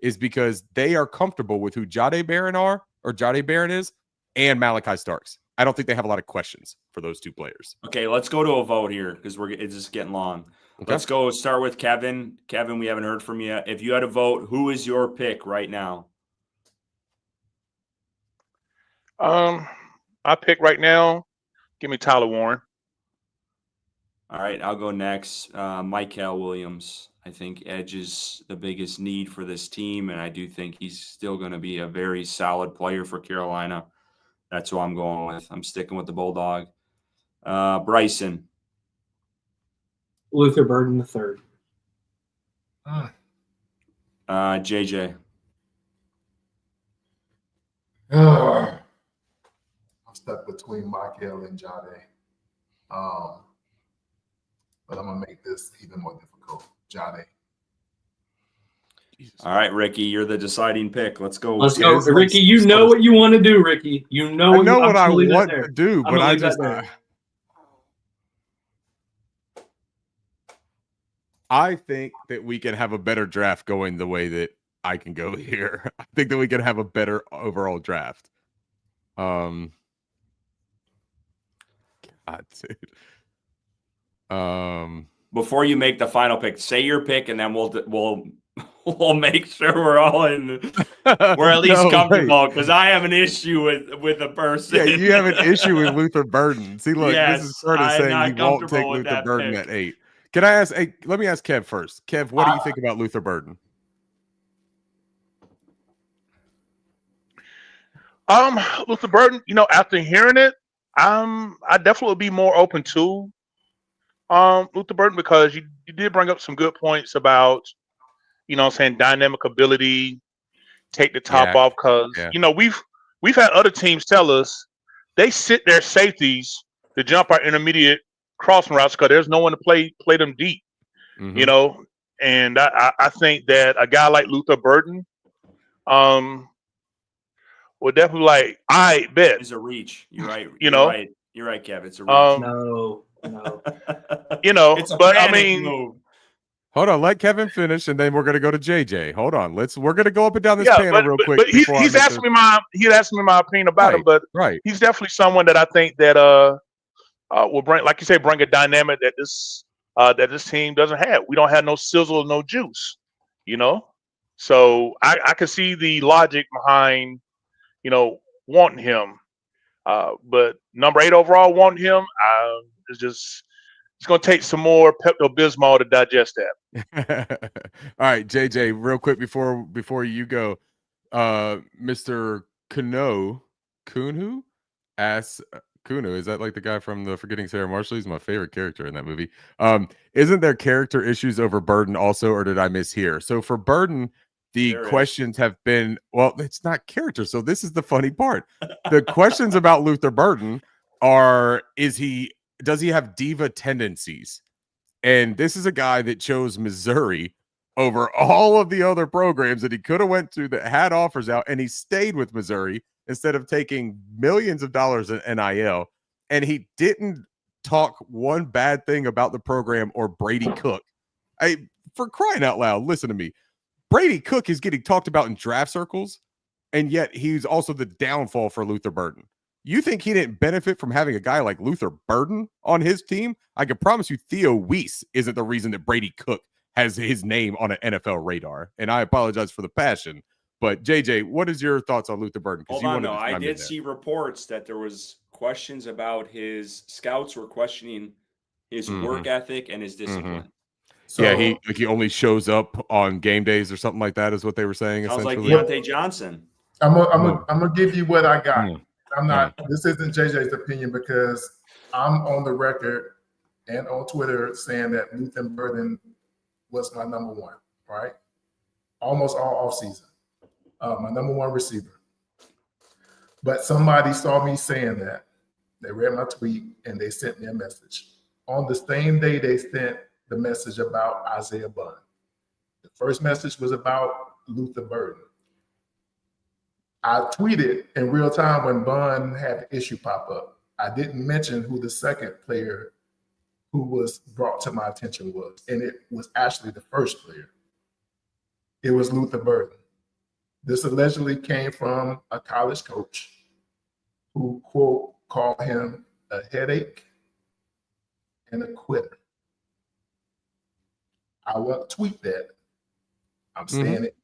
is because they are comfortable with who Jade Barron is and Malachi Starks. I don't think they have a lot of questions for those two players. Okay, let's go to a vote here because it's just getting long. Okay. Let's go start with Kevin. Kevin, we haven't heard from you. If you had a vote, who is your pick right now? I pick right now. Give me Tyler Warren. All right, I'll go next. Michael Williams. I think edge is the biggest need for this team, and I do think he's still going to be a very solid player for Carolina. That's who I'm going with. I'm sticking with the Bulldog. Bryson. Luther Burden III. JJ. I'm stuck between Michael and Jade. But I'm going to make this even more difficult. Jade. All right, Ricky, you're the deciding pick. Let's go. Let's go, Ricky. You know what you want to do, Ricky. You know I know what I want to do, but I just I think that we can have a better draft going the way that I can go here. I think that we can have a better overall draft. God, dude. Before you make the final pick, say your pick, and then we'll make sure we're all in. We're at least comfortable because I have an issue with a person. Yeah, you have an issue with Luther Burden. See, look, yes, this is Curtis saying he won't take Luther Burden at 8. Can I ask? Hey, let me ask Kev first. Kev, what do you think about Luther Burden? Luther Burden, after hearing it, I definitely would be more open to Luther Burden because you did bring up some good points about, dynamic ability, take the top off because we've had other teams tell us they sit their safeties to jump our intermediate crossing routes because there's no one to play them deep, and I think that a guy like Luther Burden would definitely I bet it's a reach. You're right. You're right, Kev. It's a reach. No. It's a panic move. Hold on, let Kevin finish, and then we're going to go to JJ. Hold on, we're going to go up and down this panel real quick. But he's asking me my opinion about him. But he's definitely someone that I think that will bring, like you say, bring a dynamic that this team doesn't have. We don't have no sizzle, no juice, So I can see the logic behind, wanting him. But number 8 overall, wanting him, it's going to take some more Pepto-Bismol to digest that. All right, JJ, real quick before you go, Mr. Kunhu asks, Kunhu, is that like the guy from the Forgetting Sarah Marshall? He's my favorite character in that movie. Isn't there character issues over Burden also, or did I mishear? So for Burden, the questions have been, well, it's not character. So this is the funny part. The questions about Luther Burden are, does he have diva tendencies? And this is a guy that chose Missouri over all of the other programs that he could have went to that had offers out, and he stayed with Missouri instead of taking millions of dollars in NIL. And he didn't talk one bad thing about the program or Brady Cook. For crying out loud, listen to me. Brady Cook is getting talked about in draft circles, and yet he's also the downfall for Luther Burden. You think he didn't benefit from having a guy like Luther Burden on his team? I can promise you Theo Weiss isn't the reason that Brady Cook has his name on an NFL radar. And I apologize for the passion. But, JJ, what is your thoughts on Luther Burden? Hold on, though. I did see reports that there was questions about his scouts were questioning his work ethic and his discipline. So, yeah, he only shows up on game days or something like that is what they were saying. Sounds like essentially. Deontay Johnson. I'm gonna give you what I got. I'm not. This isn't JJ's opinion because I'm on the record and on Twitter saying that Luther Burden was my number one. Right, almost all offseason, my number one receiver. But somebody saw me saying that. They read my tweet and they sent me a message. On the same day, they sent the message about Isaiah Bunn. The first message was about Luther Burden. I tweeted in real time when Bunn had the issue pop up. I didn't mention who the second player who was brought to my attention was, and it was actually the first player. It was Luther Burden. This allegedly came from a college coach who, quote, called him a headache and a quitter. I won't tweet that. I'm saying it.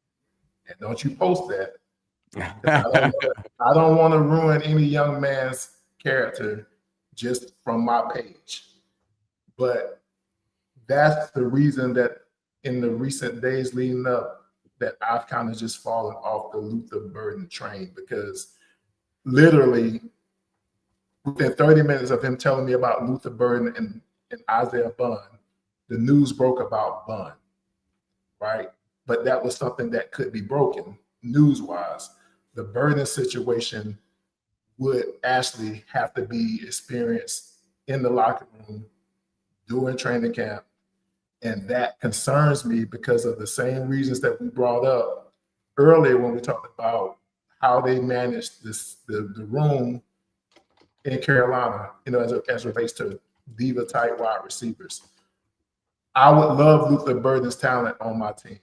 And don't you post that. I don't want to ruin any young man's character just from my page. But that's the reason that in the recent days leading up that I've kind of just fallen off the Luther Burden train because literally within 30 minutes of him telling me about Luther Burden and Isaiah Bunn, the news broke about Bunn, right? But that was something that could be broken news-wise. The Burden situation would actually have to be experienced in the locker room during training camp. And that concerns me because of the same reasons that we brought up earlier when we talked about how they managed the room in Carolina, as it relates to diva-type wide receivers. I would love Luther Burden's talent on my team,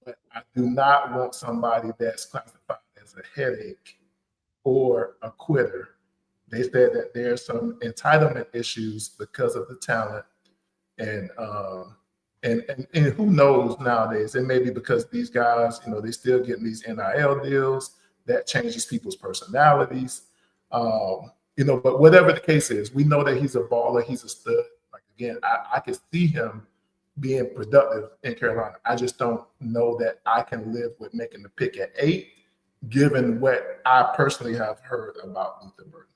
but I do not want somebody that's classified as a headache or a quitter. They said that there's some entitlement issues because of the talent, and who knows nowadays? It may be because these guys, they still getting these NIL deals that changes people's personalities. But whatever the case is, we know that he's a baller, he's a stud. Like again, I can see him being productive in Carolina. I just don't know that I can live with making the pick at 8, given what I personally have heard about Luther Burden.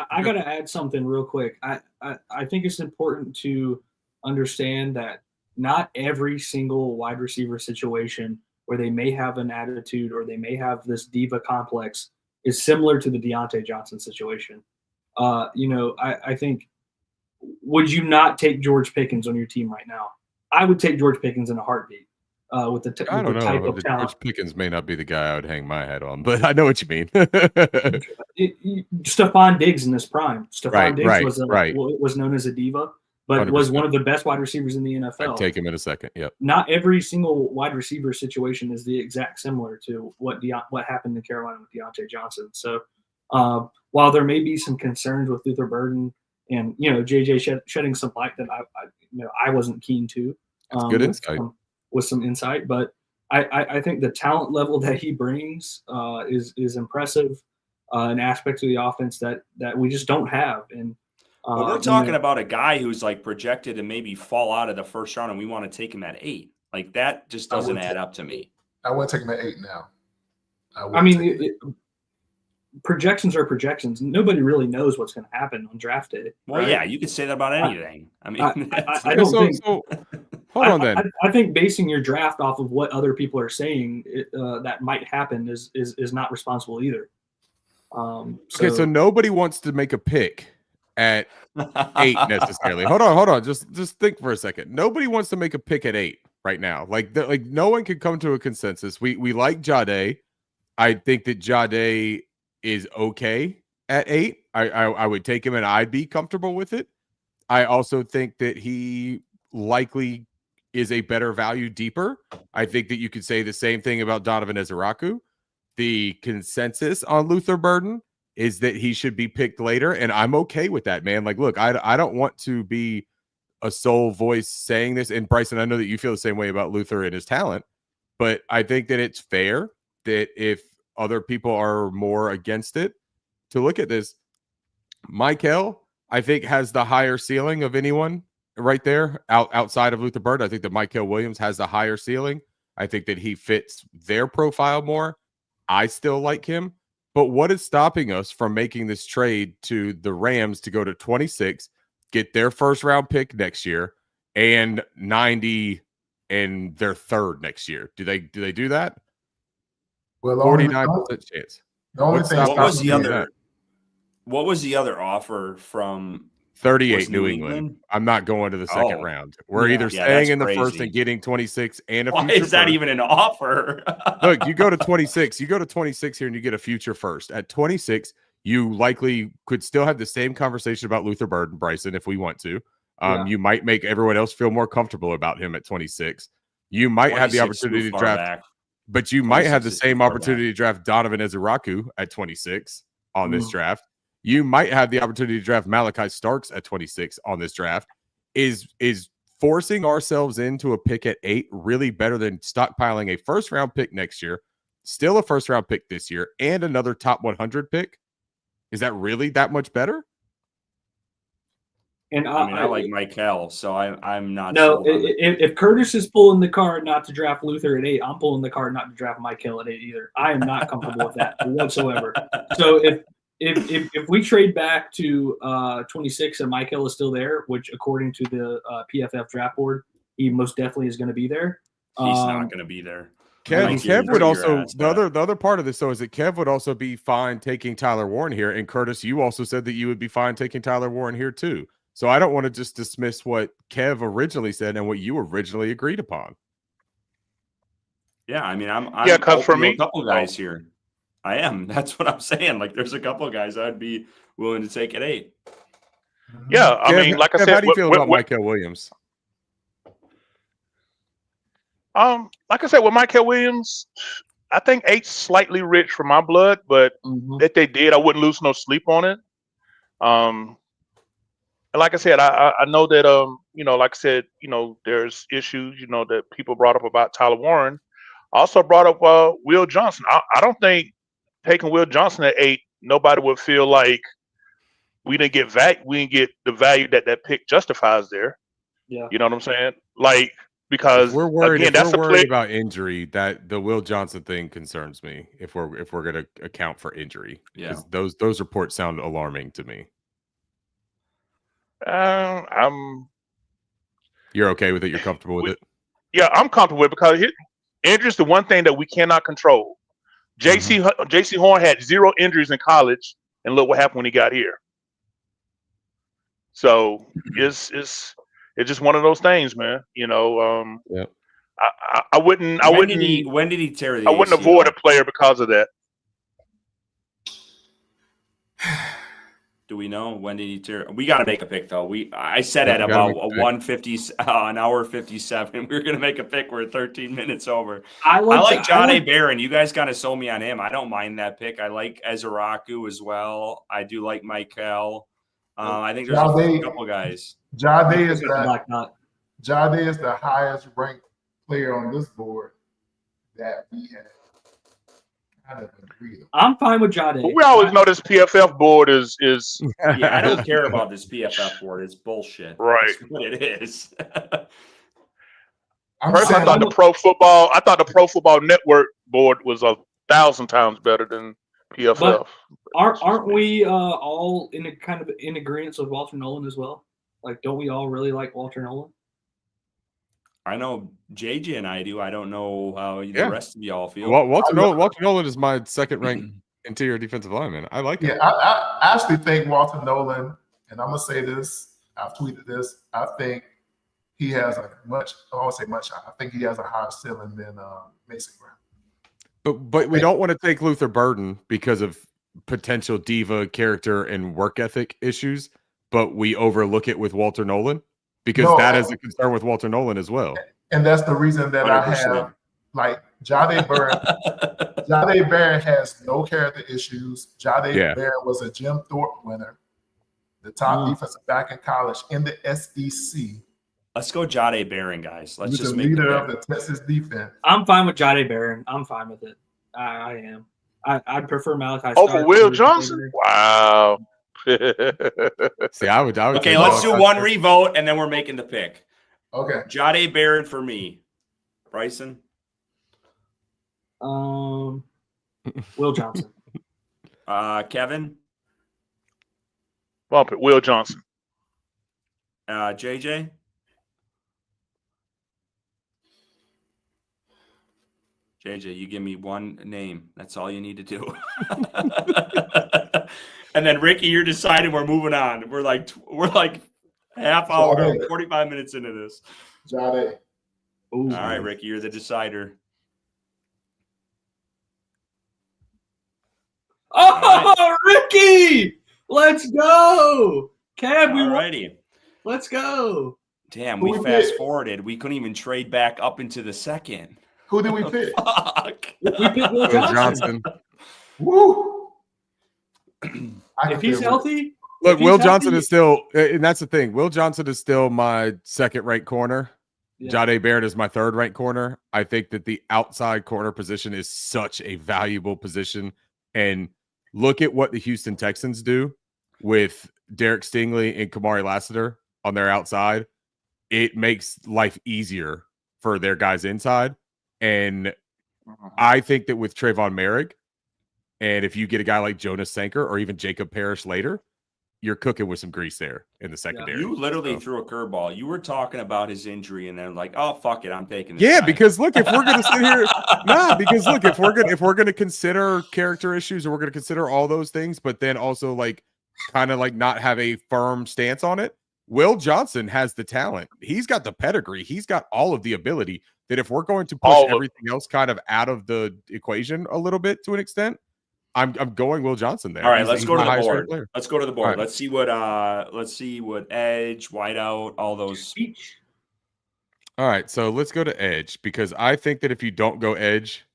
I got to add something real quick. I think it's important to understand that not every single wide receiver situation where they may have an attitude or they may have this diva complex is similar to the Deontay Johnson situation. I think, would you not take George Pickens on your team right now? I would take George Pickens in a heartbeat with the type of talent. George Pickens may not be the guy I would hang my hat on, but I know what you mean. Stephon Diggs in his prime. Stephon Diggs was known as a diva, but 100%. Was one of the best wide receivers in the NFL. I'd take him in a second. Yep. Not every single wide receiver situation is the exact similar to what happened in Carolina with Deontay Johnson. So while there may be some concerns with Luther Burden and JJ shedding some light that I wasn't keen to, good insight. With some insight, but I think the talent level that he brings is impressive, an aspect of the offense that we just don't have. And we're talking about a guy who's like projected to maybe fall out of the first round, and we want to take him at 8. Like that just doesn't add up to me. I wouldn't take him at 8 now. Projections are projections. Nobody really knows what's going to happen on draft day. Well, right? Yeah, you could say that about anything. I don't think. Hold on, then. I think basing your draft off of what other people are saying that might happen is not responsible either. So nobody wants to make a pick at 8 necessarily. Hold on. Just think for a second. Nobody wants to make a pick at 8 right now. Like no one can come to a consensus. We like Jade. I think that Jade is okay at 8. I would take him and I'd be comfortable with it. I also think that he likely is a better value deeper. I think that you could say the same thing about Donovan Ezeraku. The consensus on Luther Burden is that he should be picked later, and I'm okay with that, man. Like, look, I don't want to be a sole voice saying this. And Bryson, I know that you feel the same way about Luther and his talent, but I think that it's fair that if other people are more against it, to look at this. Michael, I think, has the higher ceiling of anyone right there outside of Luther Burden. I think that Michael Williams has the higher ceiling. I think that he fits their profile more. I still like him. But what is stopping us from making this trade to the Rams to go to 26, get their first round pick next year, and 90 and their third next year? Do they do that? Well, 49% chance. The only What's thing that- What was the stopping other? that? What was the other offer from 38 was New England. I'm not going to the second round. We're Yeah. either Yeah, staying that's in the first crazy. and getting 26 and a Why future is that first. even an offer? Look, you go to 26. You go to 26 here and you get a future first. At 26, you likely could still have the same conversation about Luther Burden, Bryson, if we want to. Yeah. You might make everyone else feel more comfortable about him at 26. You might have the 26 opportunity too to far draft, back. but you might have 26 the is too same far opportunity to draft Donovan Ezeraku at 26 on this Mm. draft. You might have the opportunity to draft Malachi Starks at 26 on this draft. Is forcing ourselves into a pick at 8 really better than stockpiling a first round pick next year, still a first round pick this year, and another top 100 pick? Is that really that much better? And I mean, I like Michael, so I'm not. No, sold on it. if Curtis is pulling the card not to draft Luther at 8, I'm pulling the card not to draft Mike Hill at 8 either. I am not comfortable with that whatsoever. So if we trade back to 26 and Mike Hill is still there, which according to the PFF draft board, he most definitely is going to be there. He's not going to be there. Kev would also the the other part of this though is that Kev would also be fine taking Tyler Warren here, and Curtis, you also said that you would be fine taking Tyler Warren here too. So I don't want to just dismiss what Kev originally said and what you originally agreed upon. Yeah, I mean, I'm Yeah, 'cause for open to me- a couple guys here. I am. That's what I'm saying. Like, there's a couple guys I'd be willing to take at 8. Yeah, I Kev, mean, like I Kev, said, how do you feel about Michael Williams? like I said, with Michael Williams, I think 8's slightly rich for my blood, but if they did, I wouldn't lose no sleep on it. And like I said, I know that like I said, there's issues, that people brought up about Tyler Warren. I also brought up Will Johnson. I don't think taking Will Johnson at 8, nobody would feel like we didn't get the value that pick justifies there. Yeah. You know what I'm saying? Like, because If we're worried, again, that's if we're the worried play. about injury, that the Will Johnson thing concerns me. If we're going to account for injury, Yeah. because those reports sound alarming to me. You're okay with it? You're comfortable with it? Yeah, I'm comfortable with it because injury is the one thing that we cannot control. JC Horn had 0 injuries in college, and look what happened when he got here. So it's just one of those things, man. Yep. I wouldn't When did he tear the I wouldn't ACL? avoid a player because of that. Do we know when did he tear? We got to make a pick though. I said at we gotta about make a pick. 150, an hour 57. We were gonna make a pick. We're 13 minutes over. I I like John A. like- Barron. You guys kind of sold me on him. I don't mind that pick. I like Ezeraku as well. I do like Michael. I think there's a couple guys. Jade is Black Knot. Jade is the highest ranked player on this board that we have kind of agreed on. I'm fine with Jade. But we always know this PFF board is Yeah, I don't care about this PFF board. It's bullshit. Right. That's what it is. I'm First, I saying- thought the Pro Football Network board was 1,000 times better than PFF. Aren't we all in agreement with Walter Nolan as well? Like, don't we all really like Walter Nolan? I know JJ and I do. I don't know how Yeah. the rest of y'all feel. Walter Nolan is my second ranked interior defensive lineman. I like Yeah, him. I actually think Walter Nolan, and I'm gonna say this, I've tweeted this, I think he has I won't say much, I think he has a higher ceiling than Mason Brown. But we don't want to take Luther Burden because of potential diva character and work ethic issues, but we overlook it with Walter Nolan because No, that is a concern with Walter Nolan as well. And that's the reason that I 100%. have like Jade Barron. Jade Barron has no character issues. Jade Barron was a Jim Thorpe winner, the top defensive back in college in the SEC. Let's go Jade Barron, guys. Let's He's just the make leader the of the Texas defense. I'm fine with Jade Barron. I'm fine with it. I am. I'd prefer Malachi Over Starks Will over Johnson? Jade Wow. See, I would. Okay, take let's do Malachi one Starks. revote, and then we're making the pick. Okay. Jade Barron for me. Bryson? Will Johnson. Kevin? Bump it, Will Johnson. JJ? JJ, you give me one name. That's all you need to do. And then Ricky, you're deciding we're moving on. We're like half hour, 45 minutes into this. Jade. All right, Ricky, you're the decider. Oh, Ricky! Let's go, Kev. Alrighty. Let's go. Damn, Who we we fast pick? forwarded. We couldn't even trade back up into the second. Who did we pick? Fuck. We picked Will Will Johnson. Johnson. Woo! If he's healthy, Look, if he's Will Johnson healthy- is still, and that's the thing. Will Johnson is still my second ranked corner. Yeah. Jade Barron is my third ranked corner. I think that the outside corner position is such a valuable position. And look at what the Houston Texans do with Derek Stingley and Kamari Lassiter on their outside. It makes life easier for their guys inside. And I think that with Trayvon Merrick, and if you get a guy like Jonas Sanker or even Jacob Parrish later, you're cooking with some grease there in the secondary. You literally So- threw a curveball. You were talking about his injury, and then like, oh fuck it, I'm taking this. Yeah, guy. because look, if we're gonna sit here, because look, if we're gonna consider character issues or we're gonna consider all those things, but then also like kind of like not have a firm stance on it. Will Johnson has the talent. He's got the pedigree. He's got all of the ability that if we're going to push everything else kind of out of the equation a little bit to an extent, I'm going Will Johnson there. All right, He's- let's he's go to my the highest board. rated player. Let's go to the board. All right. Let's see what edge, whiteout, all those. All right, so let's go to edge because I think that if you don't go edge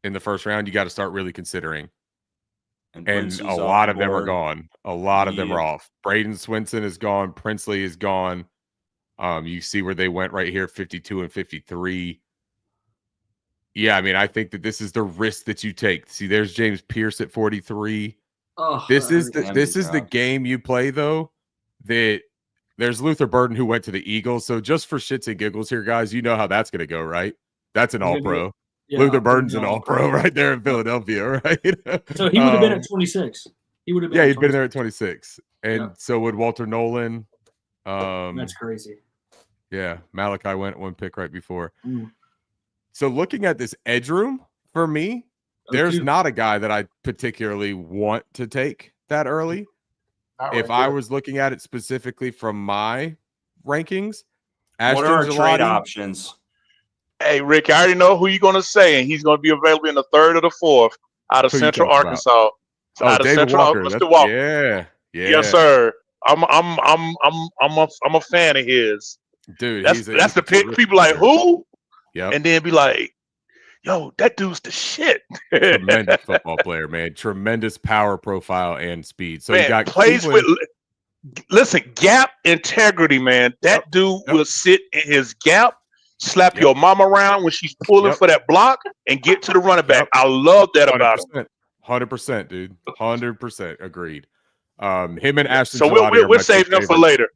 in the first round, you got to start really considering. And Princey's a off lot the of them are board. gone. A lot of them are Yeah. off. Braden Swinson is gone. Princely is gone. You see where they went right here, 52 and 53. Yeah, I mean, I think that this is the risk that you take. See, there's James Pierce at 43. Oh, This is that the game you play though. That there's Luther Burden who went to the Eagles. So just for shits and giggles here, guys, you know how that's going to go, right? That's an He's all gonna pro. yeah, Luther Burden's he's an all pro right there in Philadelphia, right? So he would have been at 26. He would have been. Yeah, at he'd been there 26. at 26. And Yeah. so would Walter Nolan. That's crazy. Yeah, Malachi went one pick right before. Mm. So looking at this edge room for me, there's Okay. not a guy that I particularly want to take that early. Not If right I there. was looking at it specifically from my rankings, What are our Ashton trade Gelati, options? Hey, Rick, I already know who you're going to say, and he's going to be available in the third or the fourth out of Who you Central talking about? Arkansas. Oh, Out of David Central, Walker. Mr. That's- Walker. Yeah. Yes, sir. I'm a fan of his. Dude, That's he's a the pick. terrific People like player. who, Yep. and then be like, "Yo, that dude's the shit." Tremendous football player, man. Tremendous power profile and speed. So Man, you got plays Cleveland. listen, gap integrity, man. That dude Yep. will sit in his gap, slap Yep. your mom around when she's pulling Yep. for that block, and get to the running back. Yep. I love that about him. 100%, dude. 100% agreed. Him and Ashton. So Gelati we'll are my two save them for favorites. later.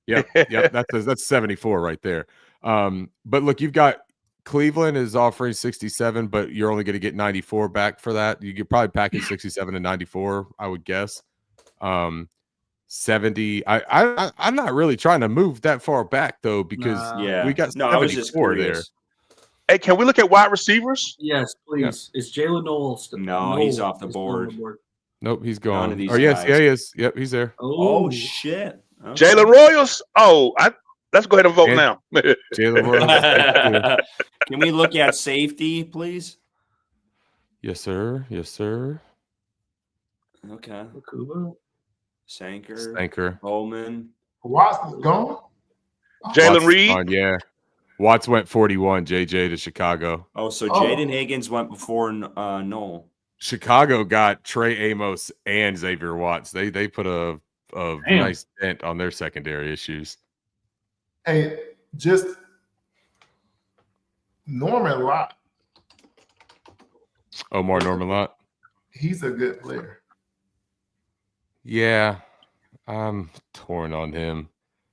Yep. That's 74 right there. But look, you've got Cleveland is offering 67, but you're only going to get 94 back for that. You could probably package 67 and 94, I would guess. 70. I'm not really trying to move that far back though, because Nah. Yeah, we got no. I was just 74 curious. Hey, can we look at wide receivers? Yes, please. It's Jalen Knowles. No, he's off the is board. on the board. Nope, he's None gone. of these Oh yes, guys. yeah, he is. Yep, he's there. Oh shit. Okay. Jalen Royals? Oh, let's go ahead and vote And- now. Jalen Royals. Can we look at safety, please? Yes, sir. Yes, sir. Okay. Kuba. Sanker. Bowman. Watts is gone. Jalen Watts Reed. gone, yeah. Watts went 41, JJ to Chicago. Oh, so Jaden Higgins went before Noel. Chicago got Trey Amos and Xavier Watts. They put a nice dent on their secondary issues. Hey, just Norman Lott. Omar Norman Lott. He's a good player. Yeah, I'm torn on him.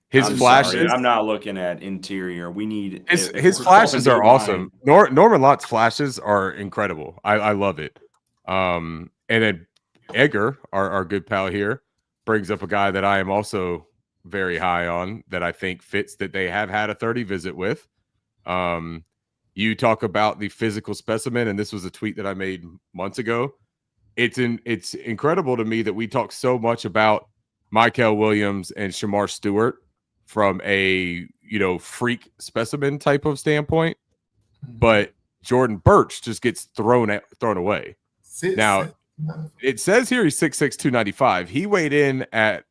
His flashes. Sorry, I'm not looking at interior. We need his flashes are awesome. Norman Lott's flashes are incredible. I love it. And then Edgar, our good pal here, brings up a guy that I am also very high on that I think fits that they have had a 30 visit with. You talk about the physical specimen, and this was a tweet that I made months ago. It's incredible to me that we talk so much about Michael Williams and Shamar Stewart from a freak specimen type of standpoint, but Jordan Birch just gets thrown away. Now it says here he's 6'6", 295. He weighed in at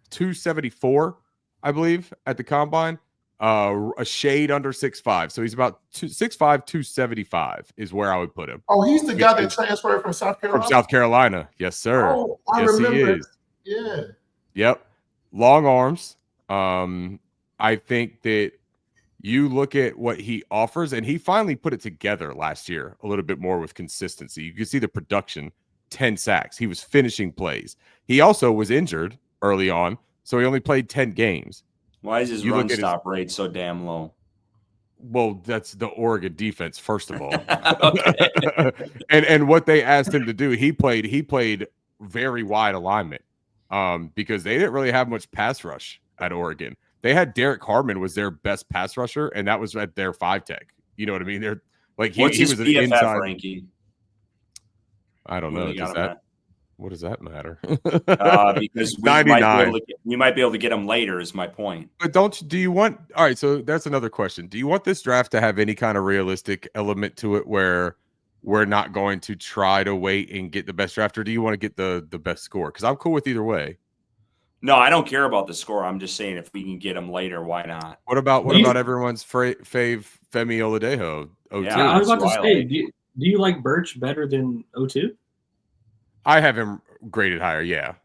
274, I believe, at the combine. A shade under 6'5", so he's about 6'5", 275 is where I would put him. Oh, he's the guy that transferred from South Carolina. From South Carolina, yes, sir. Oh, I yes, remember. he is. Yeah. Yep, long arms. I think that you look at what he offers, and he finally put it together last year a little bit more with consistency. You can see the production, 10 sacks. He was finishing plays. He also was injured early on, so he only played 10 games. Why is his run stop rate so damn low? Well, that's the Oregon defense, first of all. and what they asked him to do, he played very wide alignment because they didn't really have much pass rush at Oregon. They had Derek Harmon was their best pass rusher, and that was at their 5 tech. You know what I mean? They're like what's his was an PFF inside ranking? I don't know. What does that matter? Because we might be able to get him later. Is my point. But do you want? All right, so that's another question. Do you want this draft to have any kind of realistic element to it, where we're not going to try to wait and get the best draft, or do you want to get the best score? Because I'm cool with either way. No, I don't care about the score. I'm just saying if we can get him later, why not? What about everyone's fave Femi Oladejo? 02. Yeah, I was about to say, do you like Birch better than 02? I have him graded higher, yeah.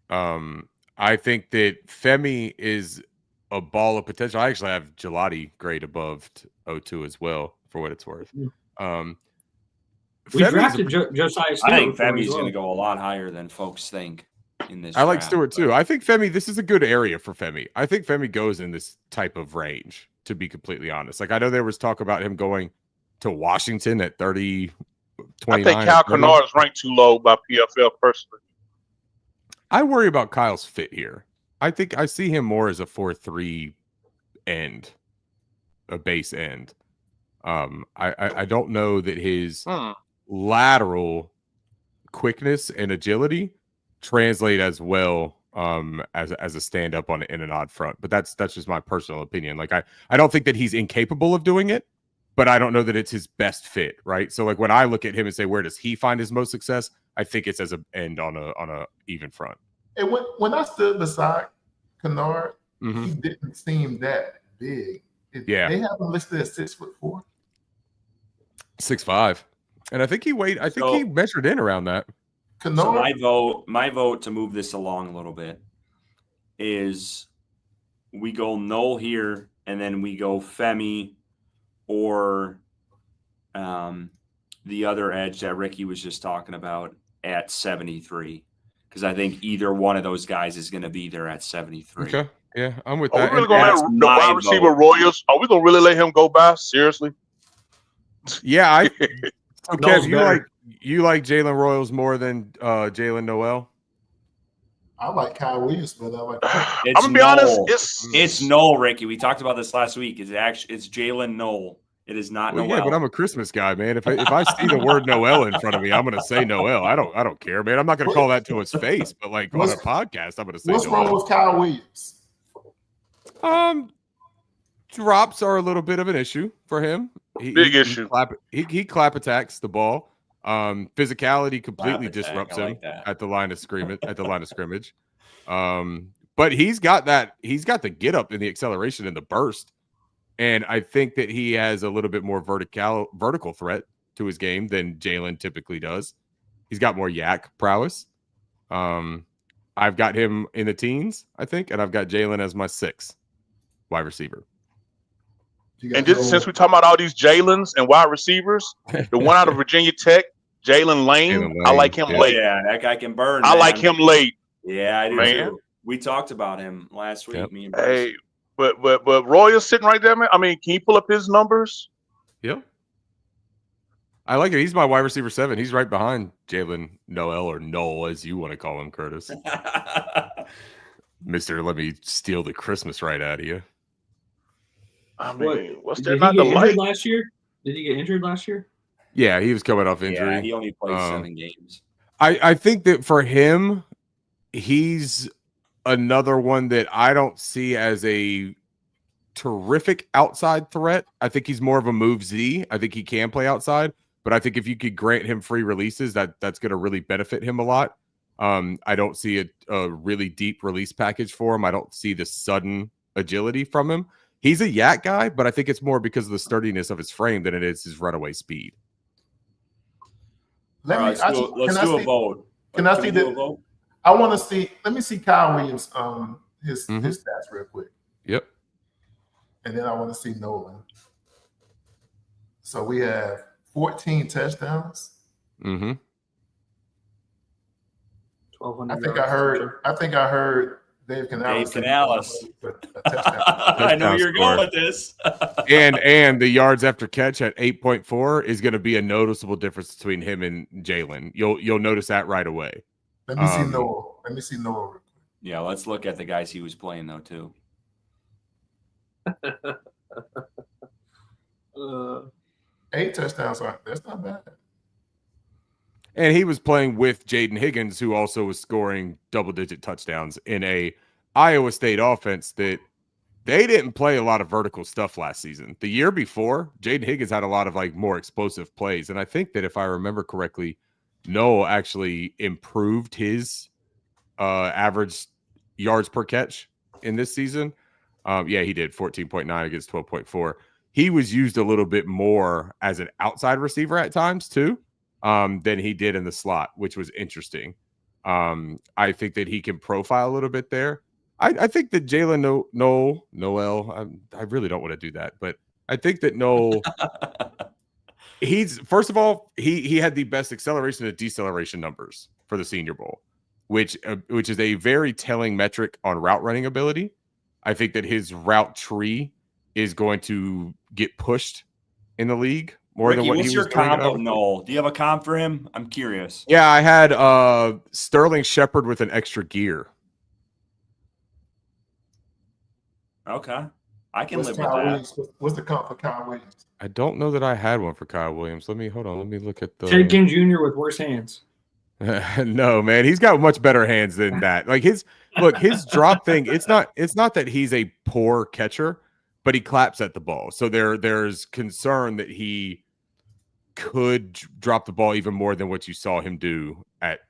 I think that Femi is a ball of potential. I actually have Gelati grade above 02 as well, for what it's worth. We Femi's drafted Josiah Stewart. I think Femi's going to go a lot higher than folks think in this I like draft, Stewart too. I think Femi, this is a good area for Femi. I think Femi goes in this type of range, to be completely honest. Like, I know there was talk about him going to Washington at 30, 29. I think Kyle Kennard is ranked too low by PFL personally. I worry about Kyle's fit here. I think I see him more as a 4-3 end, a base end. I don't know that his lateral quickness and agility translate as well as a stand up on an in and odd front. But that's just my personal opinion. Like I don't think that he's incapable of doing it, but I don't know that it's his best fit, right? So like when I look at him and say, where does he find his most success? I think it's as an end on a even front. And when I stood beside Kennard, he didn't seem that big. They have him listed at 6'4". 6'5". And I think he measured in around that. Kennard, so my vote to move this along a little bit is we go Noel here, and then we go Femi or the other edge that Ricky was just talking about at 73. Because I think either one of those guys is going to be there at 73. Okay. Yeah, I'm with Are that. we really going to let the wide receiver Royals? Are we going to really let him go by? Seriously? Yeah. So Kev, you like Jalen Royals more than Jalen Noel? I like Kyle Williams, but I like. I'm gonna be honest. It's Noel, Ricky. We talked about this last week. It's Jalen Noel. It is not Noel. Yeah, but I'm a Christmas guy, man. If I see the word Noel in front of me, I'm gonna say Noel. I don't care, man. I'm not gonna call that to his face, but like on a podcast, I'm gonna say. What's Noel. wrong with Kyle Williams? Drops are a little bit of an issue for him. Big issue. He clap attacks the ball. Physicality completely Slap attack, disrupts I him like that. at the line of scrimmage. But he's got the get up and the acceleration and the burst. And I think that he has a little bit more vertical threat to his game than Jalen typically does. He's got more yak prowess. I've got him in the teens, I think, and I've got Jalen as my 6th wide receiver. And just since we're talking about all these Jalen's and wide receivers, the one out of Virginia Tech, Jalen Lane, I like him late. Yeah, that guy can burn. I like him late. Yeah, I do Man. too. We talked about him last week. Yep. Me and Bryson. Hey, but Roy's sitting right there, man. I mean, can you pull up his numbers? Yep. I like it. He's my wide receiver 7. He's right behind Jalen Noel, or Noel, as you want to call him, Curtis. Mister, let me steal the Christmas right out of you. I mean, what's Did there he not get to injured like? last year? Did he get injured last year? Yeah, he was coming off injury. Yeah, he only played 7 games. I think that for him, he's another one that I don't see as a terrific outside threat. I think he's more of a move Z. I think he can play outside, but I think if you could grant him free releases, that's going to really benefit him a lot. I don't see a really deep release package for him. I don't see the sudden agility from him. He's a yak guy, but I think it's more because of the sturdiness of his frame than it is his runaway speed. Let's do a vote. Can I see do a the? vote? I want to see. Let me see Kyle Williams. His stats real quick, Yep. and then I want to see Nolan. So we have 14 touchdowns. Mm-hmm. 1,200. I think I heard Dave Canales. Dave Canales. A touchdown. I know you're score. going with this. and the yards after catch at 8.4 is going to be a noticeable difference between him and Jalen. You'll notice that right away. Let me see Noah. Let me see Noah real quick. Yeah, let's look at the guys he was playing though too. 8 touchdowns. That's not bad. And he was playing with Jaden Higgins, who also was scoring double-digit touchdowns in a Iowa State offense that they didn't play a lot of vertical stuff last season. The year before, Jaden Higgins had a lot of more explosive plays. And I think that if I remember correctly, Noah actually improved his average yards per catch in this season. Yeah, he did 14.9 against 12.4. He was used a little bit more as an outside receiver at times too. Than he did in the slot, which was interesting. I think that he can profile a little bit there. I think that Jalen Noel, I really don't want to do that, but I think that Noel, he's first of all, he had the best acceleration and deceleration numbers for the Senior Bowl, which is a very telling metric on route running ability. I think that his route tree is going to get pushed in the league. More Ricky, than what what's he your was doing comp at of Noel? Do you have a comp for him? I'm curious. Yeah, I had Sterling Shepard with an extra gear. Okay. I can What's live Kyle with that. Williams? What's the comp for Kyle Williams? I don't know that I had one for Kyle Williams. Let me look at the Ted King Jr. with worse hands. No, man, he's got much better hands than that. His drop thing, it's not that he's a poor catcher, but he claps at the ball. So there's concern that he could drop the ball even more than what you saw him do at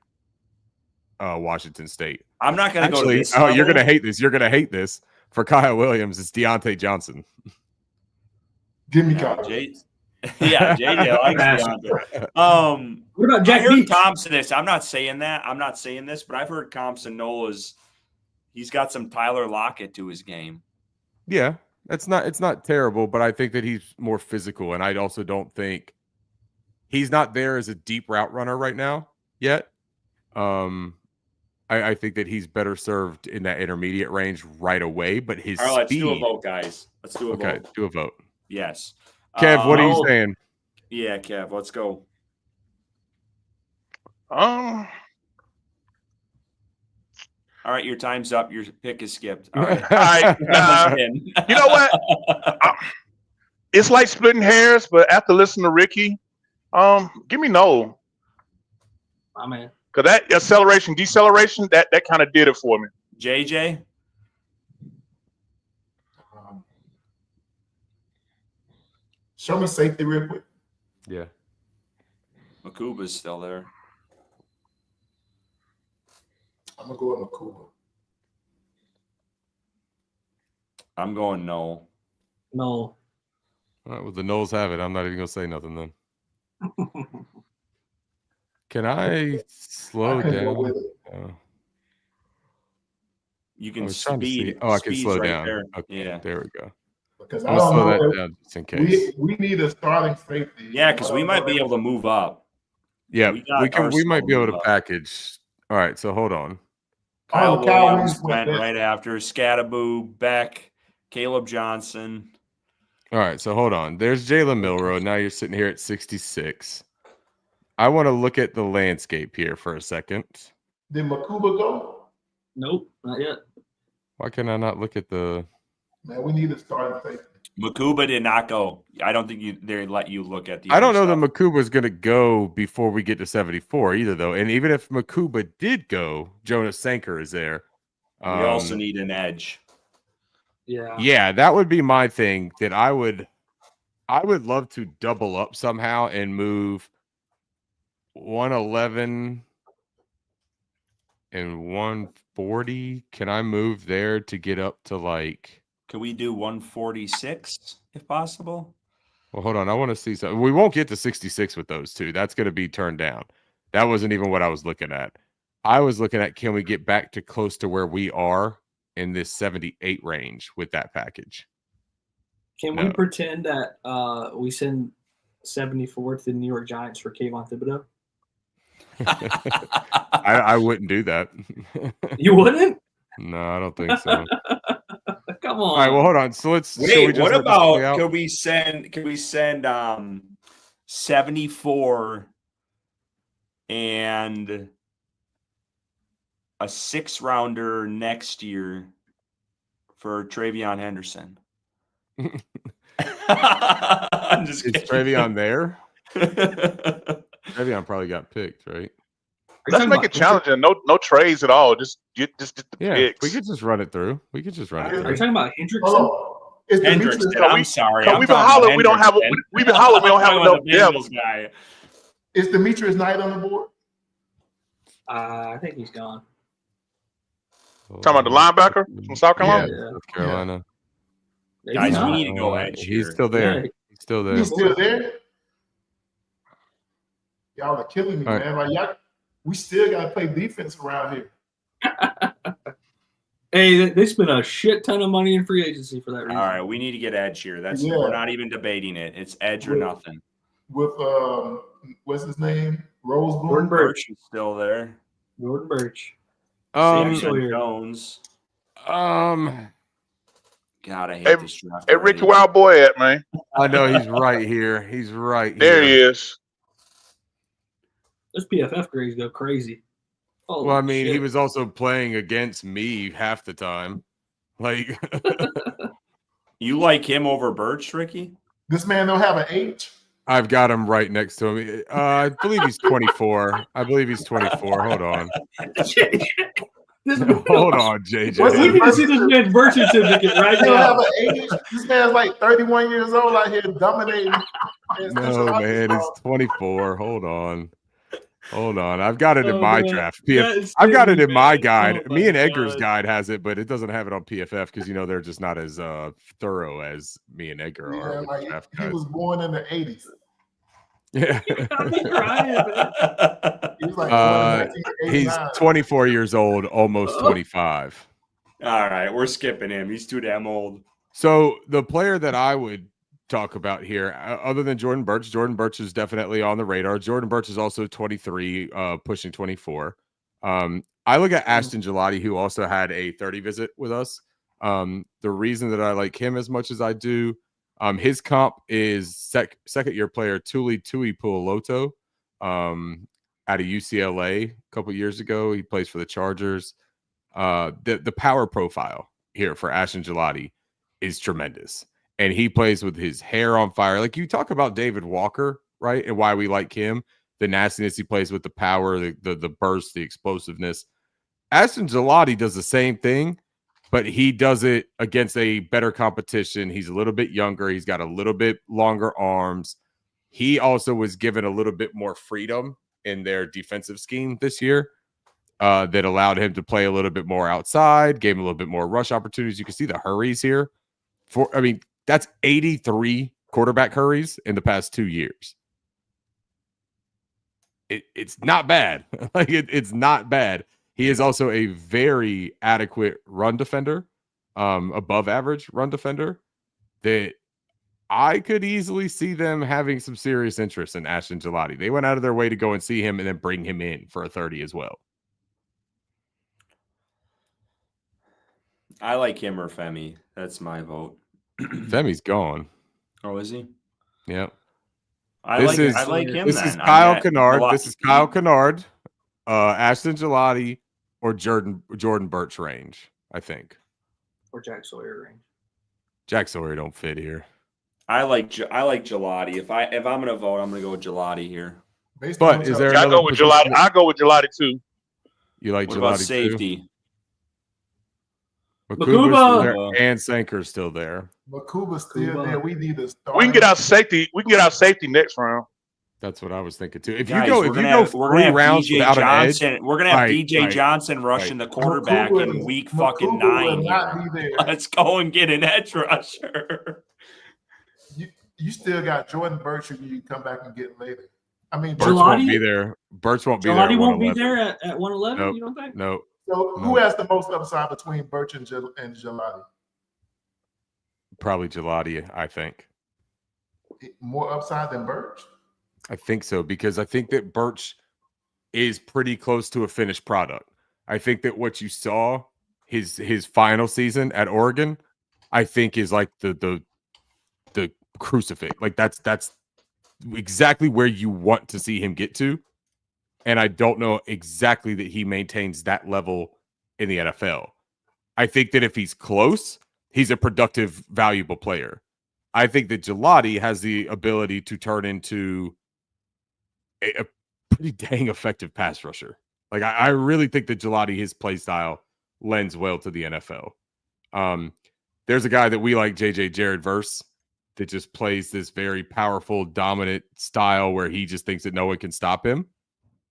Washington State. I'm not going to go to this. Oh, you're going to hate this. You're going to hate this. For Kyle Williams, it's Deontay Johnson. Give me Kyle. Yeah, JJ likes Deontay. What about I Jack heard Beach? comps in this. I'm not saying that. I'm not saying this, but I've heard comps in Nola's. He's got some Tyler Lockett to his game. Yeah, it's not terrible, but I think that he's more physical, and I also don't think he's not there as a deep route runner right now yet. I think that he's better served in that intermediate range right away, but his All right, speed. let's do a vote, guys. Let's do a vote. Okay, do a vote. Yes. Kev, what are you saying? Yeah, Kev, let's go. Um, All right, your time's up. Your pick is skipped. All right. all right. You know what? It's like splitting hairs, but after listening to Ricky, give me Noel. My man. Because that acceleration, deceleration, that kind of did it for me. JJ? Show me safety real quick. Yeah. Makuba's still there. I'm gonna go with Makuba. I'm going no. No. All right, well, the Knowles have it. I'm not even gonna say nothing then. Can I slow I couldn't go down? with it. You I can was trying to see. speed. Oh, I can Speed's slow right down. there. Okay, Yeah. there we go. Because I'm I gonna don't slow that know. down just in case. We need a starting safety. Yeah, because we might be able to move up. Yeah, we got we might be able to Arsenal package. All right, so hold on. Kyle Oh, Kyle Williams Williams went went there. right after. Scattaboo, Beck, Caleb Johnson. All right, so hold on. There's Jalen Milrow. Now you're sitting here at 66. I want to look at the landscape here for a second. Did Makuba go? Nope, not yet. Why can I not look at the? Man, we need a starting safety. Makuba did not go. I don't think they let you look at the. I don't know other that stuff. Makuba is going to go before we get to 74 either, though. And even if Makuba did go, Jonas Sanker is there. We also need an edge. Yeah. Yeah, that would be my thing. That I would love to double up somehow and move 111 and 140. Can I move there to get up to like? Can we do 146 if possible? Well, hold on. I want to see something. We won't get to 66 with those two. That's going to be turned down. That wasn't even what I was looking at. I was looking at, can we get back to close to where we are in this 78 range with that package? Can we pretend that we send 74 to the New York Giants for Kayvon Thibodeau? I wouldn't do that. You wouldn't? No, I don't think so. Come on. All right, well, hold on. So let's. Wait, what about? Can we send 74 and a 6-rounder next year for Travion Henderson? I'm just kidding. Is Travion there? Travion probably got picked, right? Let's make it challenging. No trades at all. Just the picks. We could just run it through. Are you talking about Hendrickson? Oh, it's Hendrickson. I'm sorry. We've been hollering. We don't have. We've been hollering. We don't have enough depth. Guy. Is Demetrius Knight on the board? I think he's gone. Talking about the linebacker from South Carolina. Yeah, South Carolina. Guys, we need to go edge here. He's still there. Yeah. He's still there. He's still there? Y'all are killing me, All right. man. Like, y'all, we still got to play defense around here. Hey, they spent a shit ton of money in free agency for that reason. All right, we need to get edge here. Yeah. We're not even debating it. It's edge or nothing. With what's his name? Roseburn. Jordan Birch. Birch is still there. Jordan Birch. Samson Sawyer. Jones. Um, God, I hate this draft. Hey, Ricky Wild Boy at, man. I know he's right here. He's right There he here. is. Those PFF grades go crazy. Holy Well, I mean, he shit. was also playing against me half the time. Like, You like him over Birch, Ricky? This man don't have an age. I've got him right next to him. I believe he's 24. I believe he's 24. Hold on. Hold on, JJ. We need to see this man's birth certificate right He don't have now. an age. This man's like 31 years old out here dominating. No, man, he's 24. Hold on. I've got it in Oh, my man. draft. That is I've got it silly, in my man. guide. Oh, Me my and Edgar's God. guide has it, but it doesn't have it on PFF because they're just not as thorough as me and Edgar are. Yeah, with like draft he guides. was born in the 80s. Yeah. I'm crying, man. He was like born in He's 1989. 24 years old, almost 25. All right, we're skipping him. He's too damn old. So the player that I would talk about here, other than Jordan Birch is definitely on the radar. Jordan Birch is also 23, pushing 24. I look at Ashton Gelati, who also had a 30 visit with us. The reason that I like him as much as I do, his comp is second-year player Tuli Puoloto out of UCLA a couple years ago. He plays for the Chargers. The power profile here for Ashton Gelati is tremendous. And he plays with his hair on fire. Like you talk about David Walker, right? And why we like him, the nastiness he plays with, the power, the burst, the explosiveness. Ashton Gelati does the same thing, but he does it against a better competition. He's a little bit younger. He's got a little bit longer arms. he also was given a little bit more freedom in their defensive scheme this year that allowed him to play a little bit more outside, gave him a little bit more rush opportunities. You can see the hurries here. That's 83 quarterback hurries in the past 2 years. It's not bad. It's not bad. He is also a very adequate run defender, above average run defender, that I could easily see them having some serious interest in Ashton Gelati. They went out of their way to go and see him and then bring him in for a 30 as well. I like him or Femi. That's my vote. Femi's gone. Oh, is he? Yep. I like him. This is Kyle Kennard. This is Kyle Kennard, Ashton Gelati, or Jordan Birch range, I think. Or Jack Sawyer range. Jack Sawyer don't fit here. I like Gelati. If I'm gonna vote, I'm gonna go with Gelati here. But is there? I go with Gelati. I go with Gelati too. You like what Gelati about safety? Too? Makuba's there and Sanker's still there. Makuba's still there. We need to start. We can get our safety. We can get our safety next round. That's what I was thinking too. If Guys, you go 3 rounds without an edge, we're gonna have DJ Johnson rushing the quarterback in week fucking 9. Let's go and get an edge rusher. You still got Jordan Birch who you can come back and get later. I mean, Birch won't be there. Birch won't be there. Gelati won't be there at 111. Nope. You don't think? No. So who has the most upside between Birch and Gelati? Probably Gelati, I think. More upside than Birch? I think so, because I think that Birch is pretty close to a finished product. I think that what you saw his final season at Oregon, I think is like the crucifix. Like that's exactly where you want to see him get to. And I don't know exactly that he maintains that level in the NFL. I think that if he's close, he's a productive, valuable player. I think that Gelati has the ability to turn into a pretty dang effective pass rusher. Like I really think that Gelati, his play style, lends well to the NFL. There's a guy that we like, Jared Verse, that just plays this very powerful, dominant style where he just thinks that no one can stop him.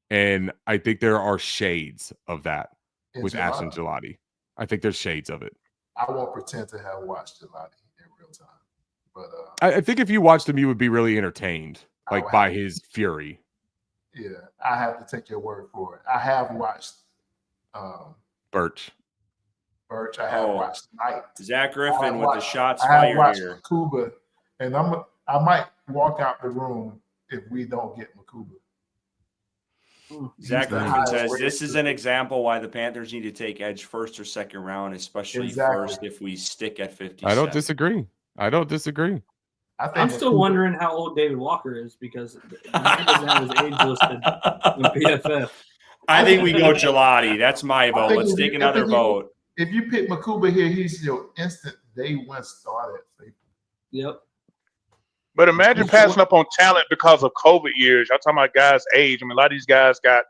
And I think there are shades of that with Ashton Gelati. I think there's shades of it. I won't pretend to have watched Gelati in real time, but I think if you watched him, you would be really entertained, like by his fury. Yeah, I have to take your word for it. I have watched Birch. I have watched Knight. Zach Griffin with the shots fired here. Makuba, and I might walk out the room if we don't get Makuba. Zach Griffin says this is an example why the Panthers need to take edge first or second round, especially first if we stick at 50. I don't disagree. I'm still wondering how old David Walker is because he doesn't have his age listed in PFF. I think we go Gelati. That's my vote. Let's take another vote. If you pick Makuba here, he's your instant day one starter. Yep. But imagine passing up on talent because of COVID years. Y'all talking about guys' age. I mean, a lot of these guys got,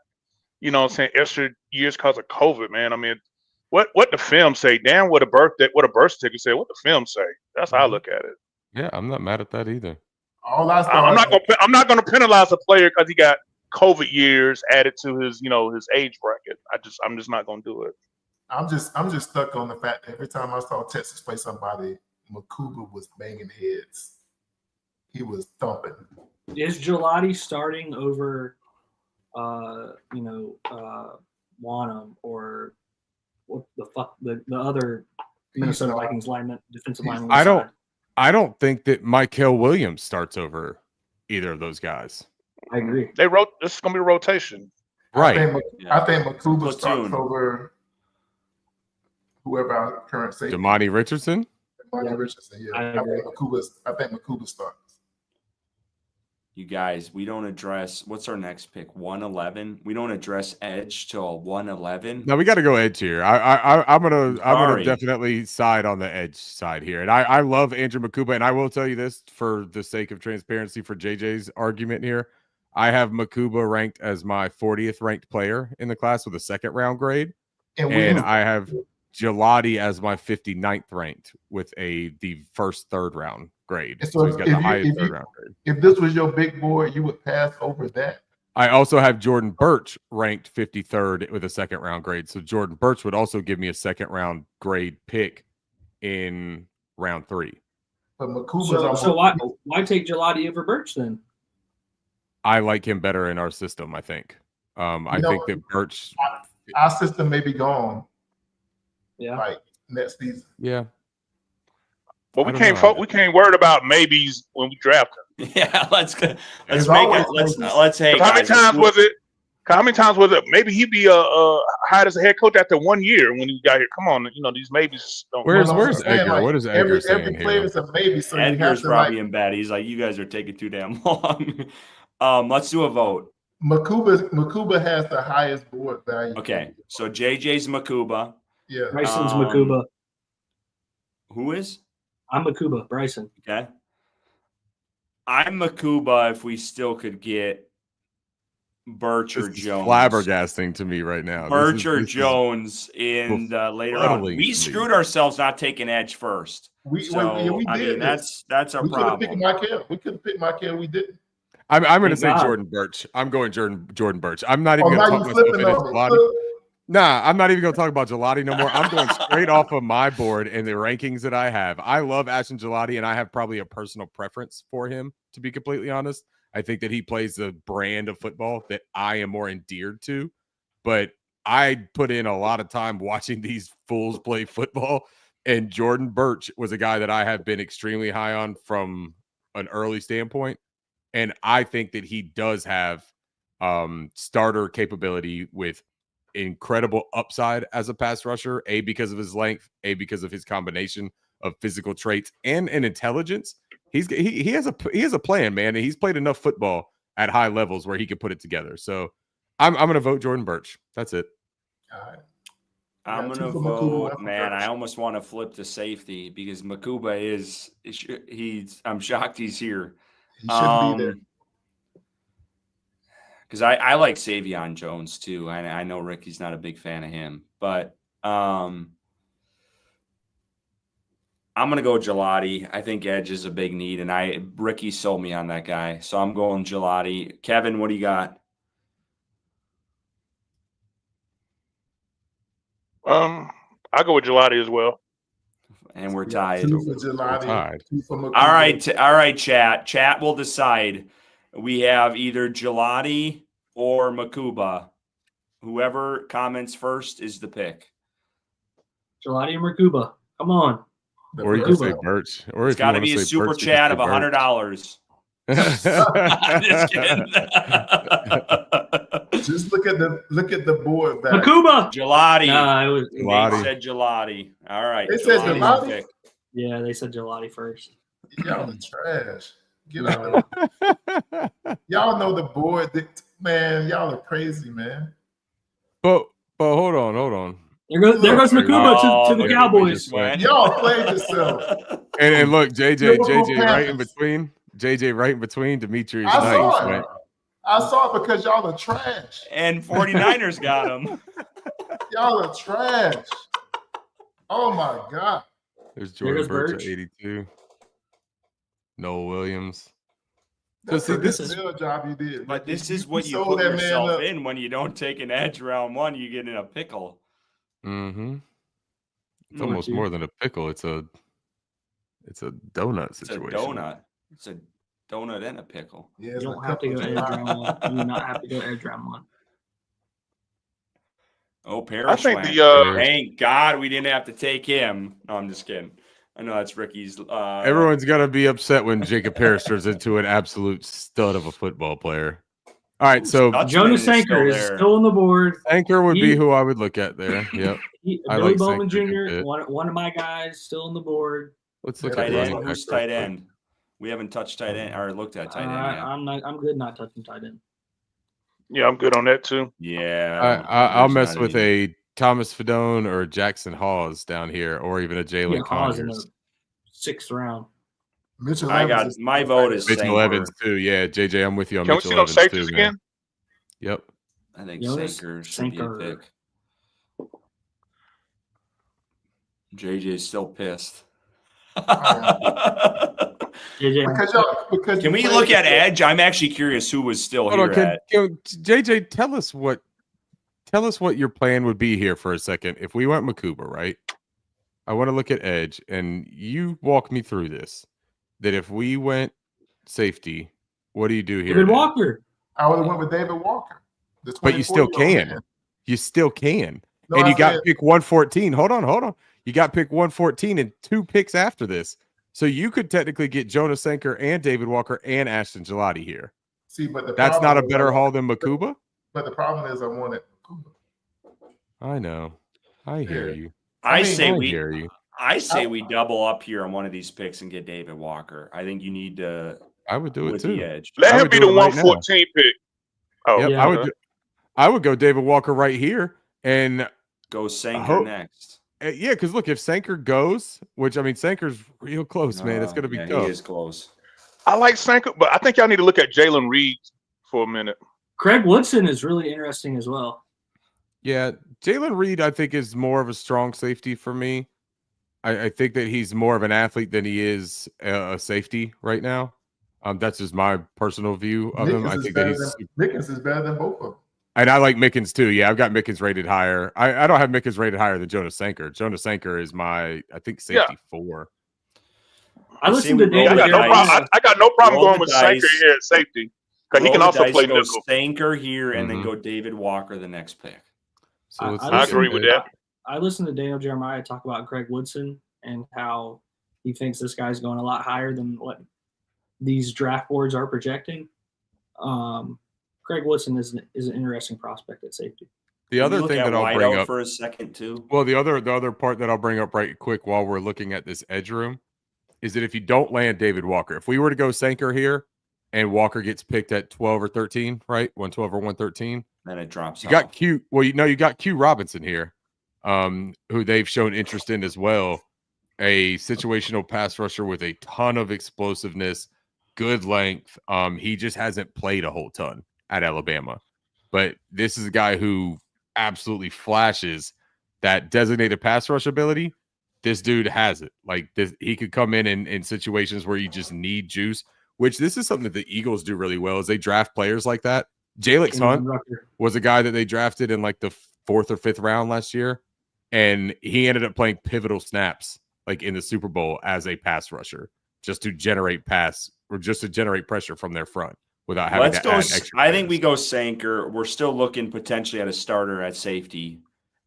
extra years because of COVID, man. I mean, what the film say? Damn, what a birth certificate say. What the film say? That's how I look at it. Yeah, I'm not mad at that either. I'm not gonna penalize a player because he got COVID years added to his, his age bracket. I'm just not gonna do it. I'm just stuck on the fact that every time I saw Texas play somebody, Makuba was banging heads. He was thumping. Is Gelati starting over, Wanham or what the fuck the other Minnesota Vikings defensive lineman? I don't think that Mykel Williams starts over either of those guys. I agree. This is gonna be a rotation, right? I think Makuba starts over whoever our current safety. Damani Richardson. Yeah. I think Makuba starts. You guys, we don't address what's our next pick? 111. We don't address edge till 111. No, we got to go edge here. I'm gonna definitely side on the edge side here, and I love Andrew Makuba, and I will tell you this for the sake of transparency for JJ's argument here. I have Makuba ranked as my 40th ranked player in the class with a second round grade, and I have Gelati as my 59th ranked with the first third round grade. And So he's got the highest third round grade. If this was your big board, you would pass over that. I also have Jordan Birch ranked 53rd with a second round grade. So Jordan Birch would also give me a second round grade pick in round 3. But Makuba's So why take Gelati over Birch then? I like him better in our system, I think. I think that Birch. Our system may be gone. Yeah. Like next season. Yeah. But we can't worry about maybes when we draft him. Yeah, let's make It's it. always Let's hey. How many guys, times was it? How many times was it? Maybe he'd be hired as a head coach after 1 year when he got here. Come on, these maybes don't. Where's No, Edgar? like, What is Edgar saying every here? player's a maybe. So Edgar's you have probably to, in bed. He's like, you guys are taking too damn long. Let's do a vote. Makuba has the highest board value. Okay, so JJ's Makuba. Yeah. Bryson's Makuba. Who is? I'm Makuba. Bryson. Okay. I'm Makuba if we still could get Birch or This is Jones. flabbergasting to me right now. Birch or Jones in the later round. We screwed ourselves not taking Edge first. We I did. mean, that's our we problem. We could have picked Michael. We didn't. I'm going to Thank say God. Jordan Birch. I'm going Jordan Birch. I'm not even Oh, going to now talk you myself flipping into on me. Gelati. Nah, I'm not even going to talk about Gelati no more. I'm going straight off of my board and the rankings that I have. I love Ashton Gelati, and I have probably a personal preference for him, to be completely honest. I think that he plays the brand of football that I am more endeared to. But I put in a lot of time watching these fools play football, and Jordan Birch was a guy that I have been extremely high on from an early standpoint. And I think that he does have starter capability with incredible upside as a pass rusher, A, because of his length, A, because of his combination of physical traits and intelligence. He has a plan, man, and he's played enough football at high levels where he could put it together. So I'm going to vote Jordan Birch. That's it. All right. I'm Yeah, going to two for Makuba, vote, one for man. Birch. I almost want to flip to safety because Makuba I'm shocked he's here. He shouldn't be there. Because I like Savion Jones too. I know Ricky's not a big fan of him, but I'm gonna go Gelati. I think edge is a big need, and Ricky sold me on that guy, so I'm going Gelati. Kevin, what do you got? I go with Gelati as well. And we're tied. 2 for Gelati, 2 for Makuba. All right, chat. Chat will decide. We have either Gelati or Makuba. Whoever comments first is the pick. Gelati or Makuba. Come on. Or you can say Birch. Or It's got to be a super chat of $100. I'm just kidding. Just look at the board back. Makuba. Gelati. Nah, it was Gelati. They said Gelati. All right. They said Gelati's Gelati? the pick. Yeah, they said Gelati first. Y'all are trash. Get out of Y'all know the board. Man, y'all are crazy, man. But hold on. There goes Makuba to the look, Cowboys. Y'all played yourself. And look, JJ Liverpool right in Panthers. between. JJ right in between. Demetrius I Knight saw went. it. I saw it because y'all are trash. And 49ers got him. Y'all are trash. Oh my God. There's There Jordan goes Birch at Birch. 82. Noel Williams. That's see, a this good is- field job you did. But this is You what you sold put that man yourself up. in when you don't take an edge round one. You get in a pickle. Mm-hmm. It's Number almost 2. more than a pickle. It's a donut It's situation. a donut. It's a donut and a pickle. Yeah, You it's don't a have to go couple edge of- round one. You do not have to go edge round one. Oh, Parrish think went. the, Thank God we didn't have to take him. No, I'm just kidding. I know that's Ricky's. Everyone's gonna be upset when Jacob Parrish turns into an absolute stud of a football player. All right, so Dutchman Jonas is still Sanker is there. still on the board. Anchor would be He- who I would look at there. Yep. I Billy like Bowman Sanker a Jr., bit. one of my guys, still on the board. Let's look Tight at running end. back. Who's real tight quick. end? We haven't touched tight end or looked at tight end yet. I'm good not touching tight end. Yeah, I'm good on that too. Yeah. I'll there's mess not with any- a Thomas Fedone or Jackson Hawes down here, or even a Jalen Yeah, Hawes in Conyers. the 6th round. Mitchell I Evans got is- my vote is Mitchell Sanker. Evans too. Yeah, JJ, I'm with you on Can we Mitchell see those Evans safeties too, man. again? Yep. I think Jonas Sanker should be a Sanker. pick. JJ's still pissed. because Can you we played look at with- Edge? I'm actually curious who was still Hold here on, at. JJ, tell us what your plan would be here for a second. If we went Makuba, right? I want to look at Edge, and you walk me through this. That if we went safety, what do you do here? David Walker. I would have went with David Walker. But you still 24-year-old can. man. You still can. No, And I you got said- pick 114. Hold on. You got pick 114 and 2 picks after this. So you could technically get Jonah Sanker and David Walker and Ashton Gelati here. See, but That's not a better haul than Makuba? But the problem is I wanted Makuba. I know. I hear Yeah. you. I mean, say I we. hear you. I say we double up here on one of these picks and get David Walker. I think you need to I would do it with too. the Edge. Let I him would be do the it right now. 114 pick. Oh, Yep, Yeah. I would go David Walker right here. And Go Sanker hope- next. yeah, because look, if Sanker goes, which I mean, Sanker's real close, man. It's going to be yeah, tough. He is close. I like Sanker, but I think y'all need to look at Jalen Reed for a minute. Craig Woodson is really interesting as well. Yeah, Jalen Reed, I think, is more of a strong safety for me. I think that he's more of an athlete than he is a safety right now. That's just my personal view of him. I think that he's, Mickens is better than both of them. and I like Mickens too. Yeah, I've got Mickens rated higher. I don't have Mickens rated higher than Jonah Sanker. Jonah Sanker is my, I think, safety 4. I listened to we roll David the dice. Jeremiah. I got no problem Roll going the with Sanker dice. here at safety because he Roll can the also dice, play go nickel. Sanker here and then Mhm. go David Walker the next pick. So let's I I look agree at with it. that. I listened to Daniel Jeremiah talk about Craig Woodson and how he thinks this guy's going a lot higher than what these draft boards are projecting. Craig Woodson is an interesting prospect at safety. The Can we other look thing at that I'll bring wideout up for a second too. Well, the other part that I'll bring up right quick while we're looking at this edge room is that if you don't land David Walker, if we were to go Sanker here and Walker gets picked at 12 or 13, right? 112 or 113, Then it drops. you got off. Q. Well, you got Q Robinson here, who they've shown interest in as well. A situational pass rusher with a ton of explosiveness, good length. He just hasn't played a whole ton at Alabama, but this is a guy who absolutely flashes that designated pass rush ability. This dude has it. Like this, he could come in situations where you just need juice, which this is something that the Eagles do really well is they draft players like that. Jalix Hunt was a guy that they drafted in like the 4th or 5th round last year, and he ended up playing pivotal snaps like in the Super Bowl as a pass rusher just to generate pressure from their front without having Let's to go. add extra I think players. we go Sanker. We're still looking potentially at a starter at safety,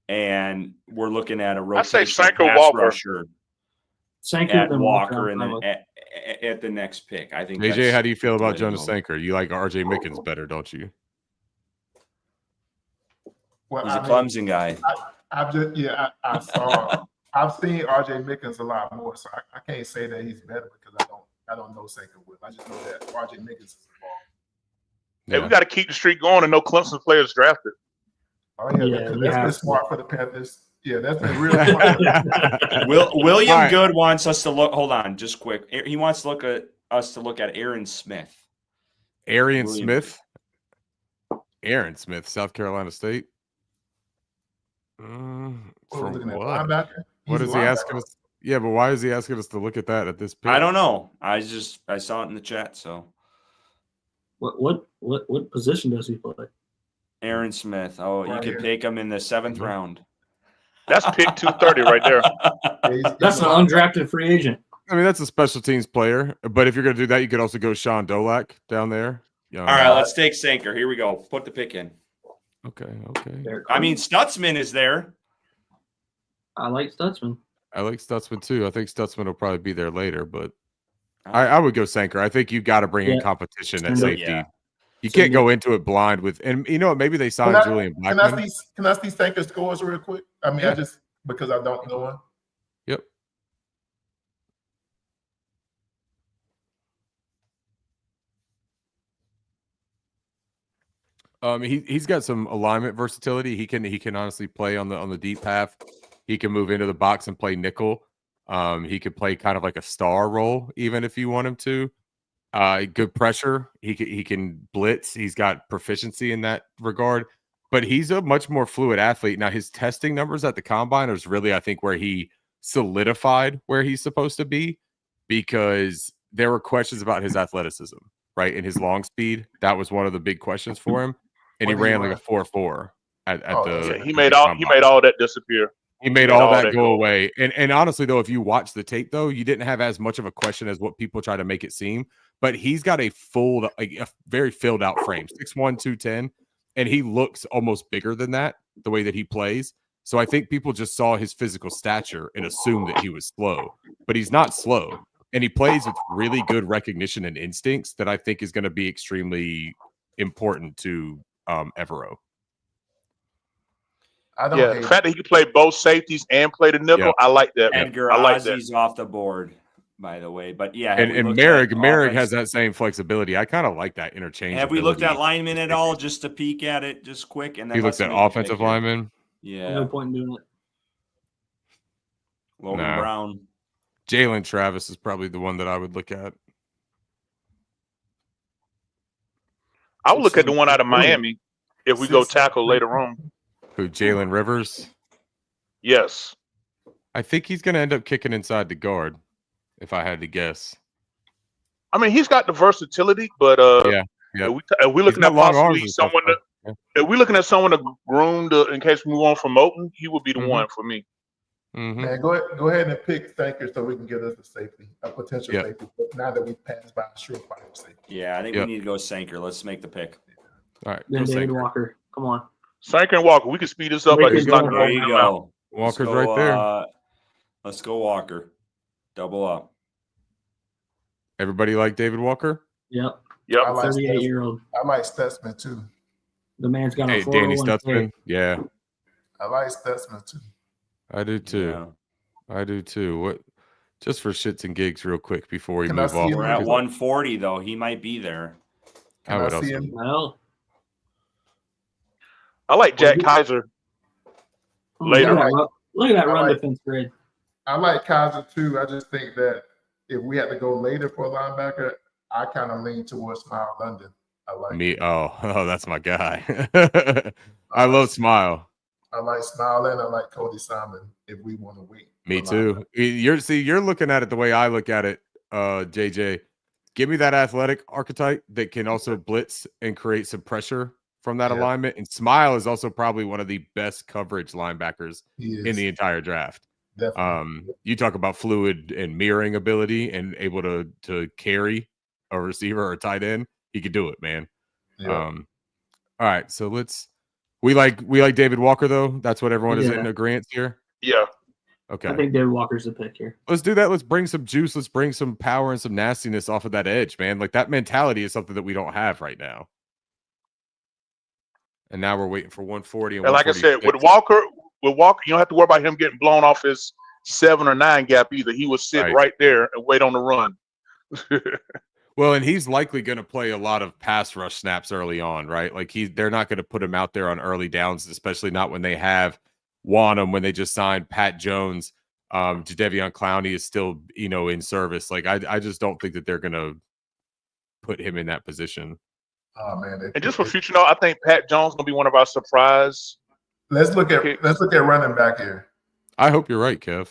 and we're looking at a I say rotation Sanker pass Walker. rusher Sanker at then Walker, and Walker. then at the next pick. I think. AJ, that's how do you feel the way about to Jonas go. Sanker? You like RJ Mickens better, don't you? Well, He's a I mean, Clemson guy. I saw. I've seen RJ Mickens a lot more, so I can't say that he's better because I don't know Sanker with. I just know that RJ Mickens is involved. Hey, we got to keep the streak going and no Clemson players drafted. Oh yeah, Yeah, that's we been have smart for the Panthers. Yeah, that's been real smart. William All right. Good wants us to look. Hold on, just quick. He wants to look at us to look at Aaron Smith. Arian William. Smith. Aaron Smith, South Carolina State. We're From looking at what? linebacker. What He's is a he linebacker. asking us? Yeah, but why is he asking us to look at that at this pick? I don't know. I saw it in the chat. So What position does he play? Aaron Smith. Oh, you Right could here. take him in the 7th Mm-hmm. round. That's pick 230 right there. Yeah, he's That's a an undrafted free agent. I mean, that's a special teams player. But if you're going to do that, you could also go Sean Dolak down there. All right, let's take Sanker. Here we go. Put the pick in. Okay. I mean, Stutzman is there. I like Stutzman. I like Stutzman too. I think Stutzman will probably be there later, but I would go Sanker. I think you got to bring in Yeah. competition at Stand up. safety. Yeah. You Stand can't go into it blind with, and you know what? Maybe they signed Julian Can Blackman. I see Sanker's scores real quick? I mean, Yeah. I just because I don't know him. Yep. He's got some alignment versatility. He can honestly play on the deep path. He can move into the box and play nickel. He could play kind of like a star role, even if you want him to. Good pressure. He can blitz. He's got proficiency in that regard. But he's a much more fluid athlete. Now, his testing numbers at the combine is really, I think, where he solidified where he's supposed to be, because there were questions about his athleticism, right? And his long speed. That was one of the big questions for him. And he ran like a 4.4 at the. Yeah, he made all that disappear. He made all that go away. And honestly, though, if you watch the tape, though, you didn't have as much of a question as what people try to make it seem. But he's got a very filled out frame, 6'1", 210, and he looks almost bigger than that, the way that he plays. So I think people just saw his physical stature and assumed that he was slow. But he's not slow. And he plays with really good recognition and instincts that I think is going to be extremely important to Evero. The fact that he can play both safeties and play the nickel, I like that. Edgar I like Ozzy's off the board, by the way. But yeah, and Merrick has that same flexibility. I kind of like that interchange. Have we looked at linemen at all, just to peek at it, just quick? And then he looks at offensive linemen. Yeah, no point in doing it. Logan Brown, Jalen Travis is probably the one that I would look at. I would look at the one out of Miami if we go tackle later on. Who, Jalen Rivers? Yes. I think he's going to end up kicking inside the guard, if I had to guess. I mean, he's got the versatility, but if we're looking at possibly someone if we're looking at someone to groom in case we move on from Moton, he would be the one for me. Man, go ahead and pick Stanker so we can get us a potential safety. But now that we've passed by a surefire safety. Yeah, I think we need to go Sanker. Let's make the pick. All right. Then David Walker. Come on. Sanker and Walker. We can speed this up. There you go. Walker's right there. Let's go Walker. Double up. Everybody like David Walker? Yep. Yep. 38-year-old. I like Stutzman too. The man's got a 401k. Danny Stutzman. Yeah. I like Stutzman too. I do too. Yeah. I do too. What? Just for shits and gigs, real quick before we move off. We're at 140 though. He might be there. I would also. Well, I like Jack Kaiser. Later. Look at that run defense grade. I like Kaiser too. I just think that if we had to go later for a linebacker, I kind of lean towards Smile London. I like me. Oh, that's my guy. I love Smile. I like Smile and I like Cody Simon if we want to wait. Me too. You're looking at it the way I look at it, JJ. Give me that athletic archetype that can also blitz and create some pressure from that alignment. And Smile is also probably one of the best coverage linebackers in the entire draft. Definitely. You talk about fluid and mirroring ability and able to carry a receiver or a tight end. He could do it, man. Yeah. All right, so we like David Walker though. That's what everyone is in agreement here. Yeah. Okay. I think David Walker's the pick here. Let's do that. Let's bring some juice. Let's bring some power and some nastiness off of that edge, man. Like that mentality is something that we don't have right now. And now we're waiting for 140. And like I said, with Walker, you don't have to worry about him getting blown off his 7 or 9 gap either. He will sit right there and wait on the run. Well, and he's likely going to play a lot of pass rush snaps early on, right? Like they're not going to put him out there on early downs, especially not when they have Wanham, when they just signed Pat Jones. Jadeveon Clowney is still, in service. Like I just don't think that they're going to put him in that position. Oh man! And just for future note, I think Pat Jones gonna be one of our surprise. Let's look at running back here. I hope you're right, Kev.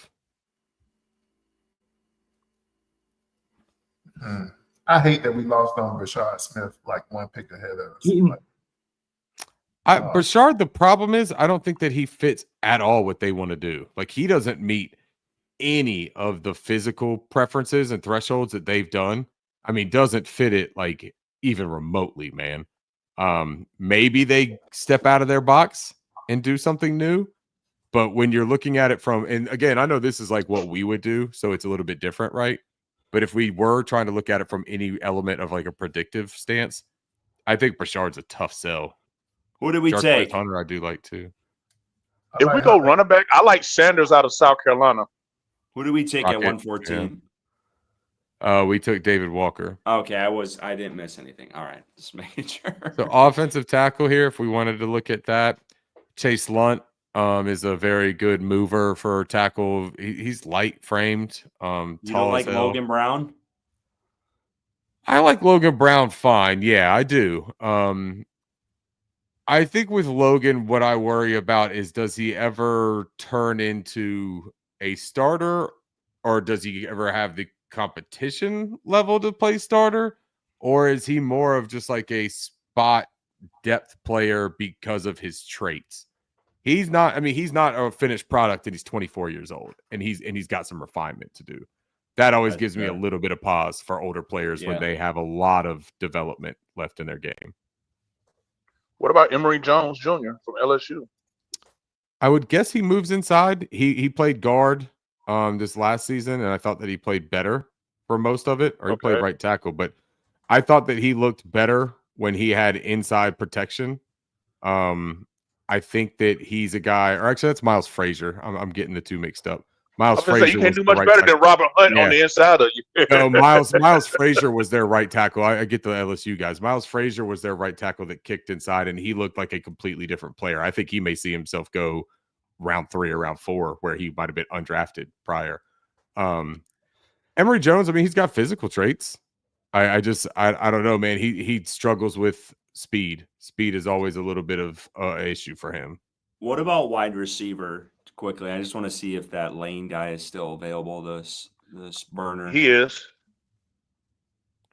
I hate that we lost on Rashard Smith like one pick ahead of us. Rashard, the problem is I don't think that he fits at all what they want to do. Like he doesn't meet any of the physical preferences and thresholds that they've done. I mean, doesn't fit it like even remotely, man. Maybe they step out of their box and do something new. But when you're looking at it and again, I know this is like what we would do, so it's a little bit different, right? But if we were trying to look at it from any element of like a predictive stance, I think Brashard's a tough sell. Who did we take? Hunter, I do like too. If we go running back, I like Sanders out of South Carolina. Who did we take at 114? We took David Walker. Okay, I didn't miss anything. All right, just making sure. So offensive tackle here, if we wanted to look at that, Chase Lunt is a very good mover for tackle. He's light framed. You don't like Logan Brown? I like Logan Brown fine. Yeah, I do. I think with Logan, what I worry about is does he ever turn into a starter or does he ever have the competition level to play starter, or is he more of just like a spot depth player because of his traits? He's not. I mean, he's not a finished product, and he's 24 years old, and he's got some refinement to do. That always That's gives me a fair. little bit of pause for older players when Yeah. they have a lot of development left in their game. What about Emory Jones Jr. from LSU? I would guess he moves inside. He played guard this last season, and I thought that he played better for most of it, or he played Okay. right tackle. But I thought that he looked better when he had inside protection. I think that he's a guy, or actually that's Miles Frazier. I'm getting the two mixed up. Miles I was gonna say, Frazier you can't was do the much right better tackle. than Robert Hunt Yeah. on the inside of you. No, Miles Frazier was their right tackle. I get the LSU guys. Miles Frazier was their right tackle that kicked inside, and he looked like a completely different player. I think he may see himself go round 3 or round 4, where he might have been undrafted prior. Emory Jones, I mean, he's got physical traits. I don't know, man. He struggles with speed. Speed is always a little bit of an issue for him. What about wide receiver? Quickly, I just want to see if that Lane guy is still available. This burner. He is.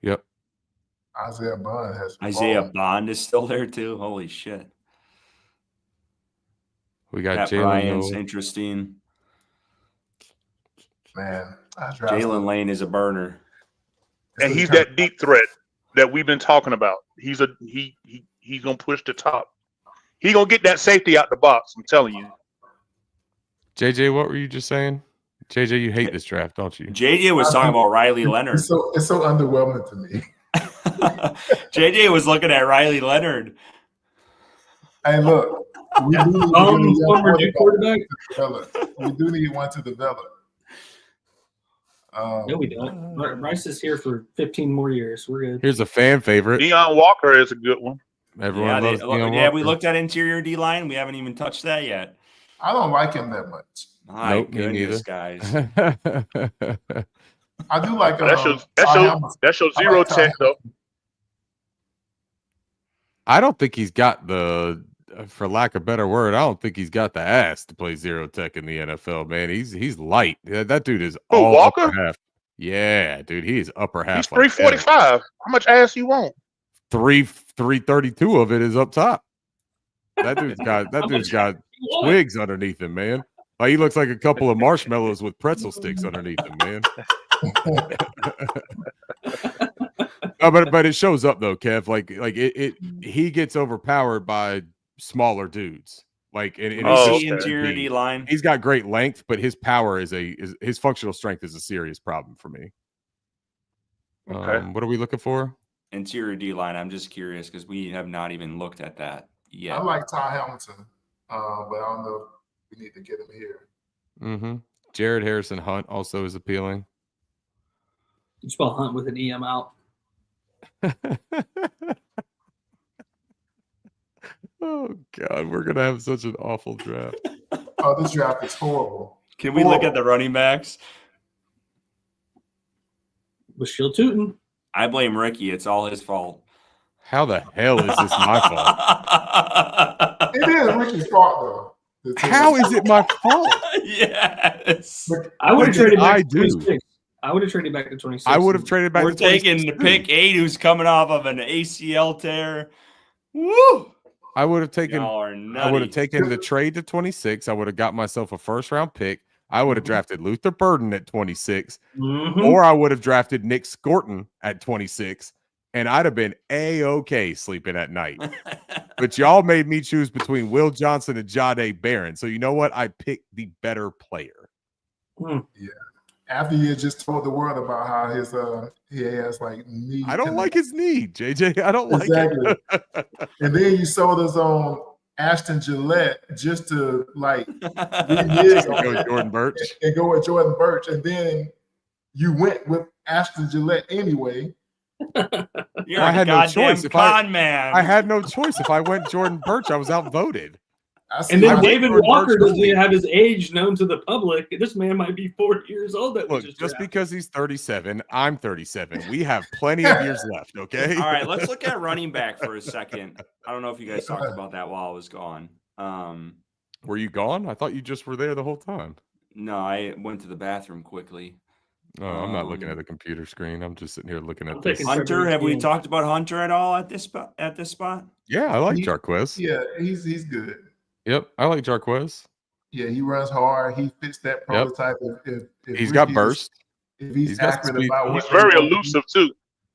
Yep. Isaiah Bond has Isaiah evolved. Bond is still there too. Holy shit! We got Pat Jalen Bryant's Hill. interesting. Man, I drafted Jalen Lane is a burner. And he's that deep threat that we've been talking about. He's gonna push the top. He's gonna get that safety out the box. I'm telling you. JJ, what were you just saying? JJ, you hate this draft, don't you? JJ was talking about Riley Leonard. It's so underwhelming to me. JJ was looking at Riley Leonard. Hey, look, we do need to get a young former Duke quarterback. to develop. We do need one to develop. No, we don't. Bryce is here for 15 more years. We're good. Here's a fan favorite. Deion Walker is a good one. Everyone loves Deion yeah, we Walker. looked at interior D line. We haven't even touched that yet. I don't like him that much. My Nope, me goodness, neither. guys. I do like That's your zero tech though. I don't think he's got the, for lack of a better word, I don't think he's got the ass to play zero tech in the NFL, man. He's light. That dude is Who, all Walker? upper half. Yeah, dude, he is upper half. He's 345. How much ass you want? 332 of it is up top. That dude's got What? twigs underneath him, man. Like he looks like a couple of marshmallows with pretzel sticks underneath him, man. No, but it shows up though, Kev. Like he gets overpowered by smaller dudes. Like and Oh, See okay. interior D line. he's got great length, but his power is his functional strength is a serious problem for me. Okay. What are we looking for? Interior D line. I'm just curious because we have not even looked at that yet. I like Ty Hamilton, but I don't know if we need to get him here. Mm-hmm. Jared Harrison Hunt also is appealing. You spell Hunt with an EM out. Oh God, we're gonna have such an awful draft. Oh, this draft is horrible. Can we look at the running backs? Was Shield Tootin. I blame Ricky. It's all his fault. How the hell is this my fault? It is Ricky's fault though. How is it my fault? Yes. I would have What traded did I back to do? 26. I would have traded back to 26. I would have traded back. We're to taking 26 pick too. 8, who's coming off of an ACL tear. Woo! I would have taken. Y'all are I would nutty. have taken the trade to 26. I would have got myself a first round pick. I would have drafted Luther Burden at 26, Mhm. or I would have drafted Nick Scorton at 26, and I'd have been A-OK sleeping at night. But y'all made me choose between Will Johnson and Jahdae Barron. So you know what? I picked the better player. After you just told the world about how his he has like knee. I don't like his knee, JJ. I don't like Exactly. it. And then you sold us on Ashton Gillette just to like renege on Go it Jordan Birch. and go with Jordan Birch, and then you went with Ashton Gillette anyway. You're I a had no goddamn choice. If con man. I had no choice. If I went Jordan Birch, I was outvoted. And then I David went Walker Birch doesn't even have his age known to the public. This man might be 40 years old. That we Look, just drafted. because he's 37, I'm 37. We have plenty of years left, okay? All right, let's look at running back for a second. I don't know if you guys talked about that while I was gone. Were you gone? I thought you just were there the whole time. No, I went to the bathroom quickly. Oh, I'm not looking at the computer screen. I'm just sitting here looking at this. Hunter, have we talked about Hunter at all at this spot? Yeah, I like Jarquez. Yeah, he's good. Yep, I like Jarquez. Yeah, he runs hard. He fits that prototype. Yep. If He's got Ricky burst. If he's got accurate speed. about He's what very they want to elusive too.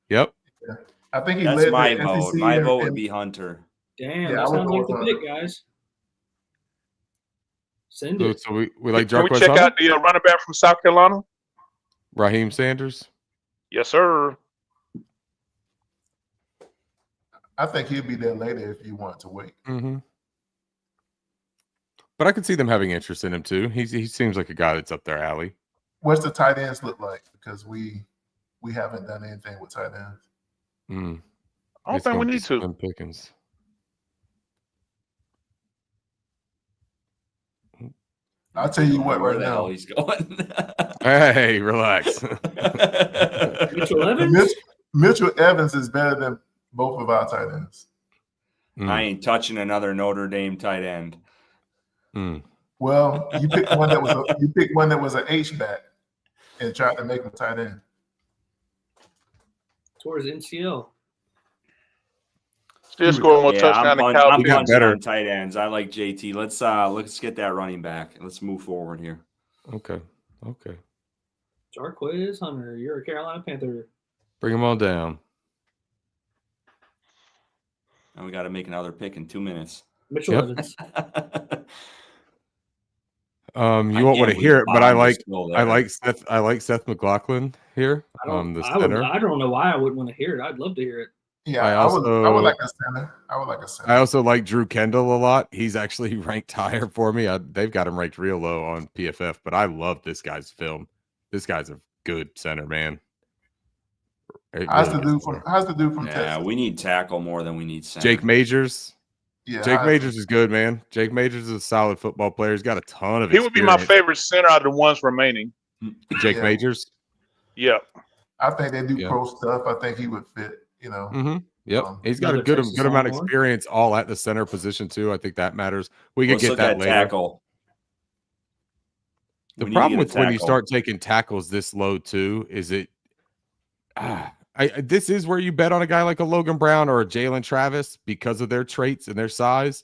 Yep. Yeah. I think he That's led my the vote. SEC My vote would and- be Hunter. Damn, Yeah, that I would sounds go like with the Hunter. pick, guys. Send So, it. so we like Can we Jarquez check Hunter? out the running back from South Carolina? Raheem Sanders. Yes, sir. I think he'll be there later if you want to wait. Mm-hmm. But I could see them having interest in him too. He seems like a guy that's up their alley. What's the tight ends look like? Because we haven't done anything with tight ends. I don't think we need to. Pickens. I'll tell you what Where right the hell now. he's going. Hey, relax. Mitchell Evans? Mitchell Evans is better than both of our tight ends. I ain't touching another Notre Dame tight end. Well, you picked one that was an H back and tried to make him tight end. Towards NCL. Still scoring more touchddown I'm than punching Cowboys. on tight ends. I like JT. Let's get that running back. Let's move forward here. Okay. Jarquez Hunter, you're a Carolina Panther. Bring them all down. And we got to make another pick in 2 minutes. Mitchell Evans. You won't want to hear it, but I like Seth McLaughlin here. The center. I don't know why I wouldn't want to hear it. I'd love to hear it. Yeah, I I would like a center. I also like Drew Kendall a lot. He's actually ranked higher for me. They've got him ranked real low on PFF, but I love this guy's film. This guy's a good center, man. How's the dude from Yeah, Texas? we need tackle more than we need center. Jake Majors. Yeah, Jake Majors is good, man. Jake Majors is a solid football player. He's got a ton of He would be my favorite center out of the ones remaining. Jake Yeah. Majors. Yep. I think they do Yeah. pro stuff. I think he would fit. You know. Mm-hmm. Yep. He's got a Another good Texas amount of Longhorn. experience all at the center position too. I think that matters. We could Let's get look that at later. tackle. The We need to problem get a with when you tackle. start taking tackles this low too is this is where you bet on a guy like a Logan Brown or a Jalen Travis because of their traits and their size.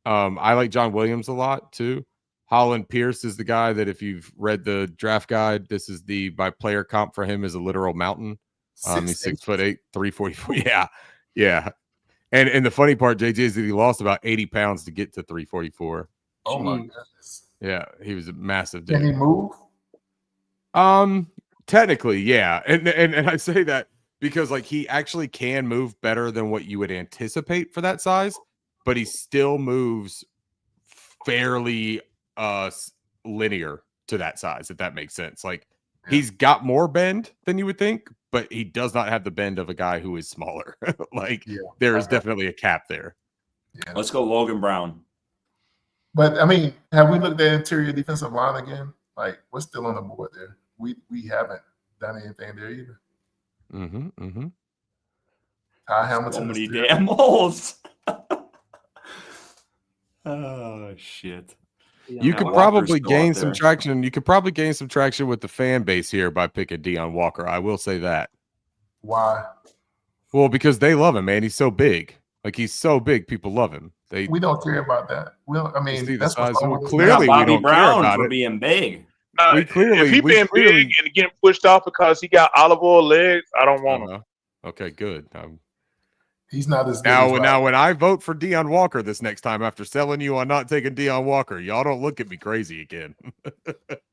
I like John Williams a lot too. Holland Pierce is the guy that if you've read the draft guide, this is my player comp for him is a literal mountain. He's 6'8", 344. Yeah. And the funny part, JJ, is that he lost about 80 pounds to get to 344. Oh my goodness. Yeah, he was a massive Can he dude. move? Technically, yeah. And I say that because like he actually can move better than what you would anticipate for that size, but he still moves fairly linear to that size, if that makes sense. Like he's got more bend than you would think, but he does not have the bend of a guy who is smaller. There is definitely a cap there. Yeah. Let's go Logan Brown. But I mean, have we looked at interior defensive line again? Like, what's still on the board there? We haven't done anything there either. Ty Hamilton. So many is still- damn holes. Oh shit. You Yeah, could Walker's probably still gain out some there. traction. You could probably gain some traction with the fan base here by picking Deion Walker. I will say that. Why? Well, because they love him, man. He's so big. Like he's so big, people love him. We don't care about that. I see mean, the that's what's size. wrong Well, with clearly- it. we Bobby don't care Brown about for it. being big. We clearly- if he we being clearly- big and getting pushed off because he got olive oil legs, I don't want him. Okay, good. He's not as good. Now, when I vote for Deion Walker this next time after selling you on not taking Deion Walker, y'all don't look at me crazy again.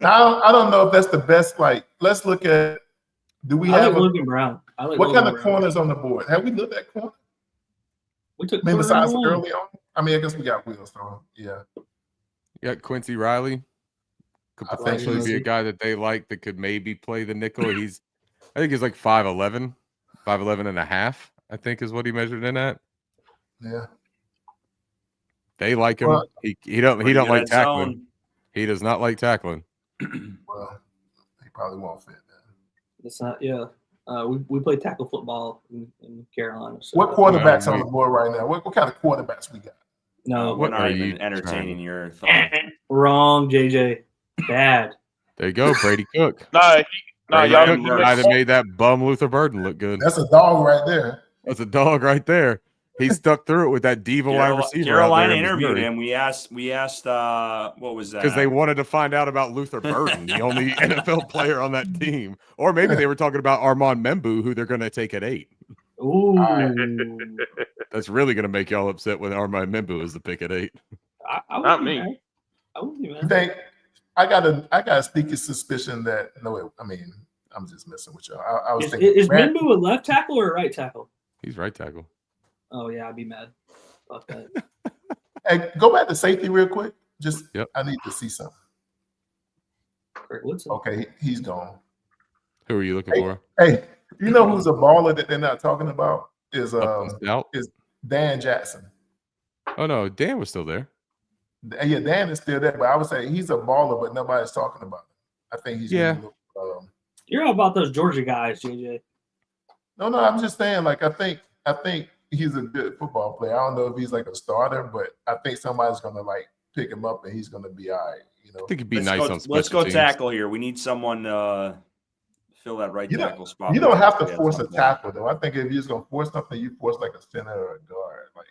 I don't know if that's the best. Like, let's look at. Do we I have like Logan Brown. I like what Logan kind of Brown. corners on the board? Have we looked at corner? We took I mean, corner besides number one. early on. I mean, I guess we got Wheels on. Yeah. You got Quincy Riley. Could I think potentially be a he's- guy that they like that could maybe play the nickel. I think he's like 5'11", 5'11 and a half, I think is what he measured in at. Yeah. They like him. Well, he don't Pretty like good at tackling. zone. He does not like tackling. Well, he probably won't fit then. It's not. Yeah. We play tackle football in Carolina. So What quarterbacks on the board right now? What kind of quarterbacks we got? No, We're not are even you entertaining trying- your thought. wrong, JJ. Bad. There you go, Brady Cook. Nah, Nah, He's y'all the guy that made that bum Luther Burden look good. That's a dog right there. That's a dog right there. He stuck through it with that diva wide receiver. Carolina interviewed him. We asked, what was that? Because they wanted to find out about Luther Burden, the only NFL player on that team. Or maybe they were talking about Armand Membu, who they're going to take at 8. Ooh. That's really going to make y'all upset when Armand Membu is the pick at 8. Not me. I wouldn't be I mad. think I got a sneaky suspicion that I'm just messing with y'all. I was thinking Is Minbu a left tackle or a right tackle? He's right tackle. Oh yeah, I'd be mad about that. Hey, go back to safety real quick. Just I need to see something. Kurt Woodson. Okay, he's gone. Who are you looking for? Hey, you know who's a baller that they're not talking about is Dan Jackson. Oh no, Dan was still there. Yeah, Dan is still there, but I would say he's a baller, but nobody's talking about him. I think he's You're all about those Georgia guys, JJ. No, I'm just saying. Like, I think he's a good football player. I don't know if he's like a starter, but I think somebody's gonna like pick him up and he's gonna be all right. You know, I think it'd be nice on special Let's go teams. tackle here. We need someone to fill that right tackle spot. You don't have to force a tackle though. I think if you're just gonna force something, you force like a center or a guard. Like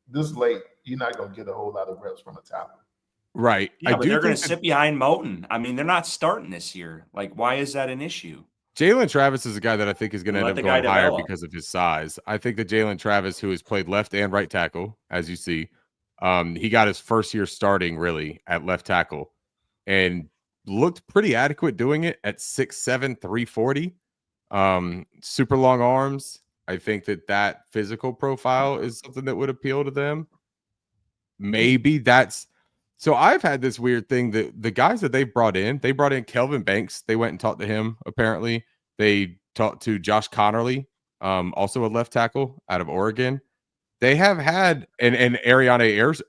this late, you're not gonna get a whole lot of reps from a tackle. Right. Yeah, but they're going to sit behind Moten. I mean, they're not starting this year. Like, why is that an issue? Jalen Travis is a guy that I think is going to end up going higher develop. because of his size. I think that Jalen Travis, who has played left and right tackle, as you see, he got his first year starting really at left tackle and looked pretty adequate doing it at 6'7", 340. Super long arms. I think that physical profile is something that would appeal to them. Maybe that's so. I've had this weird thing that the guys that they brought in Kelvin Banks. They went and talked to him. Apparently, they talked to Josh Connerly, also a left tackle out of Oregon. They have had and Ariane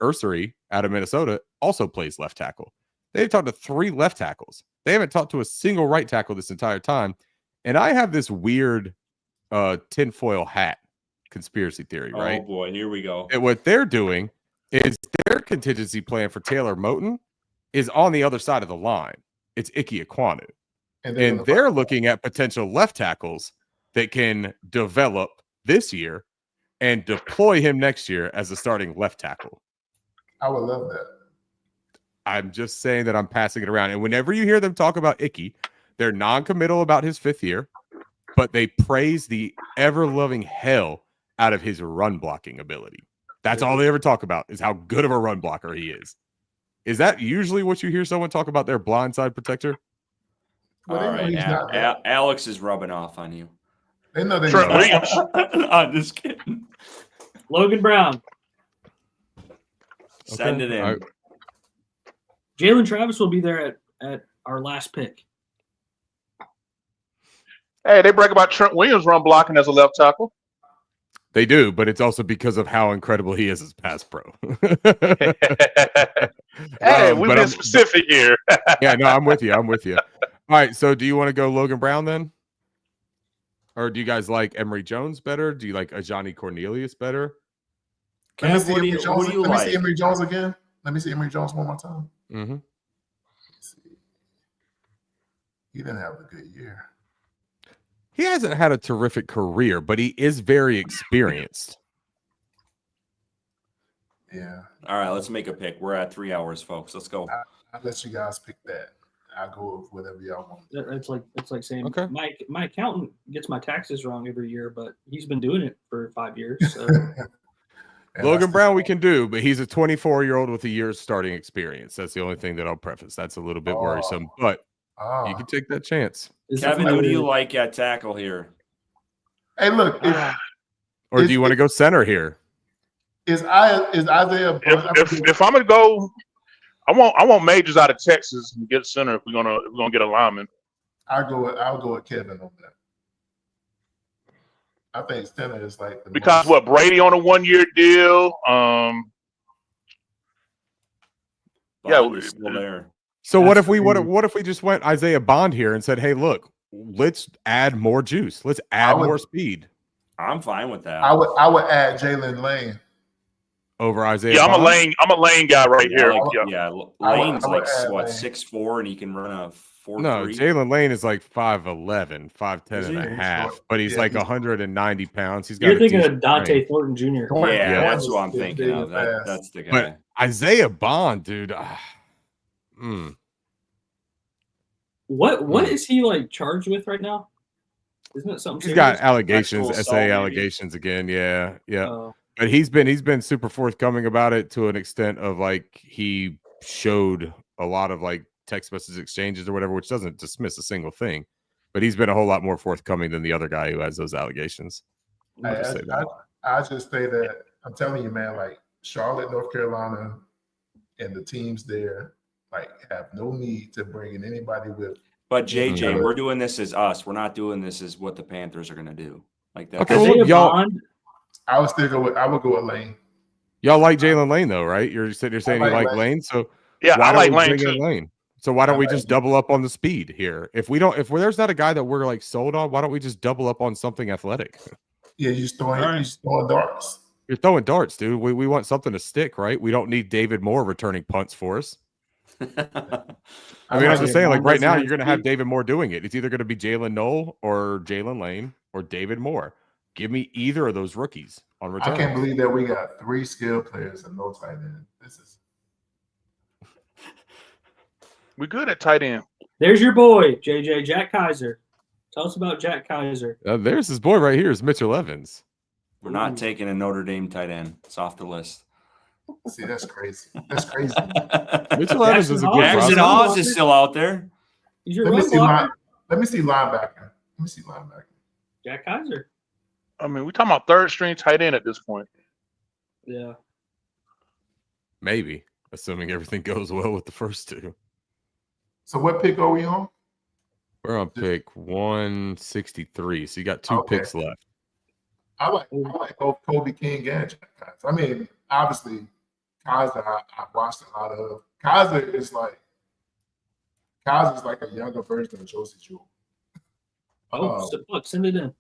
Ursary out of Minnesota also plays left tackle. They've talked to 3 left tackles. They haven't talked to a single right tackle this entire time. And I have this weird tinfoil hat conspiracy theory, right? Oh boy, here we go. And what they're doing is their contingency plan for Taylor Moten is on the other side of the line. It's Ike Ekwonu. And they're looking at potential left tackles that can develop this year and deploy him next year as a starting left tackle. I would love that. I'm just saying that I'm passing it around. And whenever you hear them talk about Ike, they're non-committal about his 5th year, but they praise the ever-loving hell out of his run blocking ability. That's all they ever talk about is how good of a run blocker he is. Is that usually what you hear someone talk about their blindside protector? Well, all right, Alex is rubbing off on you. They know they Trent Williams. I'm just kidding. Logan Brown. Send it in. Right. Jalen Travis will be there at our last pick. Hey, they brag about Trent Williams run blocking as a left tackle. They do, but it's also because of how incredible he is as pass pro. Hey, we've been specific here. Yeah, no, I'm with you. All right, so do you want to go Logan Brown then? Or do you guys like Emory Jones better? Do you like Ajani Cornelius better? Let me see What do you Let like? me see Emory Jones again. Let me see Emory Jones one more time. Mm-hmm. He didn't have a good year. He hasn't had a terrific career, but he is very experienced. Yeah. All right, let's make a pick. We're at 3 hours, folks. Let's go. I'll let you guys pick that. I'll go with whatever y'all want. It's like saying Okay. my accountant gets my taxes wrong every year, but he's been doing it for 5 years. So. Logan Brown we can do, but he's a 24-year-old with a year's starting experience. That's the only thing that I'll preface. That's a little bit worrisome, but you can take that chance. Kevin, who do you like at tackle here? Hey, look. Or do you want to go center here? Is Isaiah? If I'm gonna go, I want Majors out of Texas and get center if we're gonna get a lineman. I'll go with Kevin on that. I think center is like because Brady on a 1-year deal. Bond is still there. So what if we just went Isaiah Bond here and said, hey, look, let's add more juice. Let's add more speed. I'm fine with that. I would add Jalen Lane over Isaiah. Yeah, Bond? I'm a lane guy right here. Lane's like what 6'4", and he can run a 4'3"? No, Jalen Lane is like 5'11", 5'10" Is and he? a half, but he's Yeah, like he's- 190 pounds. He's got You're a thinking decent of Dante frame. Thornton Jr. Yeah, Yeah. that's who I'm Is thinking big of. and fast. That's the guy. But Isaiah Bond, dude. What is he like charged with right now? Isn't it something? He's got serious? allegations, Sexual SA assault, maybe? allegations again. Yeah. Oh. But he's been super forthcoming about it to an extent of like he showed a lot of like text message exchanges or whatever, which doesn't dismiss a single thing. But he's been a whole lot more forthcoming than the other guy who has those allegations. I'll just say that. I just say that I'm telling you, man, like Charlotte, North Carolina, and the teams there, like, have no need to bring in anybody with. But JJ, Mhm. we're doing this as us. We're not doing this as what the Panthers are going to do. Like that. Okay, well, Isaiah y'all- Bond. I would still go with. I would go with Lane. Y'all like Jalen Lane though, right? You're saying you like like Lane. Lane. So Yeah, why I don't like we Lane bring too. in Lane? So why don't I we like just him. double up on the speed here? If there's not a guy that we're like sold on, why don't we just double up on something athletic? Yeah, you're throwing, All right. you're throwing darts. You're throwing darts, dude. We want something to stick, right? We don't need David Moore returning punts for us. I mean, I'm just saying, like right now, you're going to have David Moore doing it. It's either going to be Jalen Knoll or Jalen Lane or David Moore. Give me either of those rookies on return. I can't believe that we got 3 skilled players and no tight end. This is We good at tight end. There's your boy, JJ Jack Kaiser. Tell us about Jack Kaiser. There's this boy right here, is Mitchell Evans. We're not taking a Notre Dame tight end. It's off the list. see, that's crazy. That's crazy. Mitchell Evans is a good Jackson Jackson prospect. Oz is still out there. He's your Let me run see blocker. Let me see linebacker. Let me see linebacker. Jack Kaiser. I mean, we're talking about third string tight end at this point. Yeah. Maybe, assuming everything goes well with the first two. So what pick are we on? We're on pick 163, so you got 2 Okay. picks left. I like both Kobe King and Jack Kaiser. I mean, obviously, Kaiser I watched a lot of. Kaiser's like a younger version of Josie Jewell. Look, send it in.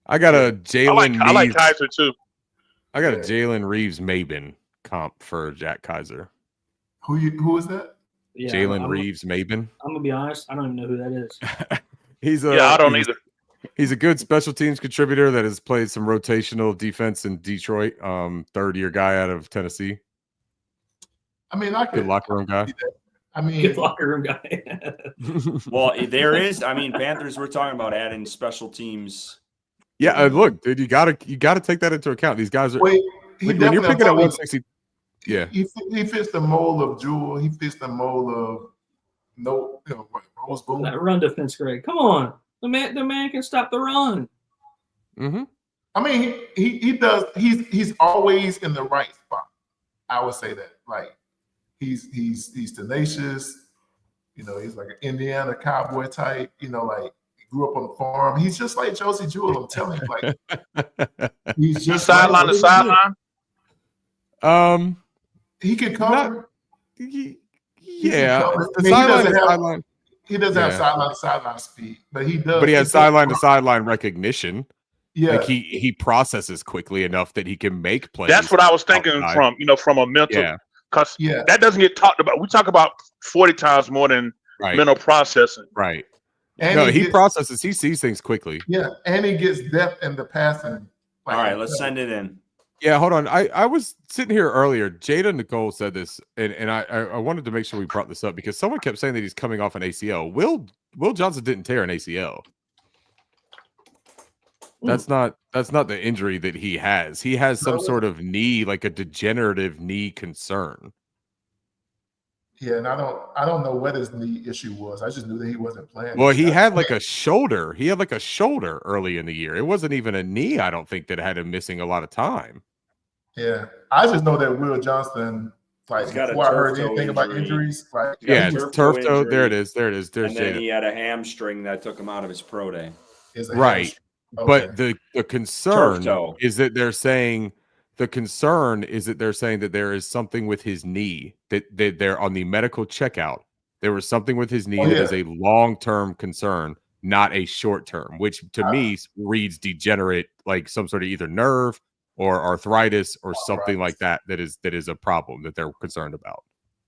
I got a I Jalen like Reeves. Kaiser too. I got a Yeah. Jalen Reeves Maben comp for Jack Kaiser. Who is that? Yeah, Jalen I'm Reeves Maben. gonna be honest. I don't even know who that is. He's I don't either. He's a good special teams contributor that has played some rotational defense in Detroit. 3rd-year guy out of Tennessee. I mean, I could. Good locker room guy. I mean, Good locker room guy. Well, there is. I mean, Panthers. We're talking about adding special teams. Yeah, look, dude, you gotta take that into account. These guys are wait, he when you're definitely- picking at 160. Yeah, he fits the mold of Jewel. He fits the mold of Rose Boone. That run defense, Greg. Come on, the man can stop the run. mm-hmm. I mean, he does. He's always in the right spot. I would say that. Like he's tenacious. You know, he's like an Indiana cowboy type. You know, like he grew up on the farm. He's just like Josie Jewell. I'm telling you, like he's just Sideline to sideline. He can cover. Yeah, cover. the I mean, sideline to sideline. He doesn't have Yeah. sideline to sideline speed, but he does. But he has sideline to sideline recognition. Yeah, Like he processes quickly enough that he can make plays. That's what I was thinking outside. from a mental. Yeah, Because yeah. that doesn't get talked about. We talk about 40 times more than right, mental processing. right. And No, he gets, processes. He sees things quickly. Yeah, and he gets depth in the passing. All right, let's send it in. Yeah, hold on. I was sitting here earlier. Jada Nicole said this, and I wanted to make sure we brought this up because someone kept saying that he's coming off an ACL. Will Johnson didn't tear an ACL. That's not the injury that he has. He has some sort of knee, like a degenerative knee concern. Yeah, and I don't know what his knee issue was. I just knew that he wasn't playing. Well, he had like a shoulder. He had like a shoulder early in the year. It wasn't even a knee, I don't think, that had him missing a lot of time. Yeah, I just know that Will Johnson. Like He's got a before I heard turf toe anything about injury. injuries, like Yeah, he it's was- turf toe. injury. There it is. There's And then Jada. he had a hamstring that took him out of his pro day. is a Right. hamstring. But Okay. the concern toe. is that they're saying that there is something with his knee that they're on the medical checkout. There was something with his knee Oh, that yeah. is a long-term concern, not a short-term, which to me reads degenerate, like some sort of either nerve or arthritis or something like that. That is a problem that they're concerned about.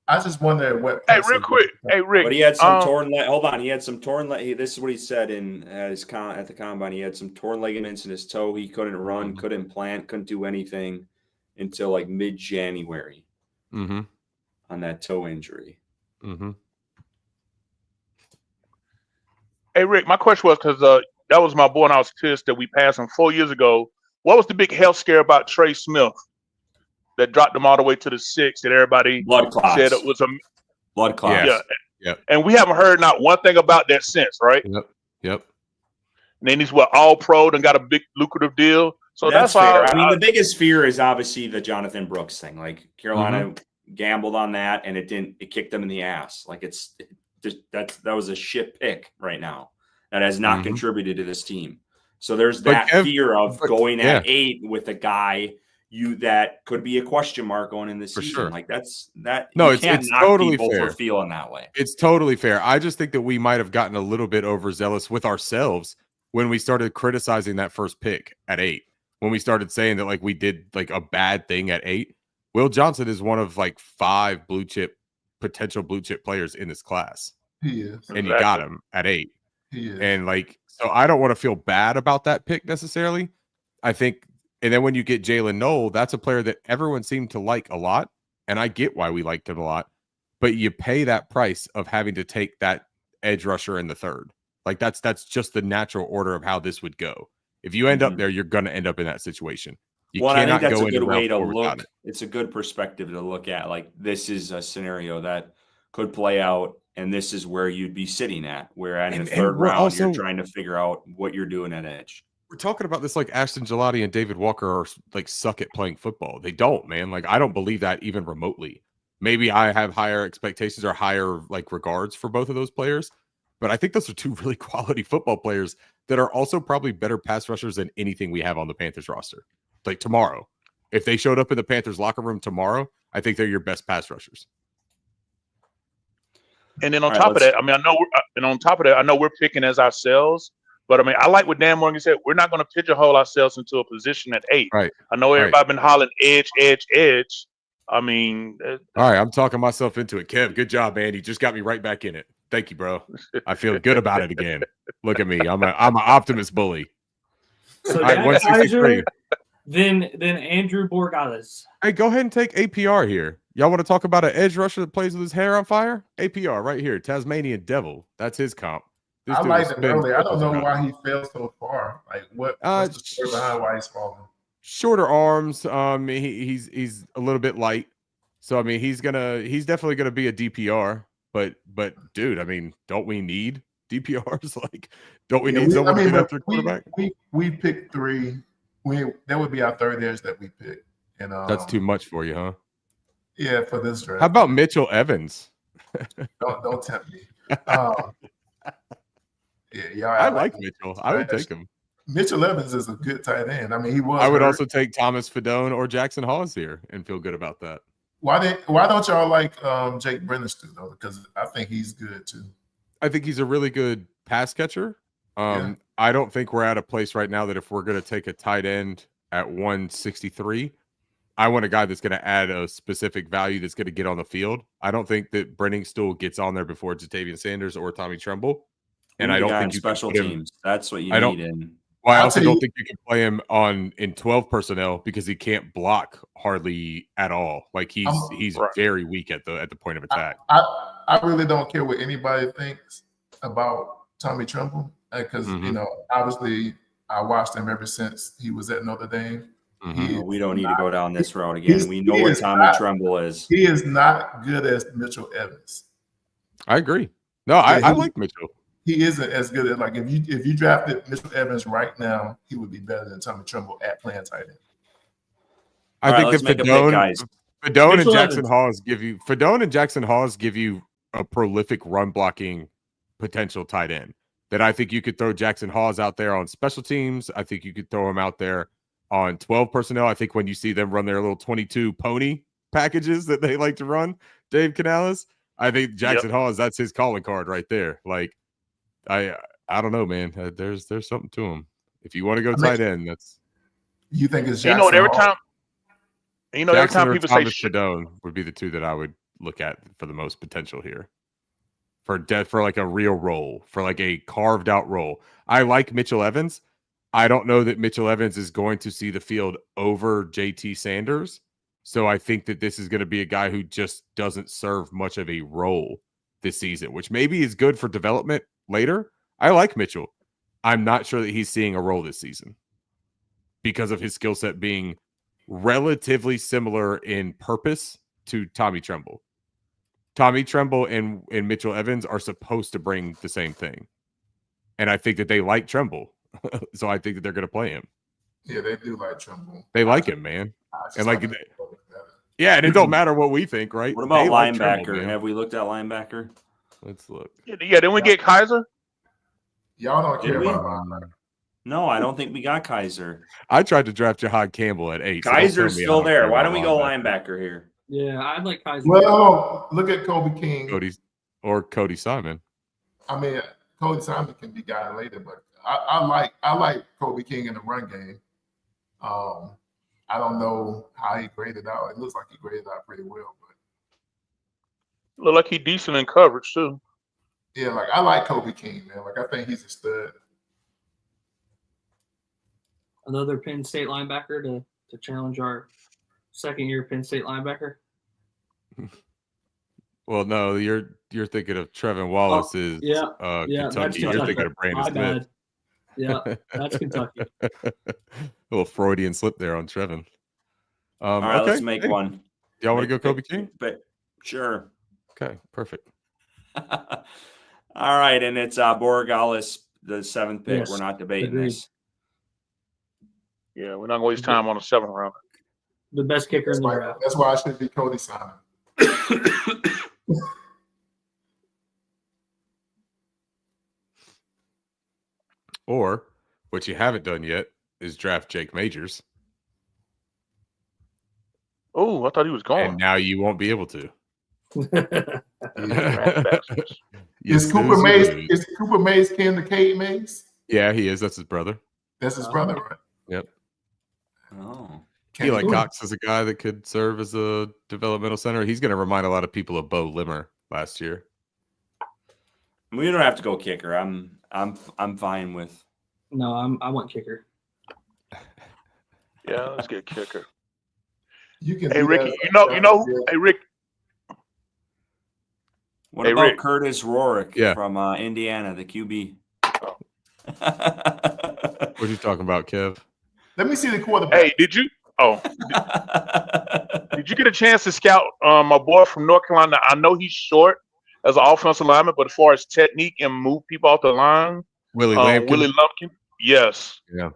I just wonder what. Hey, real quick. Hey, Rick. But he had some torn. Hold on, he had some torn. This is what he said at the combine. He had some torn ligaments in his toe. He couldn't run, couldn't plant, couldn't do anything until like mid-January on that toe injury. Hey, Rick, my question was because that was my boy, and I was pissed that we passed him 4 years ago. What was the big health scare about Trey Smith that dropped him all the way to the 6 that everybody Blood clots. said it was a blood clots? Yeah. And we haven't heard not one thing about that since, right? Yep. And then he's all pro and got a big lucrative deal. So that's fair. why I mean, the biggest fear is obviously the Jonathan Brooks thing. Like Carolina gambled on that, and it kicked them in the ass. Like that was a shit pick right now that has not contributed to this team. So there's that fear of going at 8 with a guy that could be a question mark going in the season. Sure. Like that's that. No, you can't it's knock totally people fair for feeling that way. It's totally fair. I just think that we might have gotten a little bit overzealous with ourselves when we started criticizing that first pick at 8. When we started saying that like we did like a bad thing at 8. Will Johnson is one of like 5 potential blue chip players in this class. He is. And you got him at 8. He is. And like, so I don't want to feel bad about that pick necessarily. I think, and then when you get Jalen Noel, that's a player that everyone seemed to like a lot. And I get why we liked him a lot, but you pay that price of having to take that edge rusher in the 3rd. Like that's just the natural order of how this would go. If you end up there, you're going to end up in that situation. I think that's a good way to look. It's a good perspective to look at. Like this is a scenario that could play out, and this is where you'd be sitting at. Where in the 3rd round, you're trying to figure out what you're doing at edge. We're talking about this like Ashton Gelati and David Walker are like suck at playing football. They don't, man. Like I don't believe that even remotely. Maybe I have higher expectations or higher like regards for both of those players, but I think those are 2 really quality football players that are also probably better pass rushers than anything we have on the Panthers roster. Like tomorrow, if they showed up in the Panthers locker room tomorrow, I think they're your best pass rushers. And then on top of that, I mean, I know we're picking as ourselves, but I mean, I like what Dan Morgan said. We're not going to pigeonhole ourselves into a position at 8. Right. I know everybody been hollering edge. I mean, all right, I'm talking myself into it. Kev, good job, man. You just got me right back in it. Thank you, bro. I feel good about it again. Look at me. I'm an optimist bully. So all right, 163. Then Andrew Borgales. Hey, go ahead and take APR here. Y'all want to talk about an edge rusher that plays with his hair on fire? APR right here, Tasmanian Devil. That's his comp. I liked him early. I don't know why he fell so far. Like what's the story behind why he's falling? Shorter arms. He's a little bit light. So I mean, he's definitely gonna be a DPR. But dude, I mean, don't we need DPRs? Like, don't we need someone to get after quarterback? We picked 3. That would be our 3rd edge that we picked. And that's too much for you, huh? Yeah, for this draft. How about Mitchell Evans? don't tempt me. I like Mitchell. I would take him. Mitchell Evans is a good tight end. I mean, he was. I would also take Thomas Fedone or Jackson Hawes here and feel good about that. Why don't y'all like Jake Brennister though? Because I think he's good too. I think he's a really good pass catcher. I don't think we're at a place right now that if we're going to take a tight end at 163, I want a guy that's going to add a specific value that's going to get on the field. I don't think that Brenningstool gets on there before Jatavian Sanders or Tommy Tremble. And I don't think you special teams. That's what you need in. Well, I also don't think you can play him in 12 personnel because he can't block hardly at all. Like he's very weak at the point of attack. I really don't care what anybody thinks about Tommy Tremble because you know obviously I watched him ever since he was at Notre Dame. We don't need to go down this route again. We know what Tommy Tremble is. He is not good as Mitchell Evans. I agree. No, I like Mitchell. He isn't as good as like if you drafted Mitchell Evans right now, he would be better than Tommy Tremble at playing tight end. I think that Fedone and Jackson Hawes give you a prolific run blocking potential tight end. That I think you could throw Jackson Hawes out there on special teams. I think you could throw him out there on 12 personnel. I think when you see them run their little 22 pony packages that they like to run, Dave Canales, I think Jackson Hawes, that's his calling card right there. Like, I don't know, man. There's something to him. If you want to go tight end, that's. You think it's Jackson every time. Every time people say Fedone would be the 2 that I would look at for the most potential here. For like a real role, for like a carved out role. I like Mitchell Evans. I don't know that Mitchell Evans is going to see the field over JT Sanders. So I think that this is going to be a guy who just doesn't serve much of a role this season, which maybe is good for development later. I like Mitchell. I'm not sure that he's seeing a role this season because of his skill set being relatively similar in purpose to Tommy Tremble. Tommy Tremble and Mitchell Evans are supposed to bring the same thing. And I think that they like Tremble. So I think that they're going to play him. Yeah, they do like Tremble. They like him, man. And like, yeah, and it don't matter what we think, right? What about They like linebacker? Tremble, man. Have we looked at linebacker? Let's look. Yeah, didn't we get Kaiser? Y'all don't care Did we? about linebacker. No, I don't think we got Kaiser. I tried to draft Jahad Campbell at 8. so don't Kaiser's tell me I still don't there. care Why about don't we go linebacker here? Yeah, I'd like Kaiser. Well, look at Kobe King. Cody Simon. I mean, Cody Simon can be guy later, but I like Kobe King in the run game. I don't know how he graded out. It looks like he graded out pretty well, but Look like he decent in coverage too. yeah, like I like Kobe King, man. Like I think he's a stud. Another Penn State linebacker to challenge our second-year Penn State linebacker. Well, no, you're thinking of Trevin Wallace's yeah, that's Kentucky. You're Kentucky. thinking of Brandon My Smith. bad. Yeah, that's Kentucky. A little Freudian slip there on Trevin. All right, okay. let's make one. Y'all want to go Kobe King? But sure. Okay, perfect. All right, and it's Borregales, the 7th pick. Yes, We're not debating agreed. this. Yeah, we're not gonna waste time on the 7th round. The best kicker in the draft. That's why I should be Cody Simon. Or what you haven't done yet is draft Jake Majors, Oh, I thought he was and gone. now you won't be able to. You Is Cooper snooze, you Mays? lose. Is Cooper Mays kin to Cade Mays? Yeah, he is. That's his brother. That's his brother, right? Oh. Eli Can't do it. Cox is a guy that could serve as a developmental center. He's going to remind a lot of people of Bo Limmer last year. We don't have to go kicker. I'm fine with. No, I want kicker. Yeah, let's get kicker. You can. Hey do Ricky, that. you know. Hey Rick, What Hey, about Rick. Curtis Rorick Yeah. from Indiana, the QB? What are you talking about, Kev? Let me see the quarterback. hey, did you get a chance to scout my boy from North Carolina? I know he's short as an offensive lineman, but as far as technique and move people off the line, Willie Lampkin. Willie Lumpkin, yes. Yeah.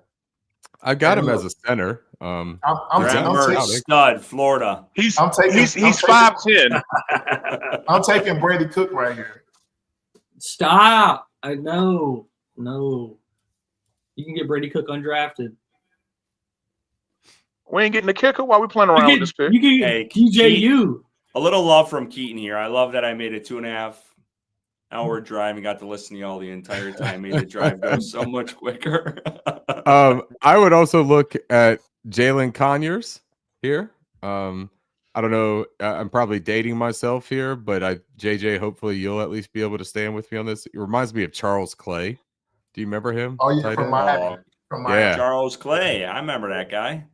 I got him as a center. I'm Granberg, taking- stud, Florida. He's I'm taking- he's I'm taking- 5'10". I'm taking Brady Cook right here. Stop. I know. No. You can get Brady Cook undrafted. We ain't getting the kicker while we playing around with this pick. You can Hey, get DJU. A little love from Keaton here. I love that I made a 2.5-hour drive and got to listen to y'all the entire time. Made the drive go so much quicker. I would also look at Jalen Conyers here. I don't know. I'm probably dating myself here, but JJ, hopefully you'll at least be able to stand with me on this. It reminds me of Charles Clay. Do you remember him? Oh, yeah, Tight from end? Miami. From Miami. Yeah. Charles Clay. I remember that guy.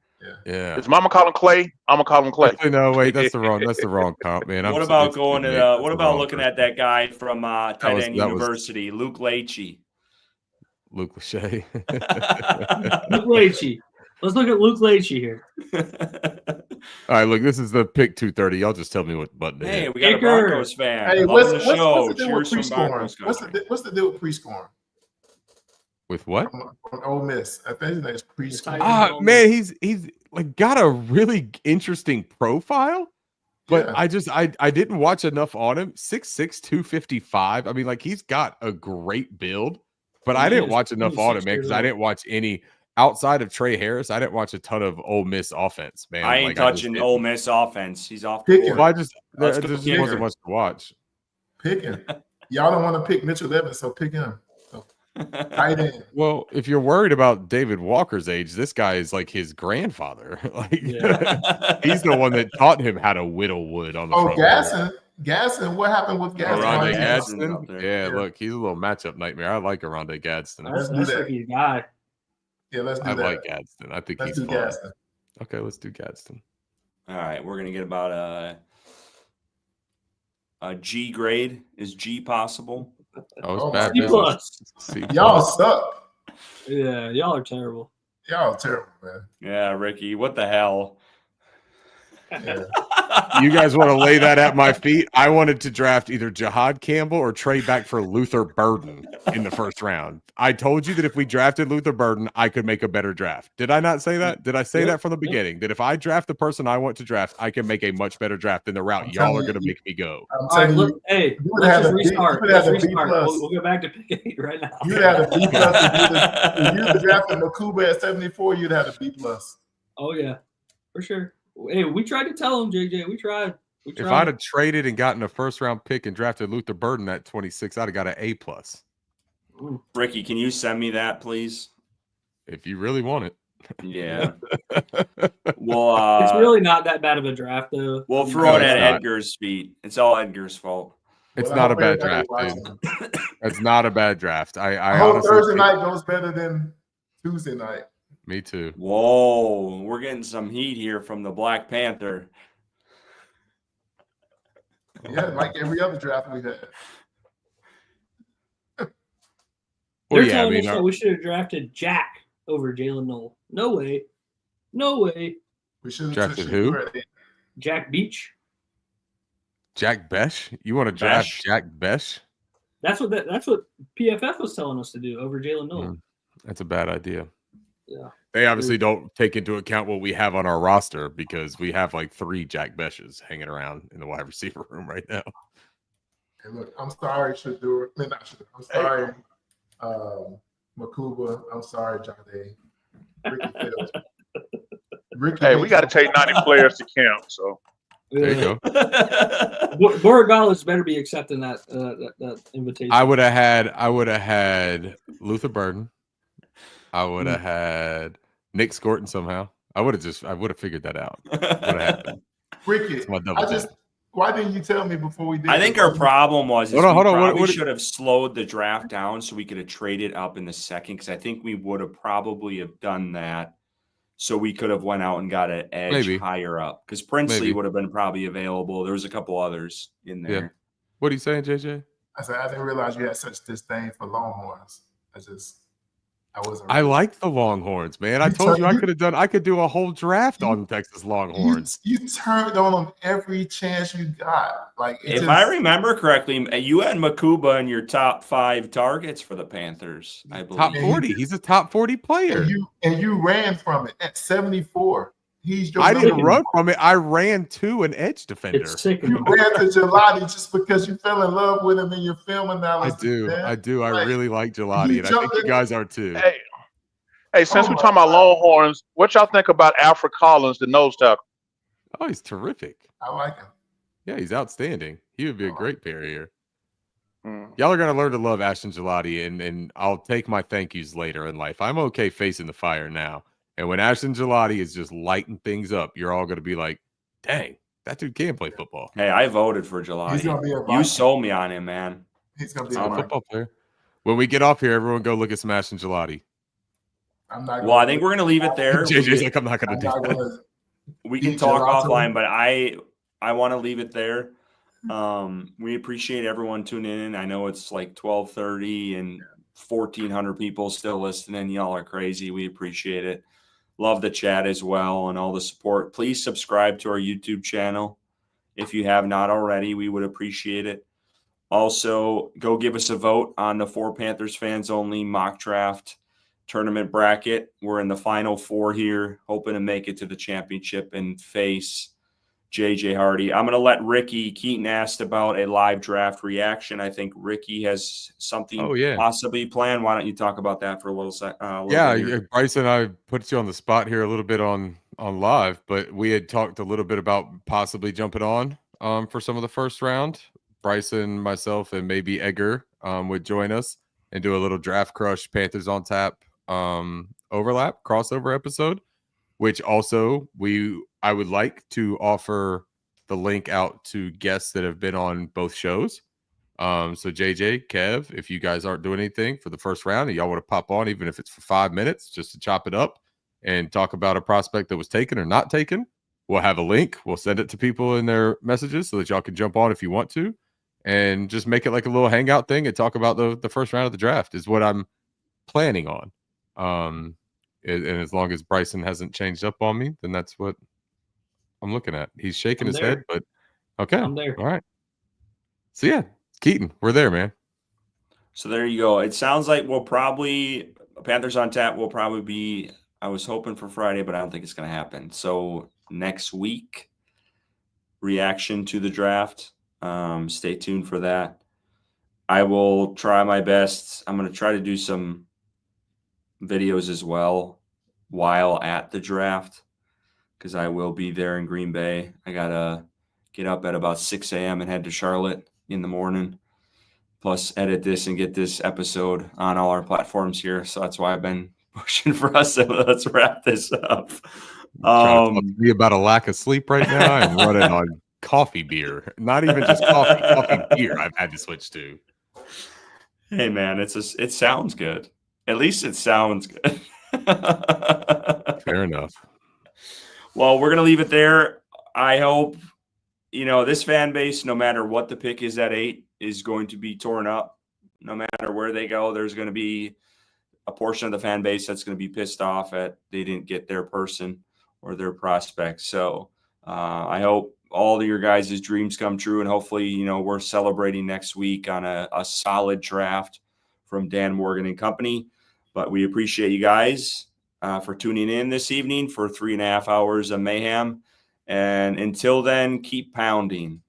Yeah. Is Mama call him Clay? I'm gonna call him Clay. Actually, no, wait, that's the wrong comp, man. What about going to what about looking at that guy from tight end University, Luke Leachy? Luke Lachey? Luke Leachy. Let's look at Luke Leachy here. All right, look, this is the pick 230. Y'all just tell me what button to Hey, hit. we got a Kicker. Broncos fan. Hey, Loving what's the show. the deal with Cheers from pre-scoring? Broncos country. What's the deal with pre-scoring? With what? From Ole Miss. I think his name is pre-scoring. Ah, Man, he's like got a really interesting profile, but Yeah. I didn't watch enough on him. 6'6", 255. I mean, like he's got a great build, but I didn't watch enough on him, man, because I didn't watch any outside of Trey Harris. I didn't watch a ton of Ole Miss offense, man. I ain't Like, touching just Ole Miss offense. He's off the Pick board. him. Well, I just Let's there go just kicker. wasn't much to watch. Pick him. Y'all don't want to pick Mitchell Evans, so pick him. So, Tight end. Well, if you're worried about David Walker's age, this guy is like his grandfather. Like he's the one that taught him how to whittle wood on the front. Gaston. What happened with Gaston? Oronde Gadsden. Yeah, look, he's a little matchup nightmare. I like Oronde Gadsden. That's Ricky's guy. Yeah, let's do that. I like Gadsden. I think he's fun. Gadsden. Okay, let's do Gadsden. All right, we're gonna get about a G grade. Is G possible? Oh, it's bad C plus. Y'all suck. Yeah, y'all are terrible. Y'all are terrible, man. Yeah, Ricky, what the hell? Yeah. You guys want to lay that at my feet? I wanted to draft either Jahad Campbell or trade back for Luther Burden in the first round. I told you that if we drafted Luther Burden, I could make a better draft. Did I not say that? Did I say that from the beginning? That if I draft the person I want to draft, I can make a much better draft than the route y'all are going to make me go. All right, look, hey, let's just restart. Let's restart. We'll go back to pick 8 right now. You'd have a B plus. If you'd drafted Makuba at 74, you'd have a B plus. Oh, yeah, for sure. Hey, we tried to tell him, JJ. We tried. If I'd have traded and gotten a first round pick and drafted Luther Burden at 26, I'd have got an A plus. Ricky, can you send me that, please? If you really want it. Yeah. Well, it's really not that bad of a draft, though. We'll throw it at Edgar's feet. It's all Edgar's fault. It's not a bad draft, dude. It's not a bad draft. I hope honestly Thursday night goes better than Tuesday night. Me too. Whoa, we're getting some heat here from the Black Panther. Yeah, like every other draft we had. They're telling us that we should have drafted Jack over Jalen Noel. No way. No way. We should have drafted who? Jack Beach. Jack Besh? You want to draft Jack Besh? That's what PFF was telling us to do over Jalen Noel. That's a bad idea. Yeah. They obviously don't take into account what we have on our roster because we have like 3 Jack Beshes hanging around in the wide receiver room right now. Hey, look, I'm sorry, Shadur. I'm sorry, Makuba. I'm sorry, Jade. Ricky hey, we got to take 90 players to camp. So there you go. Borregales better be accepting that invitation. I would have had Luther Burden. I would have had Nick Scorton somehow. I would have figured that out. What happened? Ricky, why didn't you tell me before we did? I think our problem was hold on. We should have slowed the draft down so we could have traded up in the second because I think we would have probably have done that so we could have went out and got an edge higher up because Princely would have been probably available. There was a couple others in there. Yeah. What are you saying, JJ? I said I didn't realize you had such disdain for Longhorns. I like the Longhorns, man. I told you I could do a whole draft on Texas Longhorns. You turned on them every chance you got. Like if I remember correctly, you had Makuba in your top 5 targets for the Panthers, I believe. Top 40. He's a top 40 player. And you ran from it at 74. I didn't run from it. I ran to an edge defender. You ran to Gelati just because you fell in love with him in your film analysis. I do. I really like Gelati, and I think you guys are too. Hey, since we're talking about Longhorns, what y'all think about Alfred Collins, the nose tackle? Oh, he's terrific. I like him. Yeah, he's outstanding. He would be a great pair here. Y'all are going to learn to love Ashton Gelati, and I'll take my thank yous later in life. I'm okay facing the fire now. And when Ashton Gelati is just lighting things up, you're all going to be like, dang, that dude can play football. Hey, I voted for Gelati. You sold me on him, man. He's going to be a football player. When we get off here, everyone go look at some Ashton Gelati. I think we're going to leave it there. JJ's like, I'm not going to do that. We can talk offline, but I want to leave it there. We appreciate everyone tuning in. I know it's like 12:30 and 1,400 people still listening. Y'all are crazy. We appreciate it. Love the chat as well and all the support. Please subscribe to our YouTube channel. If you have not already, we would appreciate it. Also, go give us a vote on the 4 Panthers fans only mock draft tournament bracket. We're in the final 4 here, hoping to make it to the championship and face JJ Hardy. I'm going to let Ricky. Keaton asked about a live draft reaction. I think Ricky has something possibly planned. Why don't you talk about that for a little second? Bryson, I put you on the spot here a little bit on live, but we had talked a little bit about possibly jumping on for some of the first round. Bryson, myself, and maybe Edgar would join us. and do a little Draft Crush Panthers on Tap overlap crossover episode, which also I would like to offer the link out to guests that have been on both shows. So JJ, Kev, if you guys aren't doing anything for the first round and y'all want to pop on, even if it's for 5 minutes, just to chop it up and talk about a prospect that was taken or not taken, we'll have a link. We'll send it to people in their messages so that y'all can jump on if you want to, and just make it like a little hangout thing and talk about the first round of the draft is what I'm planning on. And as long as Bryson hasn't changed up on me, then that's what I'm looking at. He's shaking his head, but okay. I'm there. All right. So yeah, Keaton, we're there, man. So there you go. It sounds like Panthers on Tap will probably be, I was hoping for Friday, but I don't think it's going to happen. So next week, reaction to the draft. Stay tuned for that. I will try my best. I'm going to try to do some videos as well while at the draft because I will be there in Green Bay. I got to get up at about 6 a.m. and head to Charlotte in the morning, plus edit this and get this episode on all our platforms here. So that's why I've been pushing for us. So let's wrap this up. Trying to talk to me about a lack of sleep right now. I'm running on coffee beer, not even just coffee beer. I've had to switch to. Hey man, it sounds good. At least it sounds good. Fair enough. Well, we're gonna leave it there. I hope this fan base, no matter what the pick is at 8, is going to be torn up. No matter where they go, there's going to be a portion of the fan base that's going to be pissed off at they didn't get their person or their prospect. So I hope all of your guys' dreams come true, and hopefully, we're celebrating next week on a solid draft from Dan Morgan and company. But we appreciate you guys for tuning in this evening for 3.5 hours of mayhem. And until then, keep pounding.